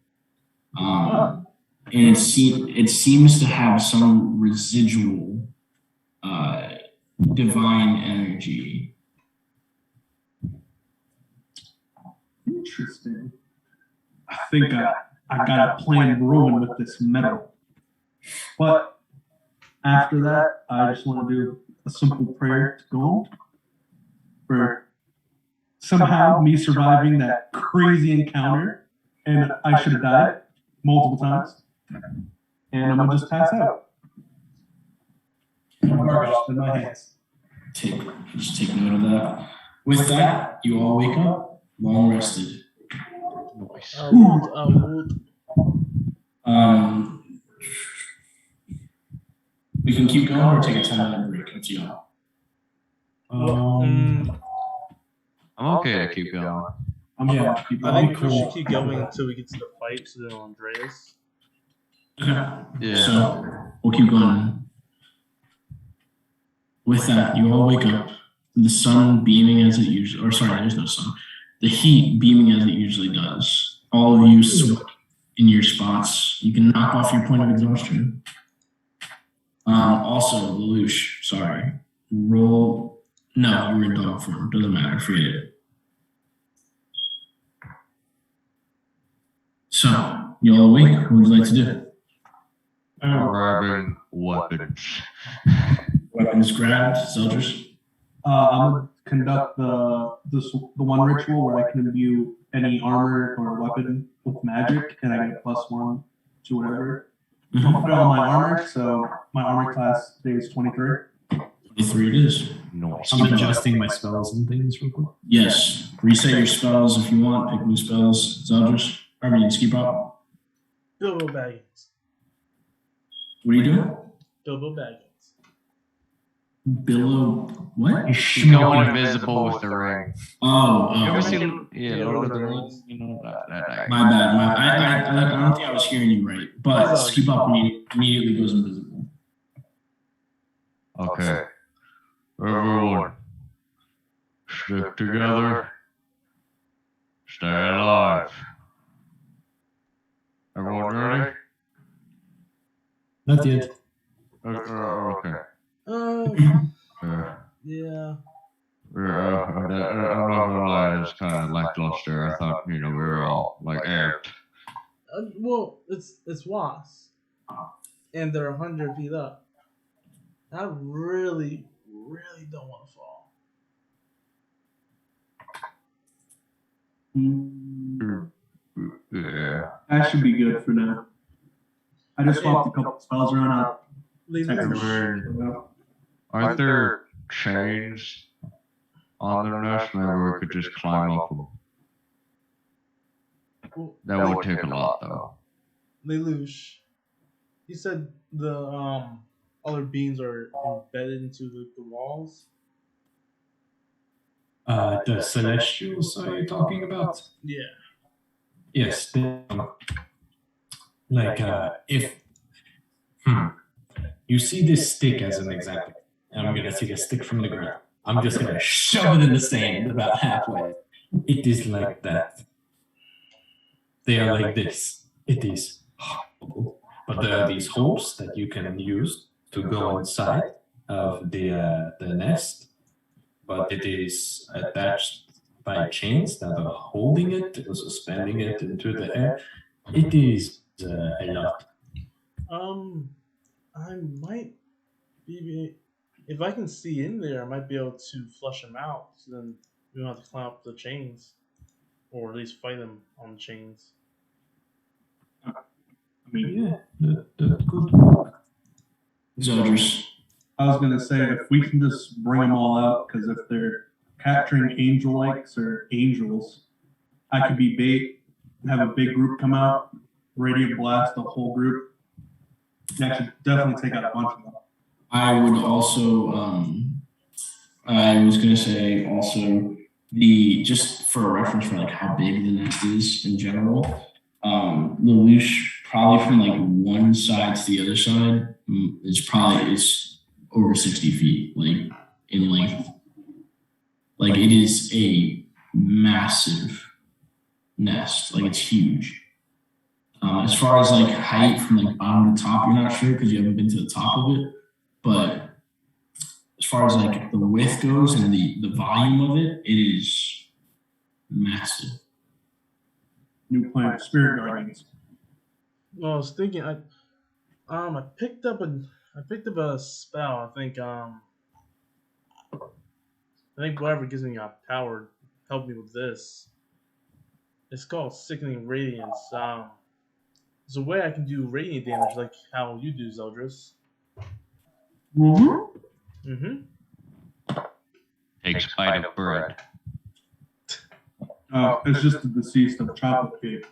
And it seems to have some residual divine energy.
Interesting. I think I got a plan brewing with this metal. But after that, I just want to do a simple prayer to God for somehow me surviving that crazy encounter, and I should have died multiple times, and I'm gonna just pass out. My Bargoth in my hands.
Just take note of that. With that, you all wake up, long rested.
Nice.
We can keep going or take a 10-minute break. It's you.
I'm okay to keep going.
Yeah,
I think we should keep going until we get to the fight to the Andreas.
Okay. So we'll keep going. With that, you all wake up. The sun beaming as it usually, or sorry, there's no sun. The heat beaming as it usually does. All of you sweat in your spots. You can knock off your point of exhaustion. Also, Lelouch, sorry. Roll. No, you're in dog form. Doesn't matter. Forget it. So, you all awake? What would you like to do?
Grabbing weapons.
Weapons grabbed, soldiers.
I'm gonna conduct the one ritual where I can imbue any armor or weapon with magic, and I get +1 to whatever. I'll put on my armor, so my armor class today is 23.
23 it is.
Nice.
I'm adjusting my spells and things real quick.
Yes. Reset your spells if you want. Pick new spells. Soldiers. I mean, keep up.
Bilbo Baggins.
What are you doing?
Bilbo Baggins.
Billow. What?
He's going invisible with the ring.
Oh.
You ever
Oh.
seen Lord of the Rings? You know that.
My bad. I don't think I was hearing you right. But keep up immediately goes invisible.
Okay. Everyone, stick together. Stay alive. Everyone ready?
Not yet.
Okay.
Yeah.
I'm not gonna lie, it's kind of lackluster. I thought, we were all like amped.
Well, it's wasps, and they're 100 feet up. I really don't want to fall.
Yeah.
That should be good for now. I just swapped a couple spells around.
Aren't there chains on their nest? Maybe we could just climb up them. That would take a lot, though.
Lelouch, you said the other beams are embedded into the walls?
The Celestials are you talking about?
Yeah.
Yes. If you see this stick as an example, and I'm gonna take a stick from the ground. I'm just gonna shove it in the sand about halfway. It is like that. They are like this. It is horrible. But there are these holes that you can use to go inside of the nest. But it is attached by chains that are holding it or suspending it into the air. It is a lot.
I might be, if I can see in there, I might be able to flush them out. So then we don't have to climb up the chains, or at least fight them on the chains.
I mean,
Yeah, that could work.
Soldiers.
I was gonna say if we can just bring them all out, because if they're capturing angel likes or angels, I could be bait, have a big group come out, radiant blast the whole group. That should definitely take out a bunch of them.
I would also, I was going to say also, just for a reference for like how big the nest is in general, Lelouch, probably from like one side to the other side, is over 60 feet, like in length. Like it is a massive nest, like it's huge. As far as like height from like bottom to top, you're not sure because you haven't been to the top of it. But as far as like the width goes and the volume of it, it is massive.
New planet, Spirit Guardians.
Well, I was thinking, I picked up a I picked up a spell. I think whatever gives me power help me with this. It's called Sickening Radiance. There's a way I can do radiant damage like how you do, Zeldris.
Mm-hmm.
Mm-hmm.
Takes bite of bread.
It's just the deceased of chocolate cake.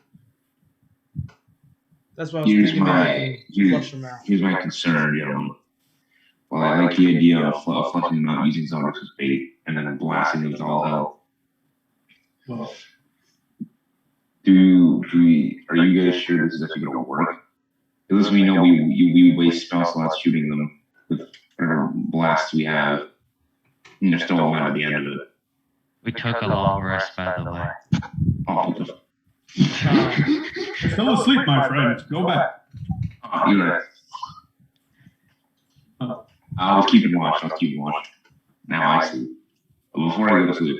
That's what I was thinking.
Here's my concern, Well, I like the idea of flushing them out using Zeldris as bait and then blasting them to all hell.
Well,
Are you guys sure this is actually going to work? Because we know we waste spell slots shooting them with whatever blasts we have, and they're still alive at the end of it.
We took a long rest, by the way.
Oh,
still asleep, my friend. Go back.
You're right. I was keeping watch. Now I sleep. But before I go to sleep,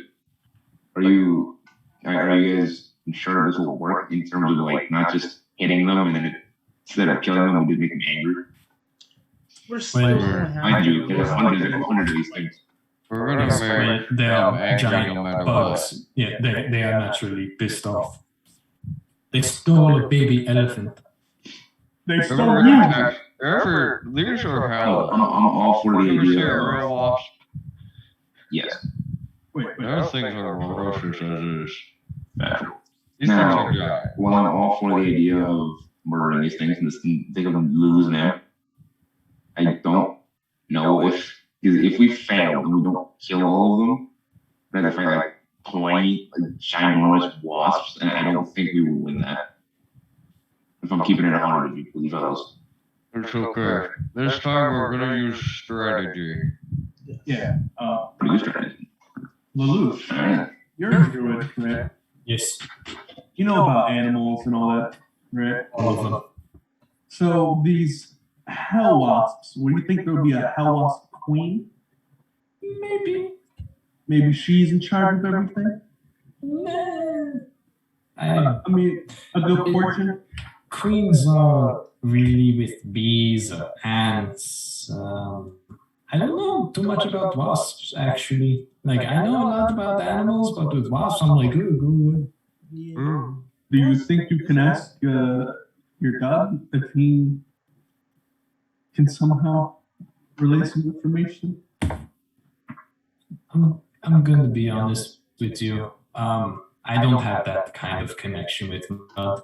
are you guys sure this will work in terms of like not just hitting them and then instead of killing them, we just make them angry?
We're slaves.
I do. There's hundreds of these things.
We're gonna make
They are
angry
giant
no matter
bugs. Yeah, they are naturally pissed off. They stole a baby elephant.
They
what.
stole you.
Ever these are how
I'm all for the
ever see
idea
a
of
real wasp?
yes.
Wait.
Those things are ferocious as is.
Natural.
These things are giant.
Well, I'm all for the idea of murdering these things and think of them losing them. I don't know if we fail and we don't kill all of them, then if I like 20 ginormous wasps, and I don't think we will win that. If I'm keeping it 100 of you, please fellows.
It's okay. This time we're gonna use strategy.
Yeah.
Pretty good strategy.
Lulu,
Alright.
you're a druid, right?
Yes,
You know about animals and all that, right?
all of them.
So these hell wasps, would you think there would be a hell wasp queen? Maybe she's in charge of everything?
I
I mean, a good portion?
Queens are really with bees or ants. I don't know too much about wasps, actually. Like, I know a lot about animals, but with wasps, I'm like, ooh, go away.
Yeah.
Do you think you can ask your god if he can somehow relay some information?
I'm going to be honest with you. I don't have that kind of connection with God.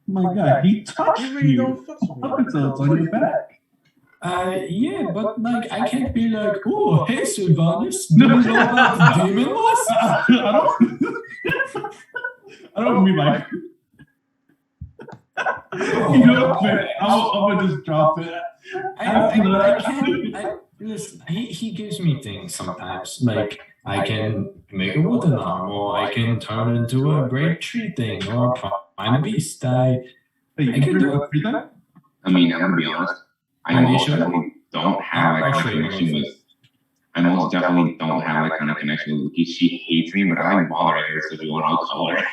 My God, he touched
You really
you
don't fuck with me.
up until it's on your back.
Yeah, but like I can't be like, oh, hey Sylvanus, do you know about the demon wasp?
I don't mean like. You know what? I'm gonna just drop it.
I can't. Listen, he gives me things sometimes. Like I can make a wooden arm, or I can turn into a great tree thing, or climb a beast. I can do everything.
I mean, I'm gonna be honest. I most definitely don't have that kind of connection with. I most definitely don't have that kind of connection with Lucky. She hates me, but I like bothering her. So if you want, I'll call her.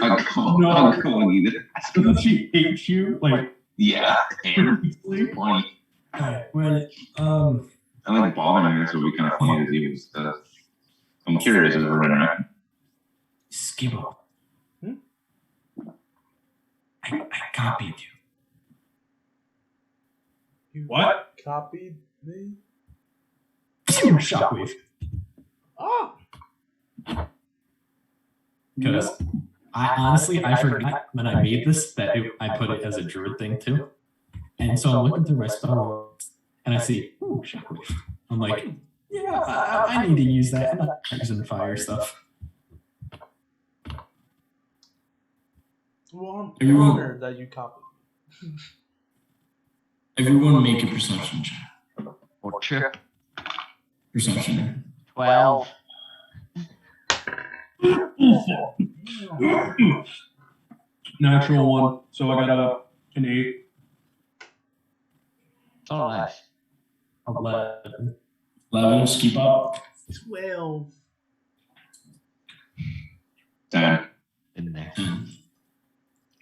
I'll call either.
Doesn't she hate you? Like,
yeah. And
funny.
Well,
I like bothering her, so we kind of funny to do stuff. I'm curious as we're running around.
Skibble. I copied you.
You
What?
copied me?
Shockwave.
Oh!
Because I forgot when I made this that I put it as a druid thing too. And so I'm looking through my spell and I see, ooh, shockwave. I'm like, yeah, I need to use that. I'm not using fire stuff.
Well, I'm honored that you copied.
Everyone make a perception check.
Or chip.
Perception.
12.
Natural one. So I got an 8.
Oh, nice.
11.
11, keep up.
12.
10.
In there.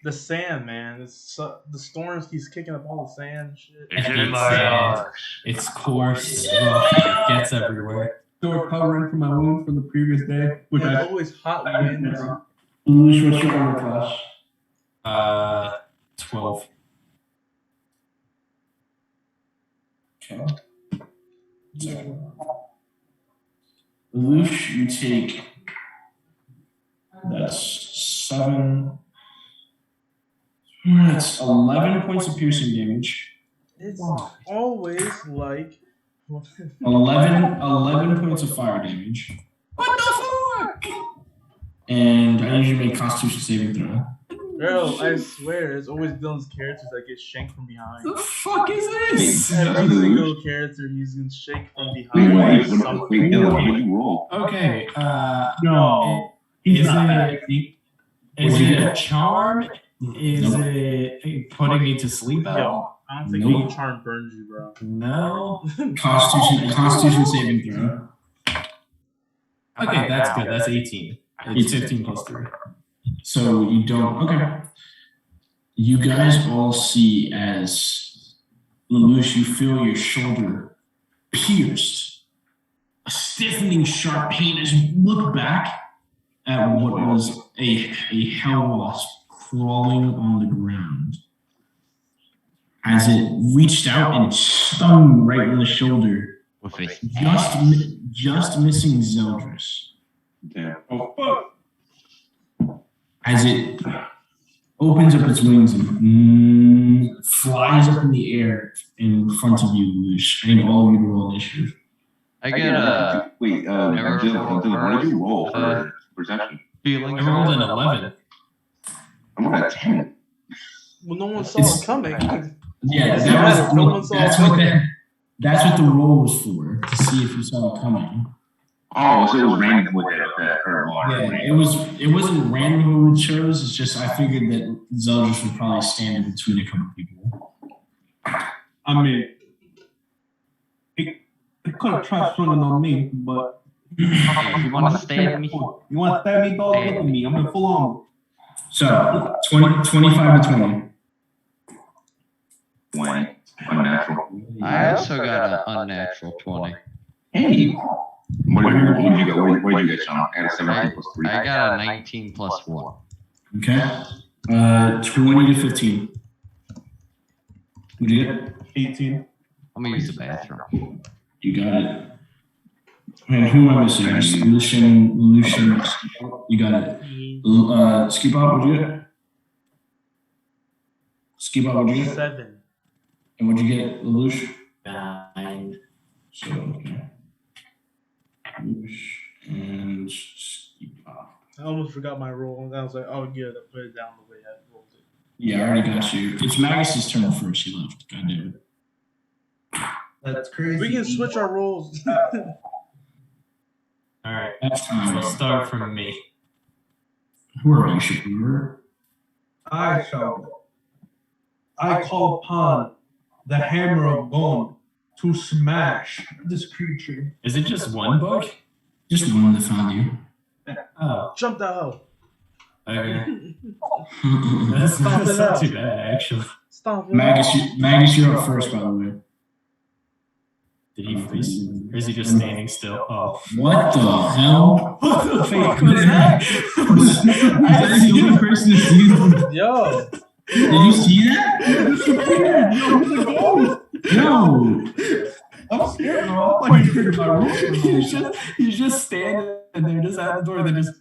The sand, man. The storms keeps kicking up all the sand and shit.
It's in my eyes. It's coarse, rough, it gets everywhere.
Still recovering from my wound from the previous day, which
There's
I
always hot winds.
Lose what's your armor class?
12.
Okay. Lelouch, you take. That's 7. That's 11 points of piercing damage.
It's always like
11 points of fire damage. What the fuck? And I usually make Constitution saving throw.
Bro, I swear, it's always Dylan's characters that get shanked from behind.
The fuck is this?
Every single character he's gonna shake from
Wait,
behind.
wait,
Something.
wait, Dylan, what did you roll?
Okay,
no.
is
not.
it a charm? Is it putting me to sleep at
Yo,
all?
I don't think
Nope.
any charm burns you, bro.
No.
Constitution saving throw.
Okay, that's good. That's 18. It's 15 plus 3.
So you don't. Okay. You guys all see as Lelouch, you feel your shoulder pierced. A stiffening, sharp pain as you look back at what was a hell wasp crawling on the ground. As it reached out and stung right in the shoulder,
With a
just missing Zeldris.
Yeah.
Oh, fuck.
As it opens up its wings and flies up in the air in front of you, Lelouch. I need all of you to roll initiative.
I get a
Wait, Dylan, what did you roll for perception?
feeling.
I rolled an 11.
I'm on a 10.
Well, no one saw
It's-
it coming.
Yeah,
Doesn't
that
matter.
was,
No
no,
one saw
that's
it
what
coming.
that's what the roll was for, to see if you saw it coming.
Oh, so it was random with it, okay.
It wasn't random who we chose. It's just I figured that Zeldris would probably stand in between a couple people.
I mean, it could have tried swinging on me, but
You want to stab me?
you want to stab me, dog? Look at me. I'm in full armor.
So 25 to 20.
20. Unnatural.
I also got an unnatural 20.
Hey. What did you get? What did you get, Sean? I got a 17 plus 3.
I got a 19 plus 1.
Okay. 20 to 15. What'd you get?
18.
I'm gonna use the bathroom.
You got it. And who am I missing? Lucian. You got it. Skip out, what'd you get? Skip out, what'd you get?
7.
And what'd you get, Lelouch?
9.
So, okay. Lelouch and Skip out.
I almost forgot my roll, and I was like, oh, good, I put it down the way I rolled it.
Yeah, I already got you. It's Magus's turn first. He left. God damn it.
That's crazy.
We can switch our roles.
Alright,
That's time.
let's start from me.
Who are you, Shapiro?
I call upon the hammer of bone to smash this creature.
Is it just one bug?
Just one that found you.
Oh,
Jump that hoe.
okay. That's not too bad, actually.
Stop it.
Magus, you're up first, by the way.
Did he freeze? Or is he just standing still? Oh.
What the hell?
What the fuck was that?
Is that the only person to see them?
Yo.
Did you see that? No.
I'm scared, bro. I'm like, figured my rules.
he's just standing there, just out the door, then just.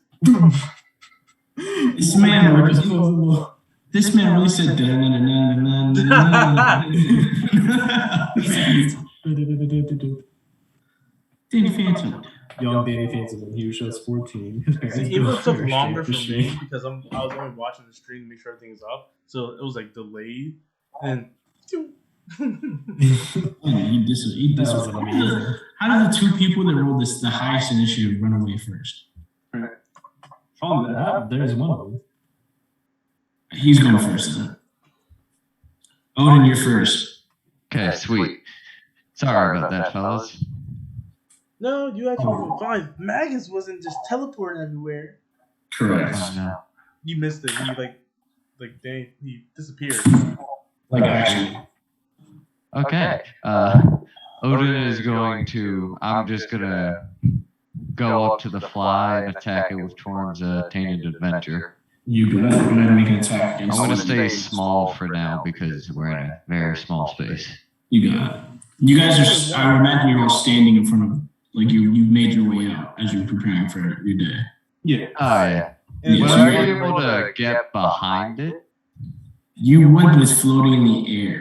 This man really said Danny Phantom.
Young Danny Phantom, and he was just 14. His parents
See, it
built
took
a
longer for
shit
me because I was only watching the stream to make sure everything's up. So it was like delayed. And
He
That was amazing.
How did the two people that rolled the highest initiative run away first?
There's one of them.
He's going first then. Odin, you're first.
Okay, sweet. Sorry about that, fellas.
no, you actually were fine. Magus wasn't just teleporting everywhere.
Correct.
Oh, no.
You missed it. You like he disappeared.
Like actually.
Okay. Odin is going to. I'm just gonna go up to the fly and attack it with Torm's Tainted Adventure.
You go ahead and make an attack
I'm
against
gonna
it.
stay small for now because we're in a very small space.
You got it. You guys are, I imagine you're all standing in front of, like you've made your way out as you're preparing for your day.
Yeah.
Oh, yeah.
And
Would
so
I
you're-
be able to get behind it?
You would, but it's floating in the air.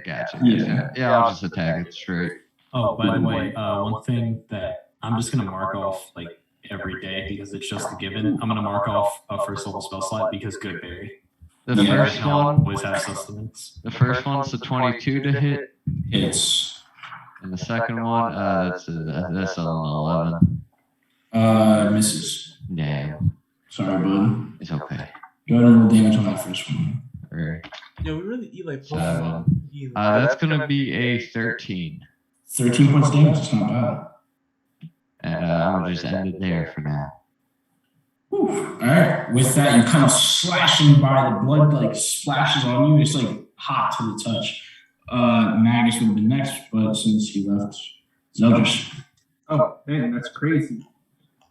Gotcha.
Yeah.
Yeah, I'll just attack it straight.
Oh, by the way, one thing that I'm just gonna mark off like every day because it's just a given. I'm gonna mark off a first level spell slot because good berry.
The
Yeah.
first one,
always have sustenance.
the first one's a 22 to hit,
It's
and the second one, that's an 11.
Misses.
Damn,
Sorry, bud.
it's okay.
Go ahead and roll damage on that first one.
Alright.
Yo, we really eat like
Seven.
Pokemon. Eat like-
That's gonna be a 13,
13 points damage. It's not bad.
and I'm gonna just end it there for now.
Whew. All right. With that, you come slashing by. The blood like splashes on you. It's like hot to the touch. Magus would have been next, but since he left, Zeldris.
Oh, man, that's crazy.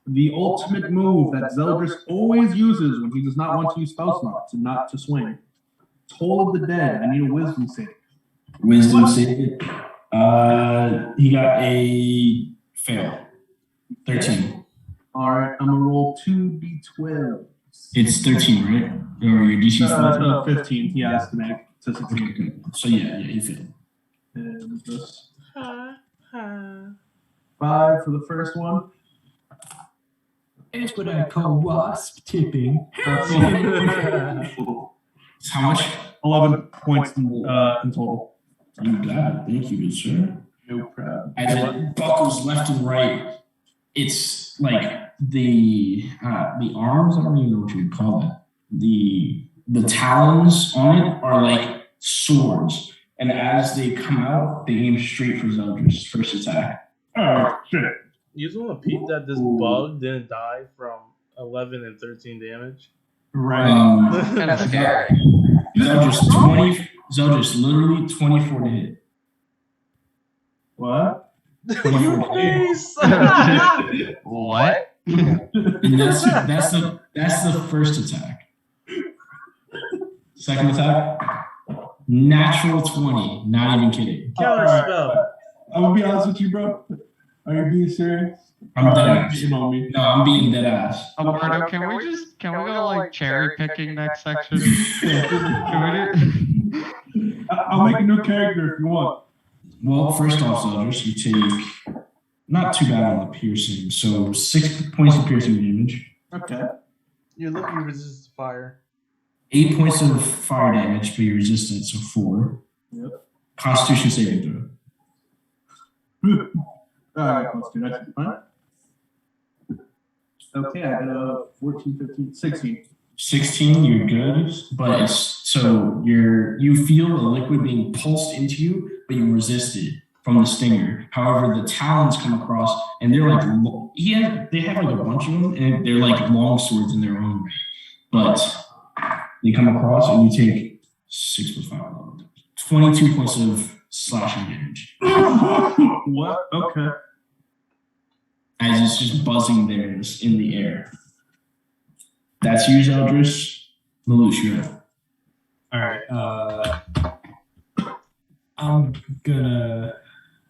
The ultimate move that Zeldris always uses when he does not want to use spell slots and not to swing. Toll of the Dead. I need a wisdom save.
Wisdom save. He got a fail. 13.
All right, I'm gonna roll 2d12.
It's 13, right? Or your DC is 13?
15. He has to make to
Okay,
succeed.
good. So yeah, he failed.
And this
Ha, ha.
5 for the first one.
It's what I call wasp tipping.
It's how much?
11 points in total.
You got it. Thank you, good sir.
No problem.
As it buckles left and right, it's like the arms. I don't even know what you would call it. The talons on it are like swords, and as they come out, they aim straight for Zeldris' first attack.
Oh, shit.
You just want to peep that this bug didn't die from 11 and 13 damage?
Right.
Kind of scary.
Zeldris literally 24 to hit.
What?
24 to hit.
Face!
What?
And that's the first attack. Second attack, natural 20. Not even kidding.
Counter spell.
I'm gonna be honest with you, bro. Are you being serious?
I'm dead ass.
You know me.
No, I'm being dead ass.
Alberto, can we go like cherry picking next section?
I'll make a new character if you want.
Well, first off, Zeldris, you take not too bad on the piercing. So 6 points of piercing damage,
Okay.
You're looking resist fire.
8 points of fire damage, but you resist it, so 4.
Yep.
Constitution saving throw.
Alright, let's do that. Fine. Okay, I got a 14, 15, 16.
16, you're good, but it's so you feel a liquid being pulsed into you, but you resist it from the stinger. However, the talons come across, and they're like they have like a bunch of them, and they're like long swords in their own way. But they come across, and you take 6 plus 5, 22 points of slashing damage
What? Okay.
as it's just buzzing there in the air. That's you, Zeldris. Lelouch, you're up.
All right. I'm gonna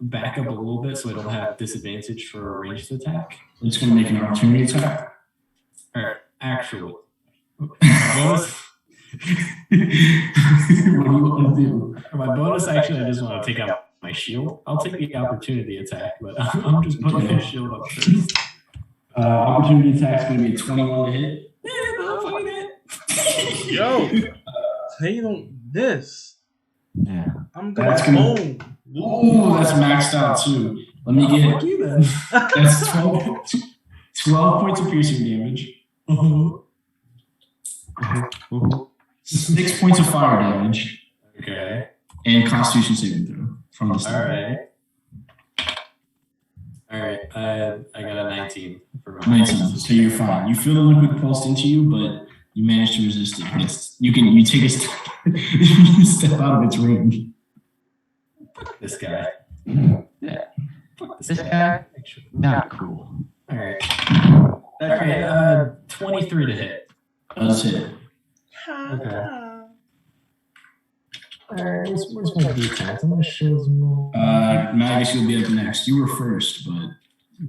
back up a little bit so I don't have disadvantage for a ranged attack.
It's going to make an opportunity attack.
All right. Actually,
What do you want to do?
my bonus action, I just want to take out my shield. I'll take the opportunity attack, but I'm just putting my shield up first.
Opportunity attack is going to be a 21 to hit.
Yo! They don't miss.
Yeah.
I'm going
That's gonna-
home.
Oh, that's maxed out too. Let me
Fuck
get
you then.
that's 12 points of piercing damage, 6 points of fire damage,
Okay.
and Constitution saving throw from the
All
start.
right. All right. I got a 19 for my
19, so you're fine. You feel the liquid pulsed into you, but You manage to resist it. You take a step, you step out of its range.
This guy.
Yeah.
Fuck
This guy, not cool.
All right. 23 to hit.
Does hit.
Okay. Alright, where's my D10? I'm gonna show some more.
Magus, you'll be up next. You were first, but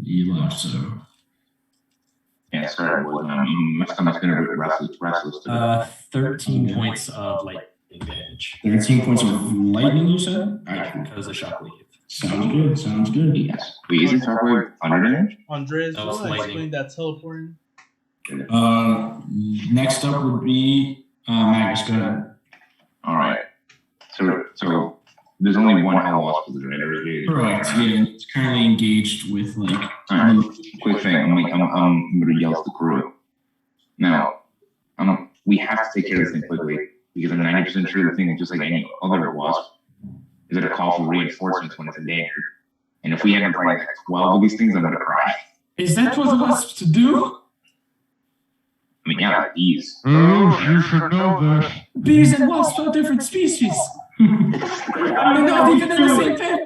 you left, so.
Yeah, sorry, boys. My stomach's been a bit restless today.
13 points of light damage.
13 points of lightning, you said? All right, cool.
Because of shockwave.
Sounds good.
Yes. Wait, isn't Shockwave thunder damage?
Andres,
That
you
was
want to
lightning.
explain that teleporting?
Next up would be Magus. Go ahead.
All right. So there's only one hell wasp position, right?
Correct. Yeah, it's currently engaged with like.
All right. Quick thing. I'm gonna yell at the crew. Now, we have to take care of this thing quickly because I'm 90% sure the thing is just like any other wasp. Is it a call for reinforcements when it's endangered? And if we end up fighting like 12 of these things, I'm gonna cry.
Is that what the wasps do?
I mean, yeah, bees.
You should know this.
Bees and wasps are different species. They're not even in the same family.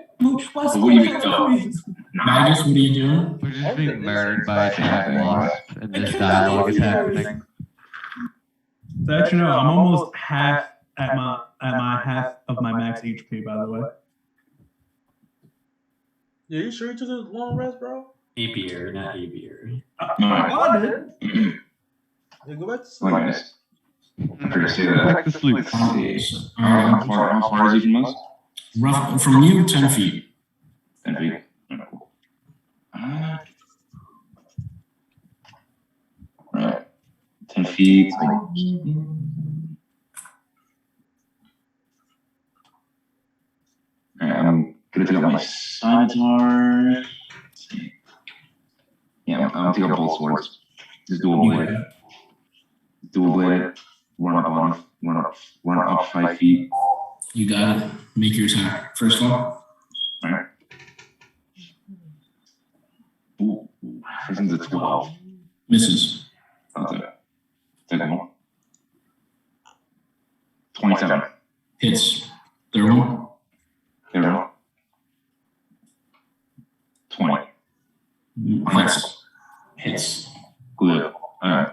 Wasps
What do you
are
think,
Magus, what are you doing?
We're just being murdered by a giant wasp, and this dialogue is happening.
So actually, no, I'm almost half at my half of my max HP, by the way.
Yeah, you sure you took a long rest, bro?
Apiary, not aviary.
Yeah, go back to sleep.
Like this. I'm sure to say that.
Back to sleep.
Let's see. How far is he from us?
Rough from you, 10 feet.
10 feet. Cool. Right. 10 feet. Alright, I'm gonna take out my scimitar. Let's see. Yeah, I'm gonna take out both swords. Just dual blade. Dual blade. Run up 5 feet.
You got it. Make your attack. First one.
Alright. Ooh. First one's a 12.
Misses.
That's it. Second one. 27.
Hits. Third one.
Third one. 20.
Hits. Hits.
Good. Alright.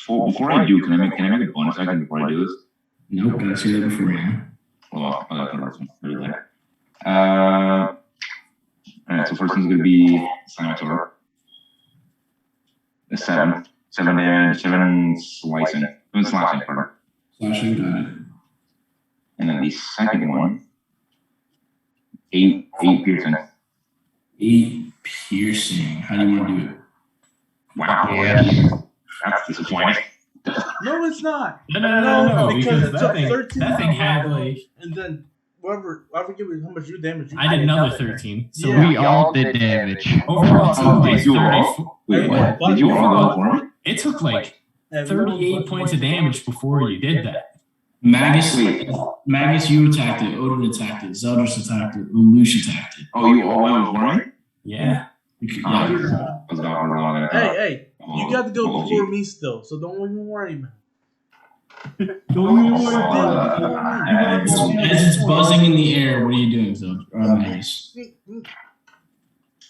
Before I do, can I make a bonus action before I do this?
Nope, gotta say that before, man.
Well, I got the first one. Maybe later. Alright, so first one's gonna be Scimitar. The 7 damage, 7 slicing. 7 slashing, pardon.
Slashing, got it.
And then the second one, 8 piercing.
8 piercing. How do you want to do it?
Wow.
Yeah.
That's disappointing.
No, it's not.
No,
because
because
it took
that
13
thing had like.
And then I forget how much you damage.
I did another 13. So
Yeah.
We all did damage.
overall, it took like
Did you
30.
roll? Wait, what? Did you roll for me?
It took like 38 points of damage before you did that.
Magus, you attacked it. Odin attacked it. Zeldris attacked it. Lelouch attacked it.
Oh, you all went for me?
Yeah.
Yeah.
I was not wrong.
Hey, you got to go before me still, so don't even worry, man.
Don't even worry.
As it's buzzing in the air, what are you doing, Magus?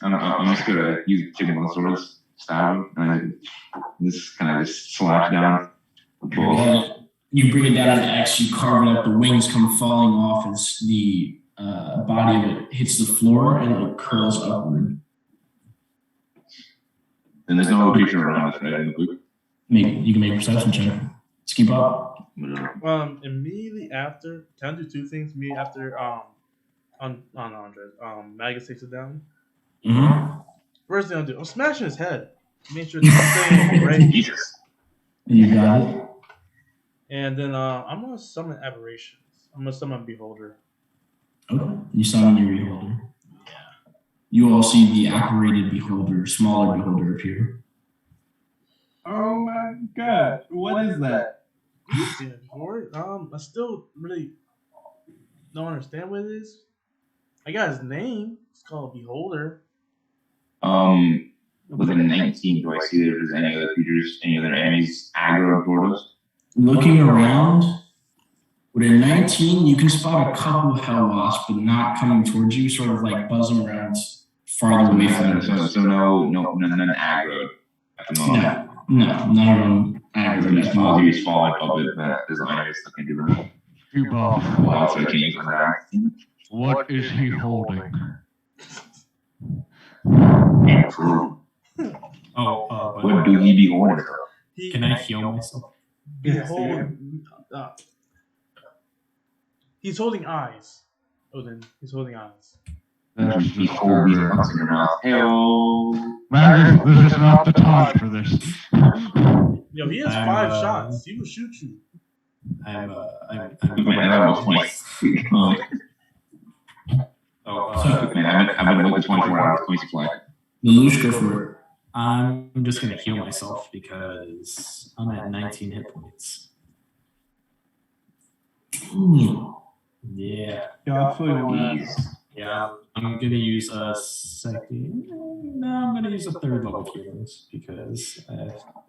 I'm just gonna use chicken bone swords, stab him, and I just kind of just slash down the bull.
You bring it down to X, you carve it up, the wings come falling off as the body of it hits the floor and it curls upward.
And there's no creature around us, right?
You can make a perception check. Let's keep up.
Immediately after, can I do two things? Immediately after, Andres, Magus takes it down.
Mm-hmm.
First thing I'll do, I'm smashing his head. Make sure this thing is right.
Jesus.
You got it.
And then I'm gonna summon aberrations. I'm gonna summon Beholder.
Okay. You summon your beholder. You all see the apparated beholder, smaller beholder appear.
Oh my god. What is that?
You've seen it before. I still really don't understand what it is. I got his name. It's called Beholder.
within 19, do I see that there's any other creatures, any other enemies aggro toward us?
Looking around, with a 19, you can spot a couple of hell wasps, but not coming towards you, sort of like buzzing around farther away from you.
So none aggro at the moment.
No, none of them aggro.
He's falling puppet that is enemies looking to them. Well, so I can use my back.
What is he holding?
What do he be holding?
Can I heal myself?
He's holding eyes. Odin, he's holding eyes.
He's holding these nuts in your mouth. Hell.
Man, this is not the time for this.
Yo, he has 5 shots. He will shoot you.
Man, that was 20. Man, I've been with 24 hours, 26 life.
Lulu, go for it.
I'm just gonna heal myself because I'm at 19 hit points.
Ooh.
Yeah.
Yeah, I feel you on that.
Yeah. I'm gonna use a second. No, I'm gonna use a 3rd level healers because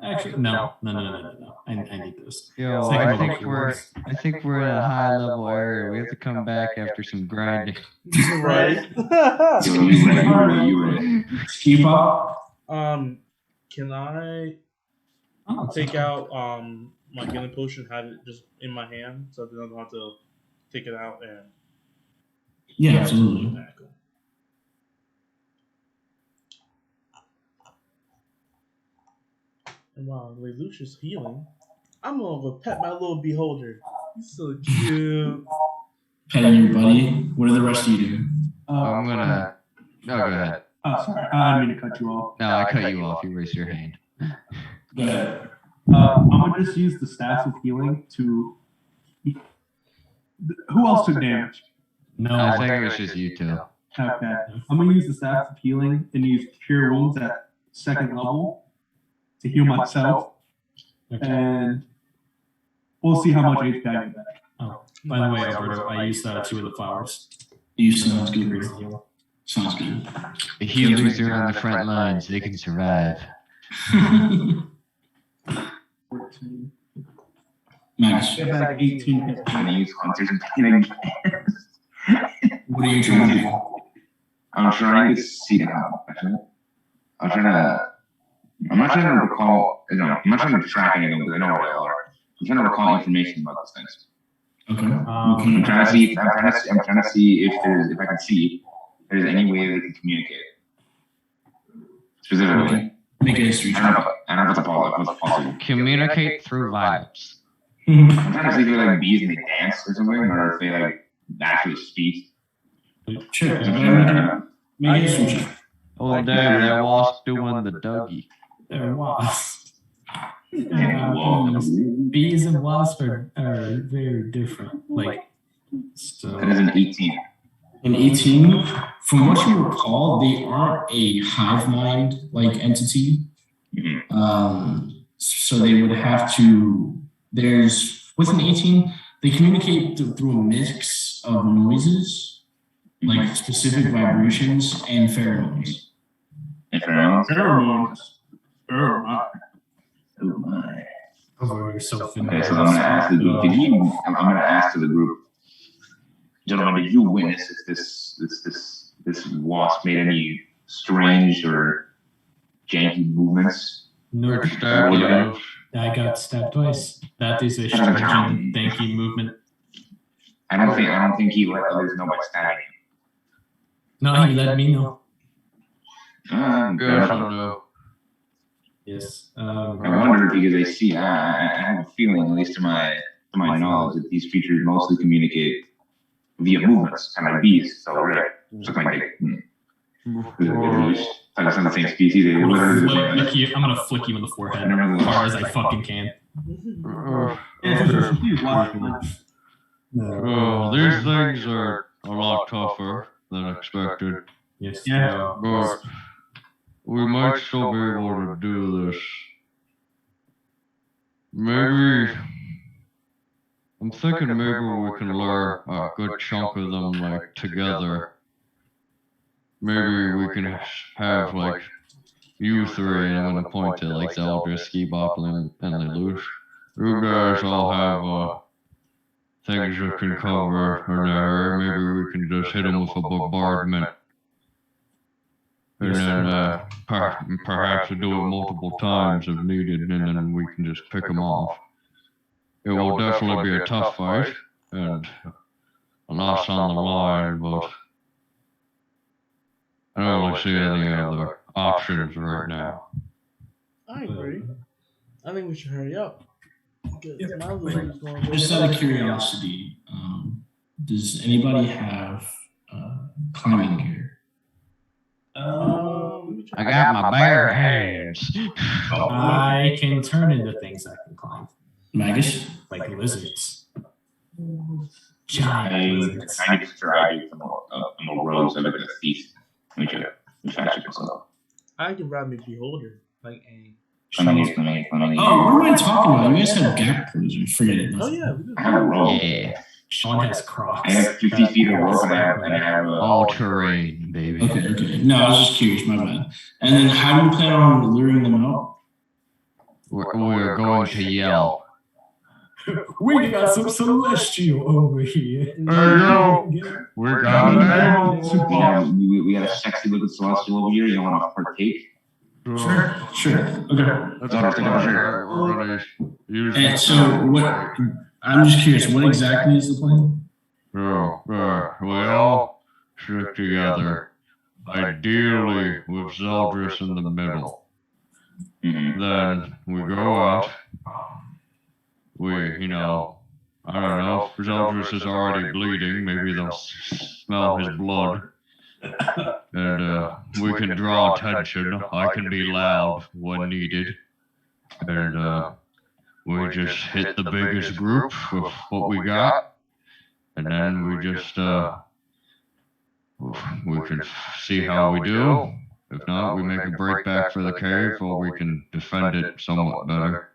actually no. I need this.
Yo, I think we're in a high level area. We have to come back after some grinding.
Right.
You ready?
Keep up.
Can I take out my healing potion, have it just in my hand, so that I don't have to take it out and.
Yeah, absolutely.
And while Lucius healing, I'm gonna go pet my little beholder. He's so cute.
Petting your buddy. What do the rest of you do?
I'm gonna. No, go ahead.
Oh, sorry. I didn't mean to cut you off.
No, I cut you off. You raised your hand.
Go ahead.
I'm gonna just use the staff of healing to. Who else took damage?
No,
I think it was just you two.
Okay. I'm gonna use the staff of healing and use cure wounds at 2nd level to heal myself, and we'll see how much HP I get back.
Oh, by the way, Alberto, I used 2 of the flowers.
You sounds good. Sounds good.
The healers are on the front lines. They can survive.
14.
Max,
Get back 18 hit
Trying to use hunters and pain again.
what are you trying to do?
I'm trying to see how. I'm not trying to recall. I'm not trying to track anything because I know where they are. I'm trying to recall information about these things.
Okay.
I'm trying to see. I'm trying to see if I can see if there's any way they can communicate. Specifically,
Okay. Make a history
I don't
check.
know if it's possible.
Communicate through vibes.
I'm trying to see if they're like bees and they dance or something, or if they like actually speak.
Sure. Make a history check.
Oh, damn, that wasp doing the Dougie.
They're wasps.
Whoa.
Bees and wasps are very different. Like, so.
That is an 18.
An 18, from what you recall, they aren't a hive mind like entity. So they would have to. With an 18, they communicate through a mix of noises, like specific vibrations and pheromones.
Pheromones. Oh my.
Oh my.
Over yourself in
Okay, so I'm gonna ask the group. I'm gonna ask to the group, gentlemen, did you witness if this wasp made any strange or janky movements?
No, I got stabbed twice. That is a strange and danky movement.
I don't think he let others know by stabbing him.
No, he let me know.
Good.
Yes.
I wonder because I have a feeling, at least to my knowledge, that these creatures mostly communicate via movements, kind of like bees. So right, just like it's not the same species. They literally the same thing.
I'm gonna flick you in the forehead as far as I fucking can.
Oh, these things are a lot tougher than expected.
Yes.
Yeah.
But we might still be able to do this. Maybe I'm thinking maybe we can lure a good chunk of them like together. Maybe we can have like you three, and I'm gonna point to like Zeldris, Ski-Bop, and Lelouch. You guys all have things you can cover or there. Maybe we can just hit them with a bombardment. And then perhaps do it multiple times if needed, and then we can just pick them off. It will definitely be a tough fight, and a lot's on the line, but I don't really see any other options right now.
I agree. I think we should hurry up. Because my Lulu's going to
Just out of curiosity, does anybody have climbing gear?
I got my bare hands.
I can turn into things that can climb,
Magus?
like lizards.
I'm
Giant lizards.
90% sure I do. I'm a rogue, so I look at a thief. Let me check. Actually,
I can ride me beholder. Like a.
Oh, what am I talking about? You guys have gap cruisers. Forget it.
Oh, yeah. We do.
I have a rogue.
Yeah,
Sean has
I
Crocs.
have 50 feet of rope, and I have
all terrain, baby.
Okay. No, I was just curious. My bad. And then how do you plan on luring them out?
We're going to yell.
We got some celestial over here.
We got
we got a sexy looking celestial over here. You want to partake?
Sure. Okay.
That's our pleasure. We're gonna use
And so, what? I'm just curious. What exactly is the plan?
we all stick together, ideally with Zeldris in the middle.
Mm-hmm.
Then we go out. I don't know, if Zeldris is already bleeding, maybe they'll smell his blood. And we can draw attention. I can be loud when needed. And we just hit the biggest group with what we got. And then we just, we can see how we do. If not, we make a break back for the cave, or we can defend it somewhat better.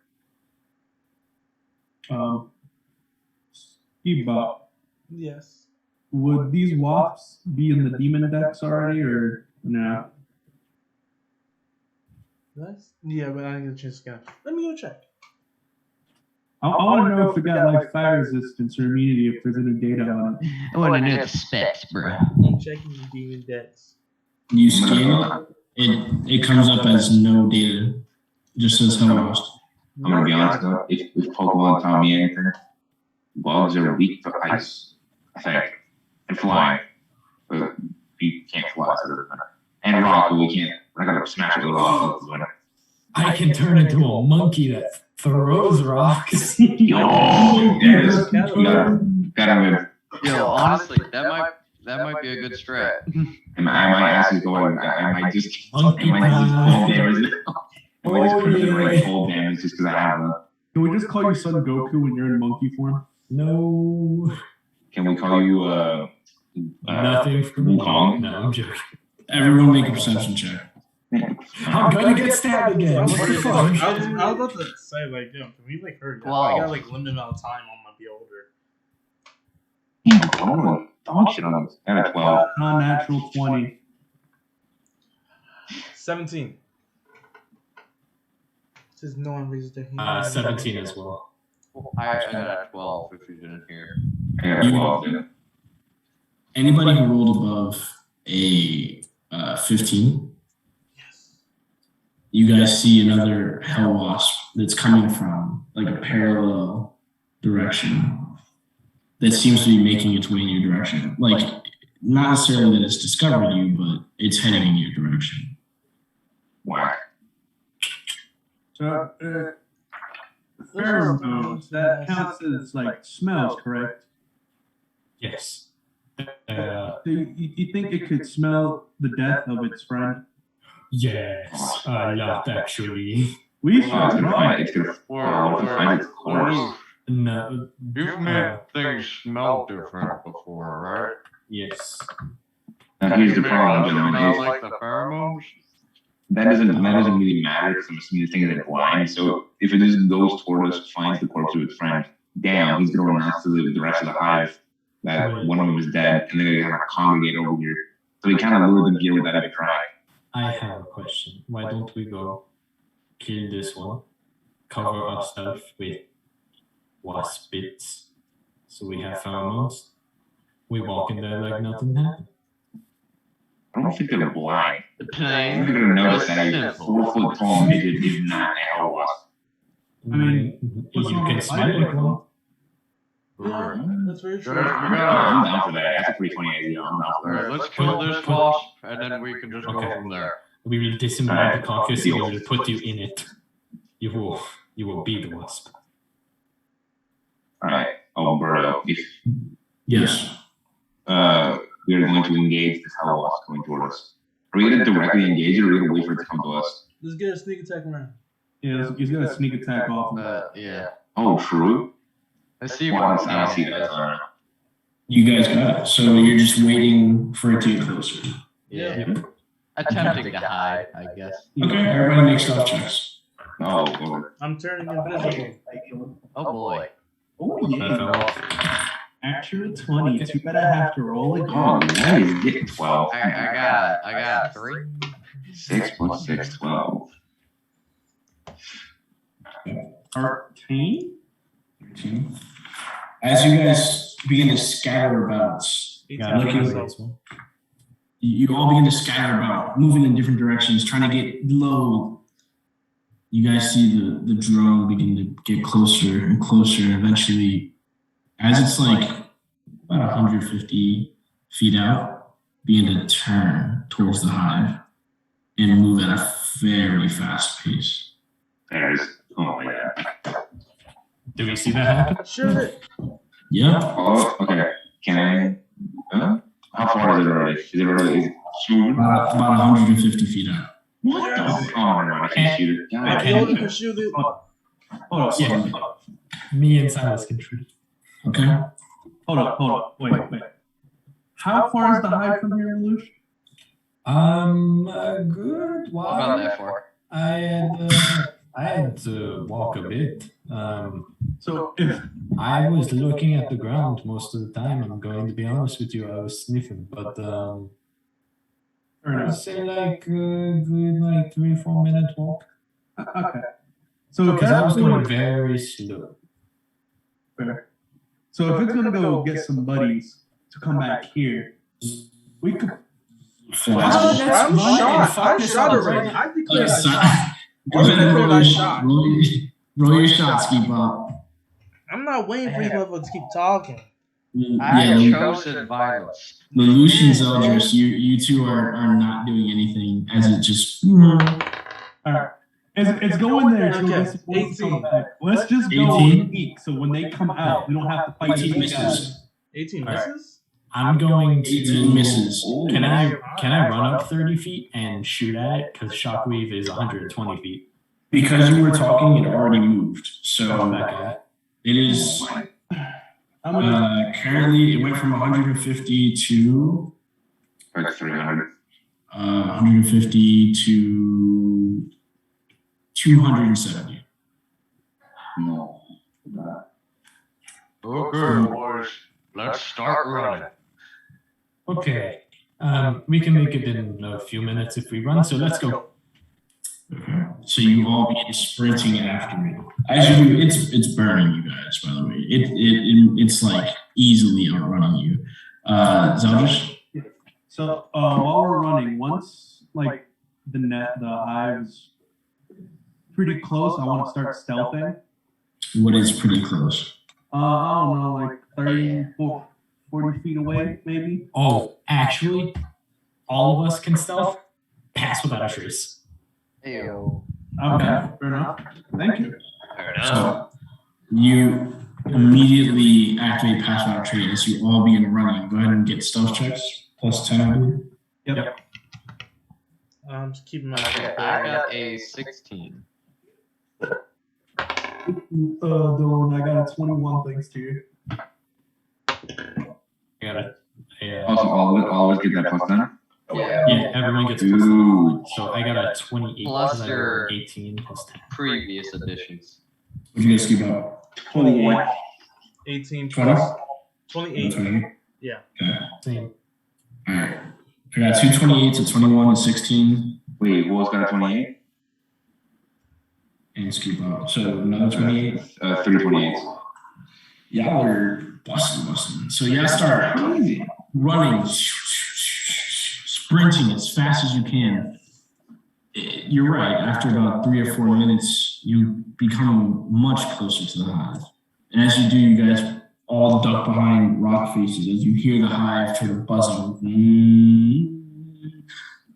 Ski-Bop,
Yes.
would these wasps be in the demon decks already, or no?
Yeah, but I didn't get a chance to scan. Let me go check.
I want to know if it got like fire resistance or immunity, if there's any data on it.
I want to know the specs, bro.
I'm checking the demon decks.
You scan it. It comes up as no data. It just says hello.
I'm gonna be honest though. If Pokemon taught me anything, bugs are weak to ice, I think, and flying. But you can't fly, so it doesn't matter. And rock, but we can't. We're not gonna smash it with rock.
I can turn into a monkey that throws rocks.
Yo, yes, you gotta.
Yo, honestly, that might be a good strat.
And my ass is going. I might just cold damage. I might just put it in like cold damage just because I have a.
Can we just call you Son Goku when you're in monkey form?
No.
Can we call you
Nothing from
Wukong?
No, I'm joking.
Everyone make a perception check.
I'm gonna get stabbed again. What the fuck?
I was about to say, like, yo, can we, like, hurry up? I got, like, limited amount of time on my beholder.
Dog shit on this. I got a 12.
Non-natural 20.
17. Says no one raises their hand.
17 as well.
I got a 12 if you didn't hear.
I got a 12, dude.
Anybody who rolled above a 15, you guys see another hell wasp that's coming from like a parallel direction that seems to be making its way in your direction. Like, not necessarily that it's discovered you, but it's heading in your direction.
Whack.
So, pheromones, that counts as like smells, correct?
Yes.
So you think it could smell the death of its friend?
Yes. Not actually.
We
It's
should
gonna
try.
find it's gonna find its course.
No.
You've made things smell different before, right?
Yes.
Now here's the problem, gentlemen.
Smell
Is
like the pheromones?
that doesn't really matter because I'm assuming the thing is blind. So if it just goes toward us, finds the corpse of its friend, damn, he's gonna announce to the rest of the hive that one of them is dead, and they're gonna congregate over here. So he kind of lured them here without even trying.
I have a question. Why don't we go kill this one, cover ourselves with wasp bits, so we have pheromones. We walk in there like nothing happened.
I don't think they're blind.
The
I
plan
think they're gonna notice that a
simple.
4 foot tall midget is not a hell wasp.
I mean,
you can smell it one.
Yeah, that's very true.
I'm down for that. That's a pretty funny idea. I'm down for
Alright,
that.
let's kill this wasp, and then we can just go from there.
We will disembowel the carcass and we will put you in it. You will be the wasp.
Alright. Oh, Burrow. If
Yes.
we are going to engage this hell wasp coming toward us. Are we gonna directly engage it, or are we gonna wait for it to come to us?
Let's get a sneak attack round.
Yeah, he's got a sneak attack off.
Yeah.
Oh, true.
Let's see
Well,
what
I don't see that. Alright.
You guys got it. So you're just waiting for it to get closer.
Yeah. Attempting to hide, I guess.
Okay, everybody make stealth checks.
Oh, Lord.
I'm turning invisible.
Oh boy.
Oh,
That fell
yeah.
off.
Actually, 20. Too bad I have to roll
Oh,
again.
nice. Get 12.
I got 3.
6 plus 6, 12.
13?
As you guys begin to scatter about,
Got it.
looking,
This one.
you all begin to scatter about, moving in different directions, trying to get low. You guys see the drone begin to get closer and closer. And eventually, as it's like about 150 feet out, begin to turn towards the hive and move at a very fast pace.
There's. Oh my god.
Do we see that happen?
Sure.
Yeah.
Oh, okay. Can I? How far is it already? Is it already? Is it shooting?
About 150 feet out.
What the? Oh no, I can't shoot it. God.
I
You only
can't.
can shoot it.
Hold up,
Yeah. Me and Silas can shoot.
Okay.
hold up. Wait. How far is the hive from here, Lelouch?
A good
About
while.
that far.
I had to walk a bit.
So if
I was looking at the ground most of the time. I'm going to be honest with you. I was sniffing, but I'd say like a good 3-4 minute walk.
okay, so if
Because I was
that's
going very slow.
fair. So if it's gonna go get some buddies to come back here, we could.
So
Wow,
that's-
that's
I'm
right.
shot.
Fuck
I'm
this
shot
up
already.
right
I declared I
So-
shot.
Go ahead and roll your,
shot.
roll your shots, keep up.
I'm not waiting for you motherfuckers to keep talking.
I
Yeah,
chosen violence.
Lelouch and Zeldris, you two are not doing anything as it just.
Alright. It's going there to
Okay,
get supposed to come
18.
back. Let's just go
18.
peek, so when they come out, we don't have to fight
18
these guys.
misses.
18
All right.
misses?
I'm going
18
to.
misses.
Can I run up 30 feet and shoot at it? Because shockwave is 120 feet.
Because you were talking, it already moved. So
That guy.
it is
How many?
currently it went from 150 to
Like 300.
150 to 270.
No.
Okay, boys. Let's start running.
Okay. We can make it in a few minutes if we run. So let's go.
Okay. So you all begin sprinting after it. As you do, it's burning you guys. By the way, it's like easily outrunning you. Zeldris?
So while we're running, once like the hive's pretty close, I want to start stealthing.
What is pretty close?
I don't know, like 30, 40 feet away, maybe.
Oh, actually, all of us can stealth. Pass without a trace.
Ew.
Okay, fair enough. Thank you.
Fair enough.
So you immediately activate pass without trace as you all begin running. Go ahead and get stealth checks plus 10, I believe.
Yep.
Just keeping my
Okay, I got a 16.
Dylan, I got a 21 thanks to you.
I got it. Yeah.
Also, always get that plus 10.
Yeah, everyone gets plus 10.
Dude.
So I got a 28
Plus
because I
your-
got 18 plus 10.
Previous editions.
What do you guys keep up?
21.
18
20?
plus 28.
20?
Yeah.
Okay.
Same.
All right. I got 2 28s, a 21, and 16.
Wait, who else got a 28?
And scoop out. So another 28.
328s.
Y'all are busting. So y'all start running, sprinting as fast as you can. You're right. After about 3 or 4 minutes, you become much closer to the hive. And as you do, you guys all duck behind rock faces as you hear the hive sort of buzzing,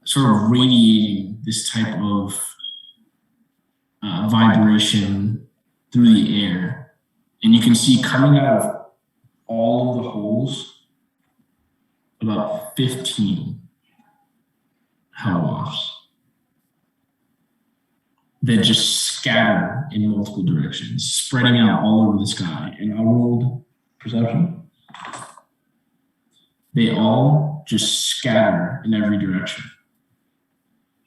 sort of radiating this type of vibration through the air. And you can see coming out of all of the holes about 15 hell-wafts that just scatter in multiple directions, spreading out all over the sky. And I rolled perception. They all just scatter in every direction,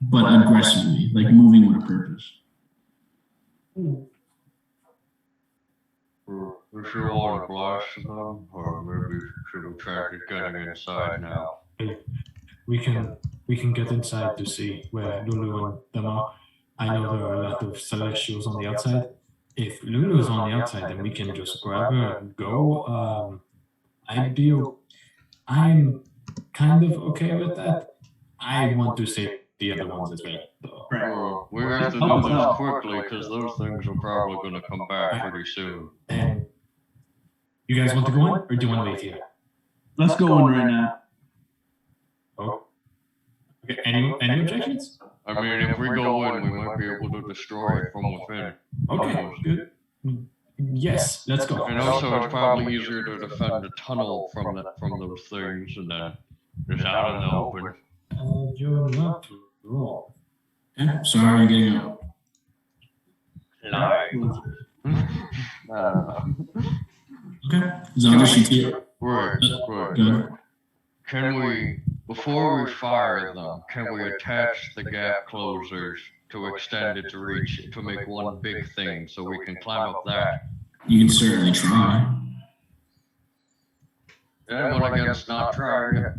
but aggressively, like moving with a purpose.
We should want to blast them, or maybe should we try getting inside now?
We can get inside to see where Lulu and them are. I know there are a lot of celestials on the outside. If Lulu is on the outside, then we can just grab her and go. I'm kind of okay with that. I want to save the other ones as well, though.
We have to do this quickly because those things are probably going to come back pretty soon.
And you guys want to go in, or do you want to wait here?
Let's go in right now.
Oh. Okay. Any objections?
I mean, if we go in, we might be able to destroy it from within.
Okay, good. Yes, let's go.
And also, it's probably easier to defend a tunnel from those things and then just out in the open.
You're not wrong.
Yeah, so how are you getting out? Okay.
Right.
Good.
Can we, before we fire them, can we attach the gap closers to extend it to reach to make one big thing so we can climb up that?
You can certainly try.
Anyone against not trying it?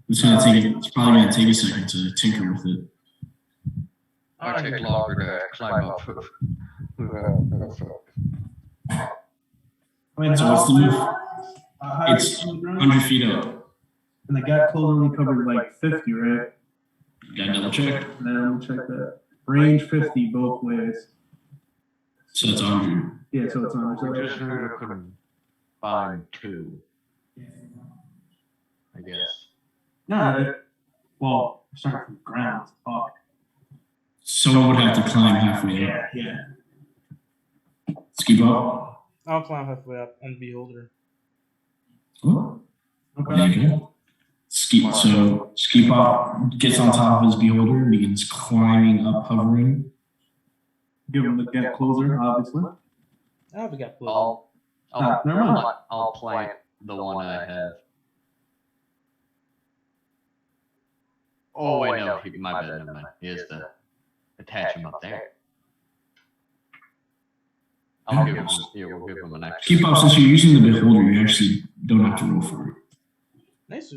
It's probably gonna take a second to tinker with it.
I take longer to climb up.
So what's the move? It's 100 feet up.
And the gap close only covers like 50, right?
You gotta double check.
Double check that. Range 50 both ways.
So that's 100.
Yeah, so it's on.
We just need to combine 2. I guess.
No, well, starting from the ground. Fuck.
Someone would have to climb halfway up.
Yeah.
Scoop up.
I'll climb halfway up and beholder.
Oh. There you go. Scoop up gets on top of his beholder and begins climbing up, hovering.
Give him the gap closer, obviously.
I have a gap closer.
Never mind.
I'll plant the one I have. Oh, wait, no, my bad, never mind. He has to attach him up there. We'll give him an extra.
Keep up, since you're using the beholder, you actually don't have to roll for it.
Nice.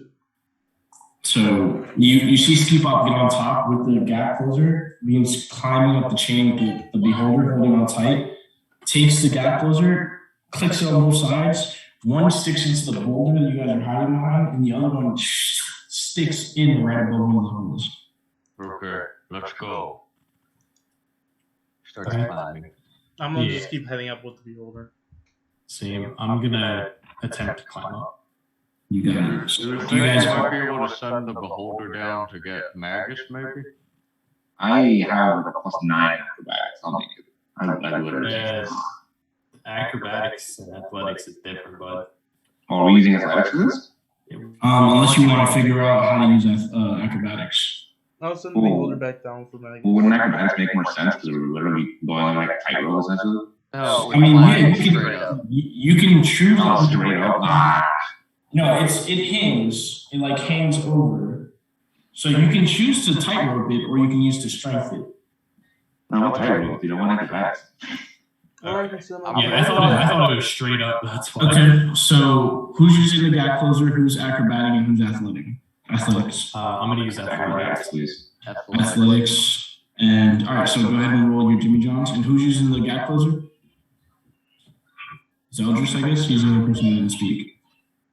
So you see Skeep Up get on top with the gap closer, begins climbing up the chain with the beholder holding on tight, takes the gap closer, clicks it on both sides. One sticks into the boulder that you guys are hiding behind, and the other one sticks in right above one of the holes.
Okay, let's go. Start climbing.
I'm gonna just keep heading up with the beholder.
Same. I'm gonna attempt to climb up.
You got it.
Do you guys might be able to send the beholder down to get Magus, maybe?
I have a +9 acrobatics. I'll make it. I literally.
Yes. Acrobatics and athletics is different, but.
Oh, are we using athletics for this?
Unless you want to figure out how to use acrobatics.
I'll send the beholder back down for Magus.
Well, wouldn't acrobatics make more sense because we're literally going like a tightrope essentially?
No,
I mean, yeah, you can choose.
Oh, straight up.
No, it hangs. It like hangs over. So you can choose to tightrope it, or you can use to strength it.
No, what tightrope? You don't want acrobatics.
Or I can send my
I thought it was straight up. That's fine.
Okay, so who's using the gap closer? Who's acrobatic and who's athletic? Athletics.
I'm gonna use
Acrobatics,
athletics.
please.
athletics. And all right, so go ahead and roll your Jimmy Johns. And who's using the gap closer? Zeldris, I guess. He's the only person who didn't speak.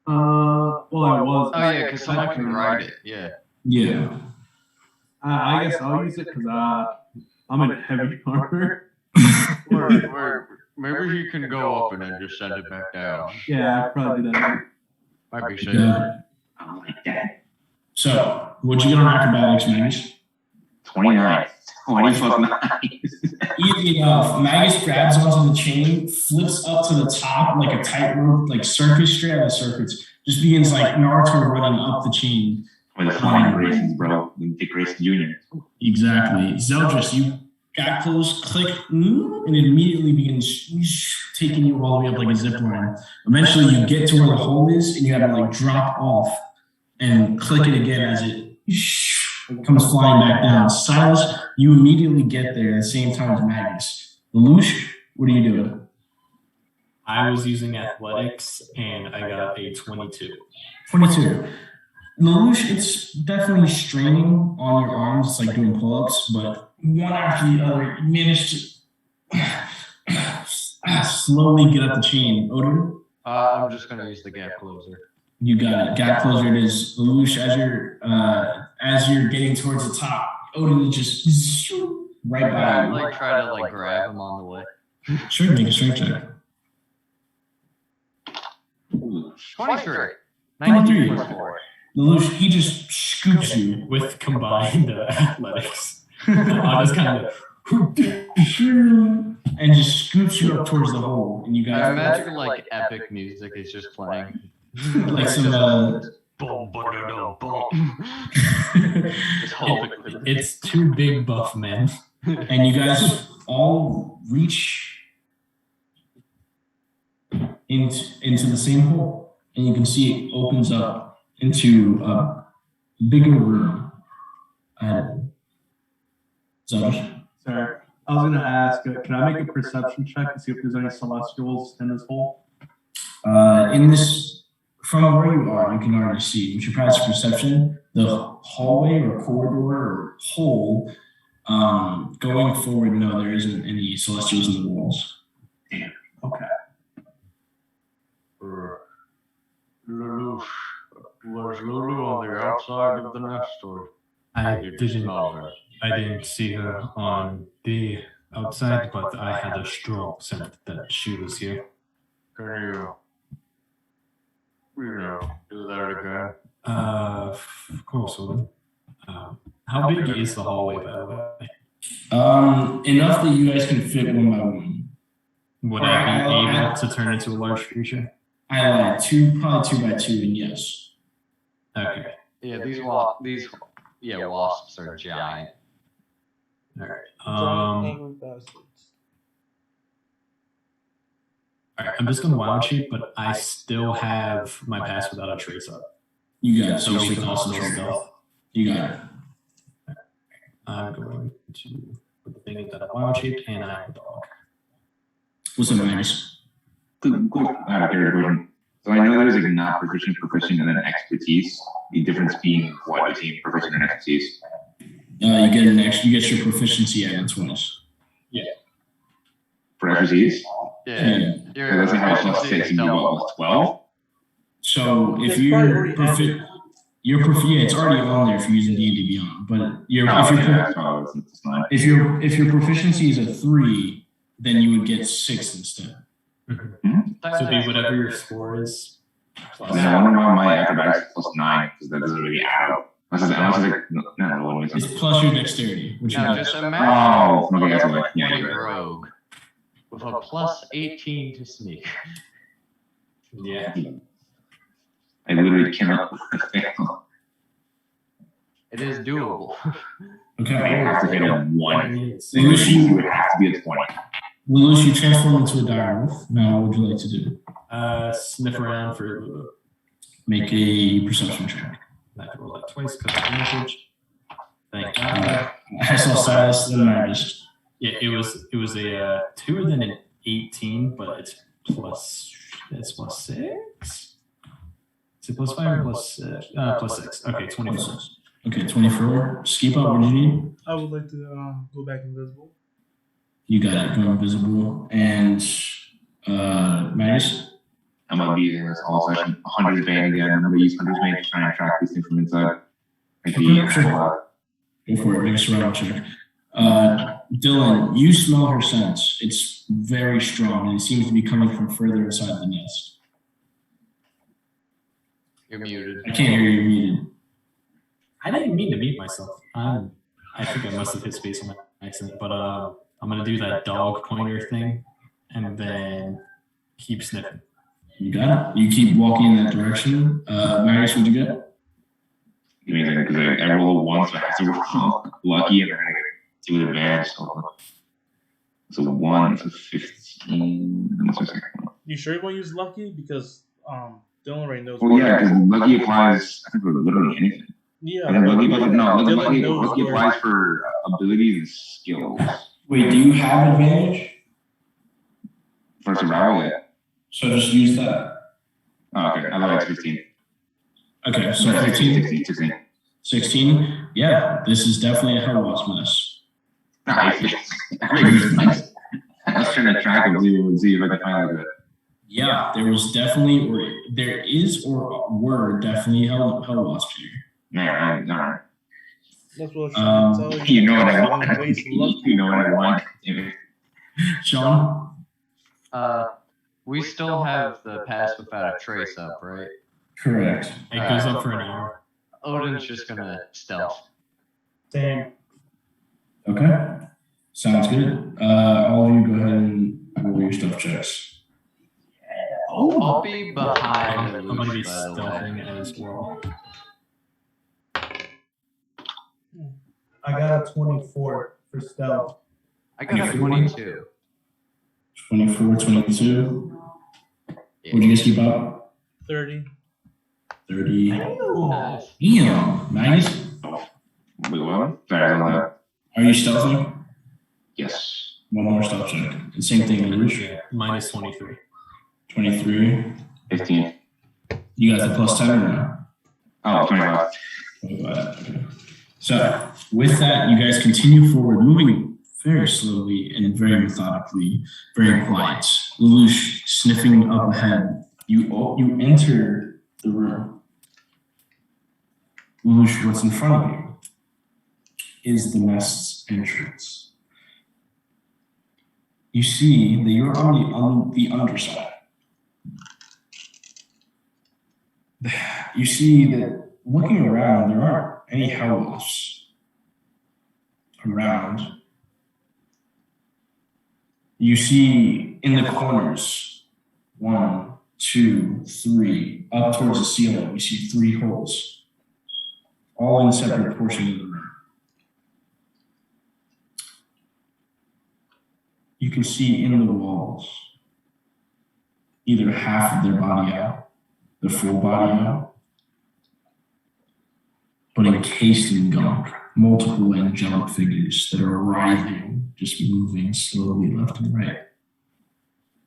Well, I was.
Oh yeah, because someone can ride it. Yeah.
Yeah.
I guess I'll use it because I'm in heavy armor.
Maybe you can go up and then just send it back down.
Yeah, I'll probably do that.
Might be safe.
Yeah.
I like that.
So, what'd you get on acrobatics, Magus?
29. 20 plus 9.
Easy enough. Magus grabs onto the chain, flips up to the top like a tightrope, like circus, straight out of circuits. Just begins like Naruto running up the chain.
With the flying Graysons, bro. Dick Grayson Jr.
Exactly. Zeldris, you got close, click, and it immediately begins taking you all the way up like a zip line. Eventually, you get to where the hole is, and you have to like drop off and click it again as it comes flying back down. Silas, you immediately get there at the same time as Magus. Lelouch, what are you doing?
I was using athletics and I got a 22.
22. Lelouch, it's definitely straining on your arms. It's like doing pull-ups, but one after the other, you manage to slowly get up the chain. Odin?
I'm just going to use the gap closer.
You got it. Gap closer it is. Lelouch, as you're getting towards the top, Odin just right by you.
Like try to like grab him on the way.
Sure, make a strength check.
23.
23. Lelouch, he just scoops you.
With combined athletics. I was kind of
and just scoops you up towards the hole. And you
I
guys
imagine like epic music is just playing.
like some
Boom, boom, boom.
It's two big buff men.
and you guys all reach into the same hole, and you can see it opens up into a bigger room. Zeldris?
Sorry. I was going to ask, can I make a perception check to see if there's any celestials in this hole?
In this, from where you are, you can already see, with your passive perception, the hallway or corridor or hole, going forward, no, there isn't any celestials in the walls.
Damn. Okay.
Lulu, was Lulu on the outside of the nest, or
I didn't see her on the outside, but I had a strong sense that she was here.
can you do that again?
Of course, Owen. How big is the hallway, by the way?
Enough that you guys can fit one by one.
Would I be able to turn into a large creature?
I lied. Probably 2 by 2, and yes.
Okay.
Yeah, these wasps are giant.
All right.
Angry bastards.
All right. I'm just gonna wild shape, but I still have my pass without a trace up.
You got it.
So we can also stealth.
You got it.
I'm going to put the thing that I wild shaped, and I have a dog.
What's up, Magus?
Cool. I have a question. So I know there's like not proficient, and then expertise. The difference being what between proficient and expertise?
You get an extra. You get your proficiency added twice.
For expertise?
Yeah.
So that's like how plus 6 and you go plus 12?
So if
It's
you're
probably
proficient, it's already on there if you're using D&D Beyond. But if your proficiency is a 3, then you would get 6 instead.
So it'd be whatever your score is.
I wonder why my acrobatics is plus 9 because that doesn't really add up. Unless it's like no,
It's plus your dexterity, which
Now,
is
just imagine
okay, that's like
a
you're right.
rogue with a plus 18 to sneak.
Yeah.
I literally cannot fail.
It is doable.
I
okay.
have to hit a 1.
Lelouch,
You would have to be a 20.
Lelouch, you transform into a dire wolf. Now, what would you like to do?
Sniff around for Lulu.
Make a perception check.
I have to roll that twice because of advantage. Thank God.
I saw Silas, then Magus.
Yeah, it was a 2 and then an 18, but it's plus 6. Is it plus 5 or plus 6? Plus 6. Okay, 24.
Okay, 24. Skip up, what do you need?
I would like to go back invisible.
You got it, go invisible. And Magus?
I'm gonna be using this all session. Hunter's Bane again. I'm gonna use Hunter's Bane to try and track these things from inside. Like
Okay, sure. Go for it, make a survival check. Dylan, you smell her scent. It's very strong, and it seems to be coming from further inside the nest.
You're muted.
I can't hear you, you're muted.
I didn't mean to mute myself. I think I must have hit space on accident, but I'm gonna do that dog pointer thing, and then keep sniffing.
You got it. You keep walking in that direction. Marius, what'd you get?
Give me a second, because I roll once, but I have to roll lucky, and then I get 2 with advantage. So 1, so 15. What's my second one?
You sure you want to use lucky? Because Dylan already knows.
Well, yeah, because lucky applies, I think, for literally anything.
Yeah.
And then lucky
Dylan
applies for abilities and skills.
Wait, do you have advantage?
For survival, yeah.
So just use that.
Oh, okay. I thought it's 15.
Okay, so 15?
16.
16? Yeah, this is definitely a hell wasp nest.
Nice. I was trying to track and see if I could find like that.
Yeah, there was definitely, or there is, or were definitely hell wasps here.
Man, no.
That's what I'm trying to tell you.
You know what I
Don't
want.
waste lucky.
You know what I want.
Sean?
We still have the pass without a trace up, right?
Correct.
It goes up for an hour.
Odin's just gonna stealth.
Same.
Okay. Sounds good. All of you go ahead and roll your stuff checks.
I'll be behind the
I'm gonna be
loose, by the way.
stealthing as well.
I got a 24 for stealth.
I got a 22.
24, 22. What'd you guys keep up?
30.
30.
Nice.
Damn. Nice.
Wait, what? Sorry, I don't know.
Are you stealthing?
Yes.
One more stealth check. The same thing, Lelouch.
Yeah, minus 23.
23.
15.
You got the plus 10 or no?
Oh, 25.
25. Okay. So, with that, you guys continue forward, moving very slowly and very methodically, very quiet. Lelouch sniffing up ahead. You enter the room. Lelouch, what's in front of you is the nest's entrance. You see that you're on the underside. You see that looking around, there aren't any hell wasps around. You see in the corners, 1, 2, 3, up towards the ceiling, you see 3 holes, all in separate portions of the room. You can see in the walls either half of their body out, the full body out, but encased in gunk, multiple angelic figures that are writhing, just moving slowly left and right.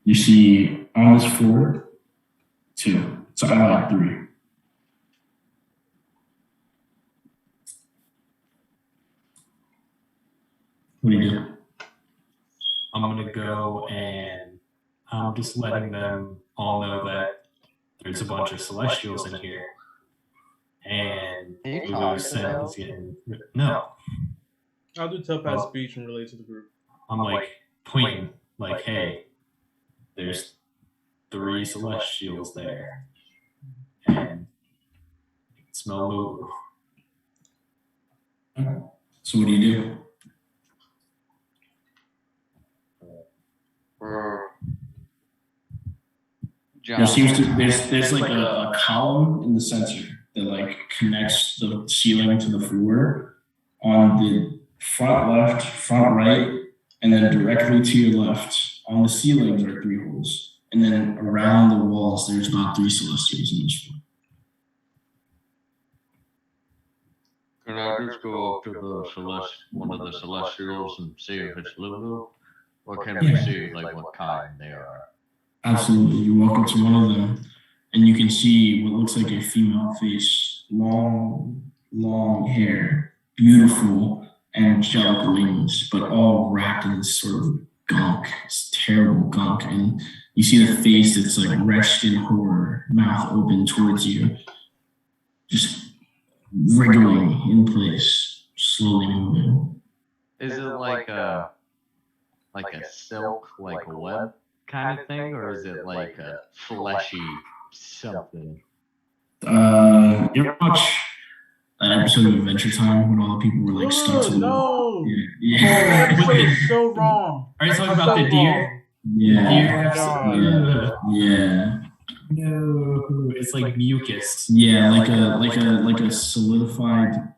You see on this floor, 2. So I like 3. What do you do?
I'm gonna go and I'm just letting them all know that there's a bunch of celestials in here. And Lulu said he's getting no.
I'll do telepath speech and relate to the group.
I'm like pointing, like, hey, there's 3 celestials there. And you can smell Lulu.
So what do you do? There seems to there's like a column in the center that like connects the ceiling to the floor. On the front left, front right, and then directly to your left on the ceilings are 3 holes, and then around the walls there's about 3 celestials in this floor.
Can I just go up to the one of the celestials and see if it's Lulu? Or can we see like what kind they are?
Absolutely. You walk up to one of them, and you can see what looks like a female face, long, long hair, beautiful angelic wings, but all wrapped in this sort of gunk, this terrible gunk. And you see the face that's like wretched in horror, mouth open towards you, just wriggling in place, slowly moving.
Is it like a silk, like a web kind of thing, or is it like a fleshy something?
You ever watch an episode of Adventure Time when all the people were like stuck to the
No,
yeah.
that episode is so wrong.
Are you talking about the deer?
Yeah.
Deer
God.
episode?
Yeah.
No, it's like mucus.
Yeah, like a solidified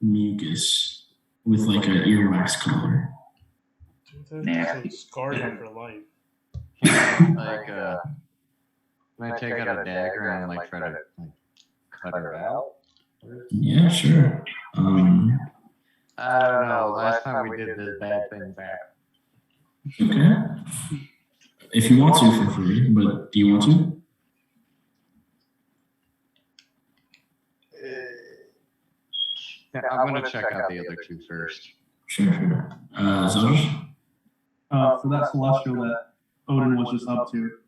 mucus with like an earwax color.
That's scarred him for life.
Like, can I take out a dagger and like try to like, cut her out?
Yeah, sure.
I don't know. Last time we did this bad thing back.
Okay. If you want to for free, but do you want to?
I'm gonna check out the other two first.
Sure. Zoj?
For that celestial that Odin was just up to,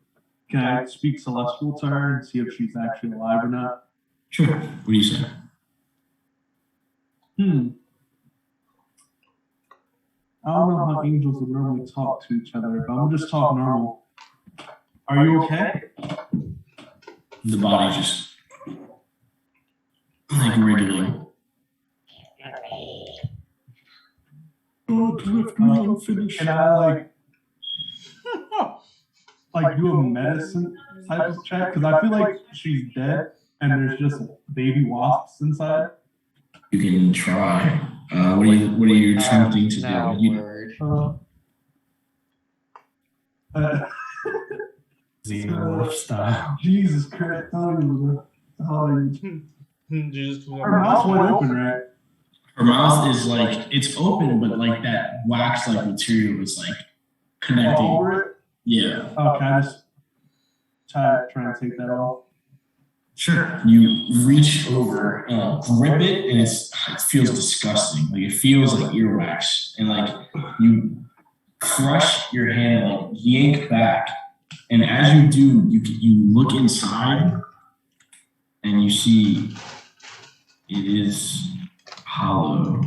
can I speak celestial to her and see if she's actually alive or not?
Sure. What do you say?
I don't know how angels would normally talk to each other, but I'm gonna just talk normal. Are you okay?
The body just like wriggling.
Don't lift me unfinished. Can I like do a medicine type of check? Because I feel like she's dead and there's just baby wasps inside.
You can try. What are you attempting to
Now,
do? You,
word.
Xenomorph style.
Jesus Christ! Her
Jesus,
mouth's wide open, right?
her mouth is like it's open, but like that wax-like material is like connecting.
Over it?
Yeah.
Okay, I just try and take that off.
Sure. You reach over, grip it, and it feels disgusting. Like it feels like earwax, and like you crush your hand, like yank back, and as you do, you look inside, and you see it is hollow.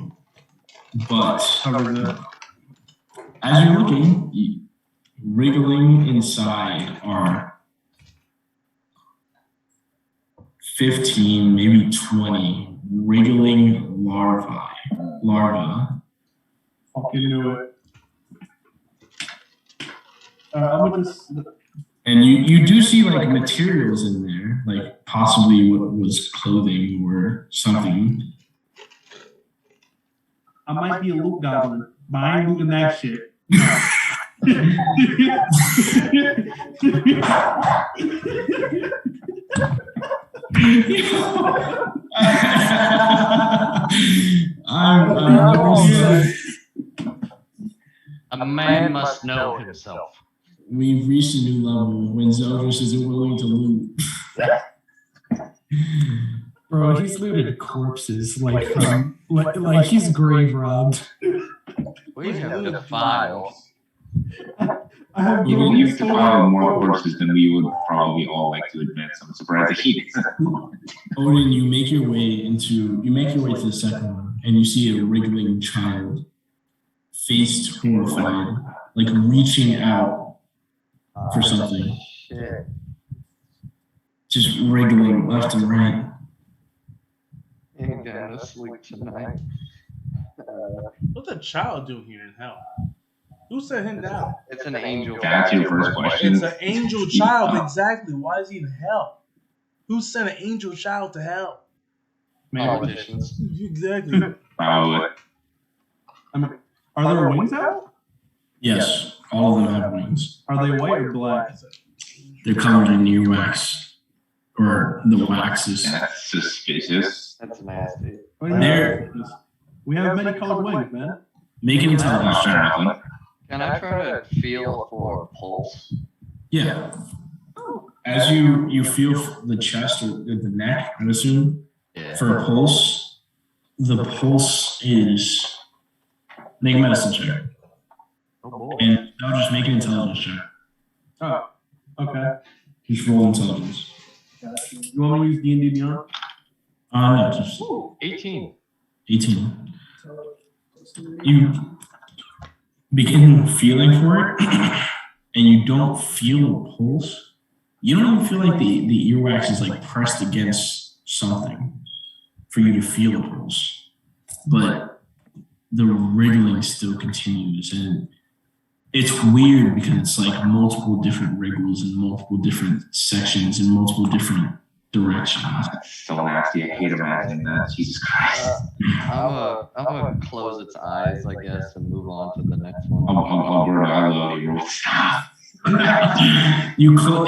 But as you're looking, wriggling inside are 15, maybe 20 wriggling larvae.
Fucking knew it. I'm gonna just.
And you do see like materials in there, like possibly what was clothing or something.
I might be a loot goblin, but I ain't looting that shit.
A man must know himself.
We've reached a new level when Zeldris isn't willing to loot.
Bro, he's looted corpses like he's grave robbed.
We have defiled.
I have
Even if you defile more corpses than we would probably all like to admit, so I'm surprised that he
Odin, you make your way to the second one, and you see a wriggling child, faced horrified, like reaching out for something.
Shit.
Just wriggling left and right.
Ain't gonna sleep tonight.
What's the child doing here in hell? Who sent him down?
It's an angel.
That's your first question.
It's an angel child, exactly. Why is he in hell? Who sent an angel child to hell?
Politicians.
Exactly.
Probably.
Are there wings out?
Yes, all of them have wings.
Are they white or black?
They're covered in earwax, or the wax is.
That's suspicious.
That's nasty.
There.
We have many colored wings, man.
Make an intelligence check.
Apparently.
Can I try to feel for a pulse?
Yeah. As you feel the chest or the neck, I assume,
Yeah.
for a pulse, the pulse is make a medicine check.
Oh boy.
And no, just make an intelligence check.
Oh, okay.
Just roll intelligence.
You want me to use D&D Beyond?
No, just
18.
18. You begin feeling for it, and you don't feel a pulse. You don't even feel like the earwax is like pressed against something for you to feel a pulse. But the wriggling still continues, and it's weird because it's like multiple different wriggles in multiple different sections in multiple different directions.
That's so nasty. I hate imagining that. Jesus Christ.
I'm gonna close its eyes, I guess, and move on to the next one.
Alberta, I love you. Stop.
As you go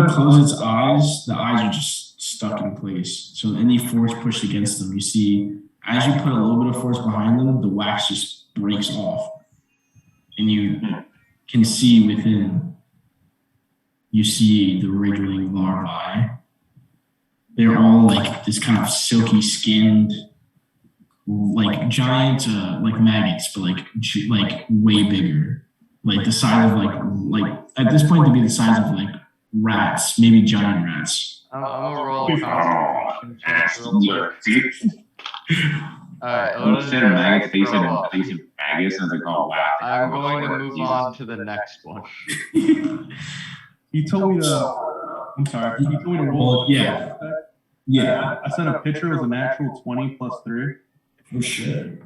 to close its eyes, the eyes are just stuck in place. So any force pushed against them, you see, as you put a little bit of force behind them, the wax just breaks off. And you can see within, you see the wriggling larvae. They're all like this kind of silky skinned, like giant, like maggots, but like way bigger. Like the size of like at this point to be the size of like rats, maybe giant rats.
I'm gonna roll a concentration check real quick. Alright,
You said maggots, they said maggots, and I was like, oh wow.
I'm going to move on to the next one.
You told me to. I'm sorry. You told me to roll.
Yeah. Yeah.
I sent a picture. It was a natural 20 plus 3.
For sure.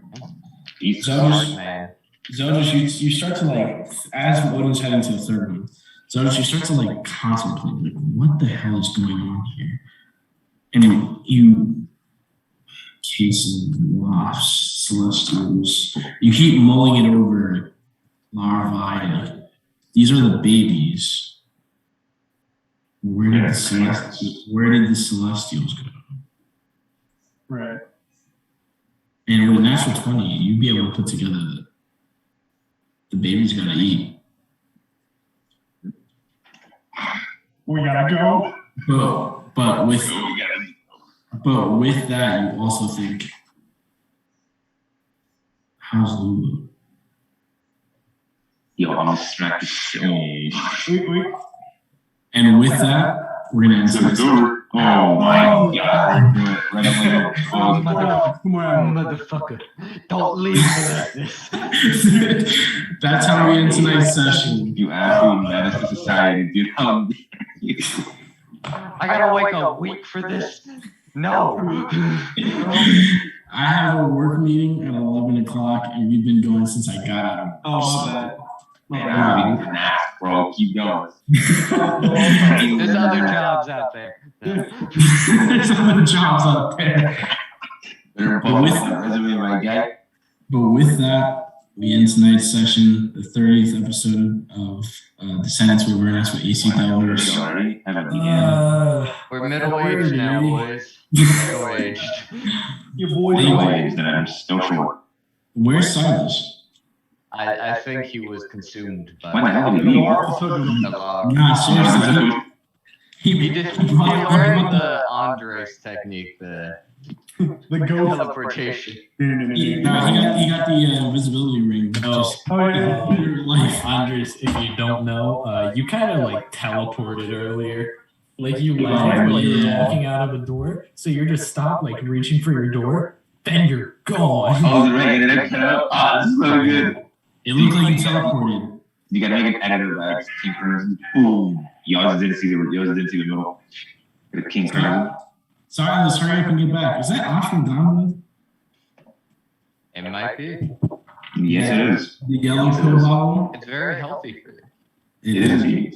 Smart man.
Zodus, you start to like, as Odin's heading to the third one, Zodus, you start to like contemplate, like, what the hell is going on here? And you cases, wasps, celestials, you keep mulling it over, larvae, like, these are the babies. Where did the celestials go?
Right.
And with a natural 20, you'd be able to put together that the baby's gotta eat.
We gotta go.
But with that, you also think, how's Lulu?
Yo, I'm gonna smack the shit.
Wait.
And with that, we're gonna end this.
Oh my god.
Come on.
Motherfucker. Don't leave me like this.
That's how we end tonight's session.
You absolutely menace to society, dude.
I gotta wait a week for this? No.
I have a work meeting at 11 o'clock, and we've been going since I got out of work.
Oh, my bad.
I'm bro. Keep going.
There's other jobs out there.
There's other jobs out there.
But
with that, we end tonight's session, the 30th episode of Descendants of Avernus with AC Delvers.
We're middle-aged now, boys. Middle-aged.
Your boy.
Anyways, I'm still short.
Where's Silas?
I think he was consumed by
When the hell did he leave?
the log.
Nah, seriously.
He learned the Andres technique, the
The ghost.
teleportation.
He got the invisibility ring. Just
yeah.
your life.
Andres, if you don't know, you kind of like teleported earlier. Like you left while you were walking out of a door, so you're just stopped, like reaching for your door, then you're gone.
Oh, right. And it cut out. Oh, this is so good.
It looked like you teleported.
You gotta make an edit of that. King Crimson. Boom. You always didn't see the middle. The King Crimson.
Sorry, let's hurry up and get back. Is that ashwagandha?
It might be.
Yes, it is.
The yellow pill bottle?
It's very healthy for you.
It is.
It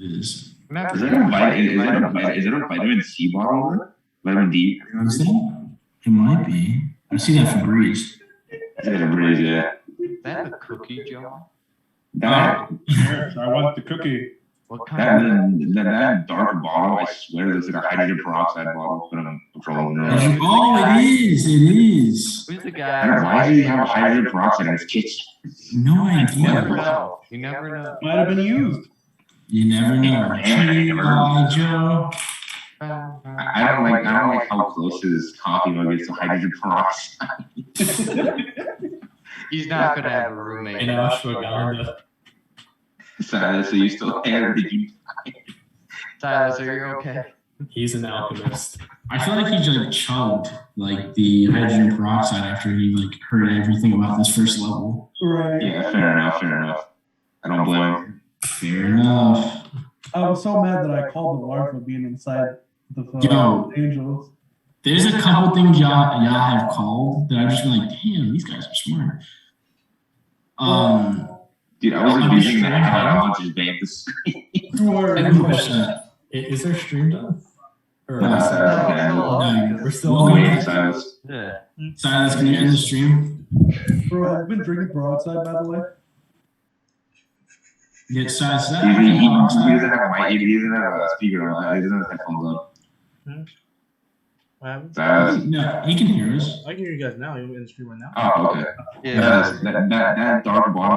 is.
Is there a vitamin C bottle? Vitamin D?
Is that? It might be. I've seen that for Breeze.
Is it a Breeze? Yeah.
Is that a cookie, John?
That
I want the cookie.
What kind of
that dark bottle, I swear, it's like a hydrogen peroxide bottle, but I'm trolling around.
Oh, it is.
Who's the
I
guy?
don't know, why do you have hydrogen peroxide in his kitchen?
No
You never
idea.
know. You never know.
Might have been used.
You never know. G.I. Joe.
I don't like how close his coffee mug is to hydrogen peroxide.
He's not gonna have a roommate.
In ashwagandha.
Silas, are you still there? Did you?
Silas, are you okay?
He's an alchemist.
I feel like he like chugged like the hydrogen peroxide after he like heard everything about this first level.
Right.
Yeah, fair enough. Fair enough. I don't blame him.
Fair enough.
I was so mad that I called the larva being inside the
Yo.
angels.
There's a couple things y'all have called that I've just been like, damn, these guys are smart.
Dude, I was abusing the hell out of just bank the screen.
I have a question. Is there stream done? Or we're still
Welcome
Wait,
back.
Silas.
Yeah.
Silas, can you end the stream?
Bro, I've been drinking broadside, by the way.
Yeah, Silas, is that
He
hydrogen
doesn't
peroxide?
have a mic. He doesn't have a speaker on. He doesn't have headphones on.
What happened?
Silas.
No, he can hear us.
I can hear you guys now. You're in the stream right now.
Oh, okay.
Yeah.
That dark bottom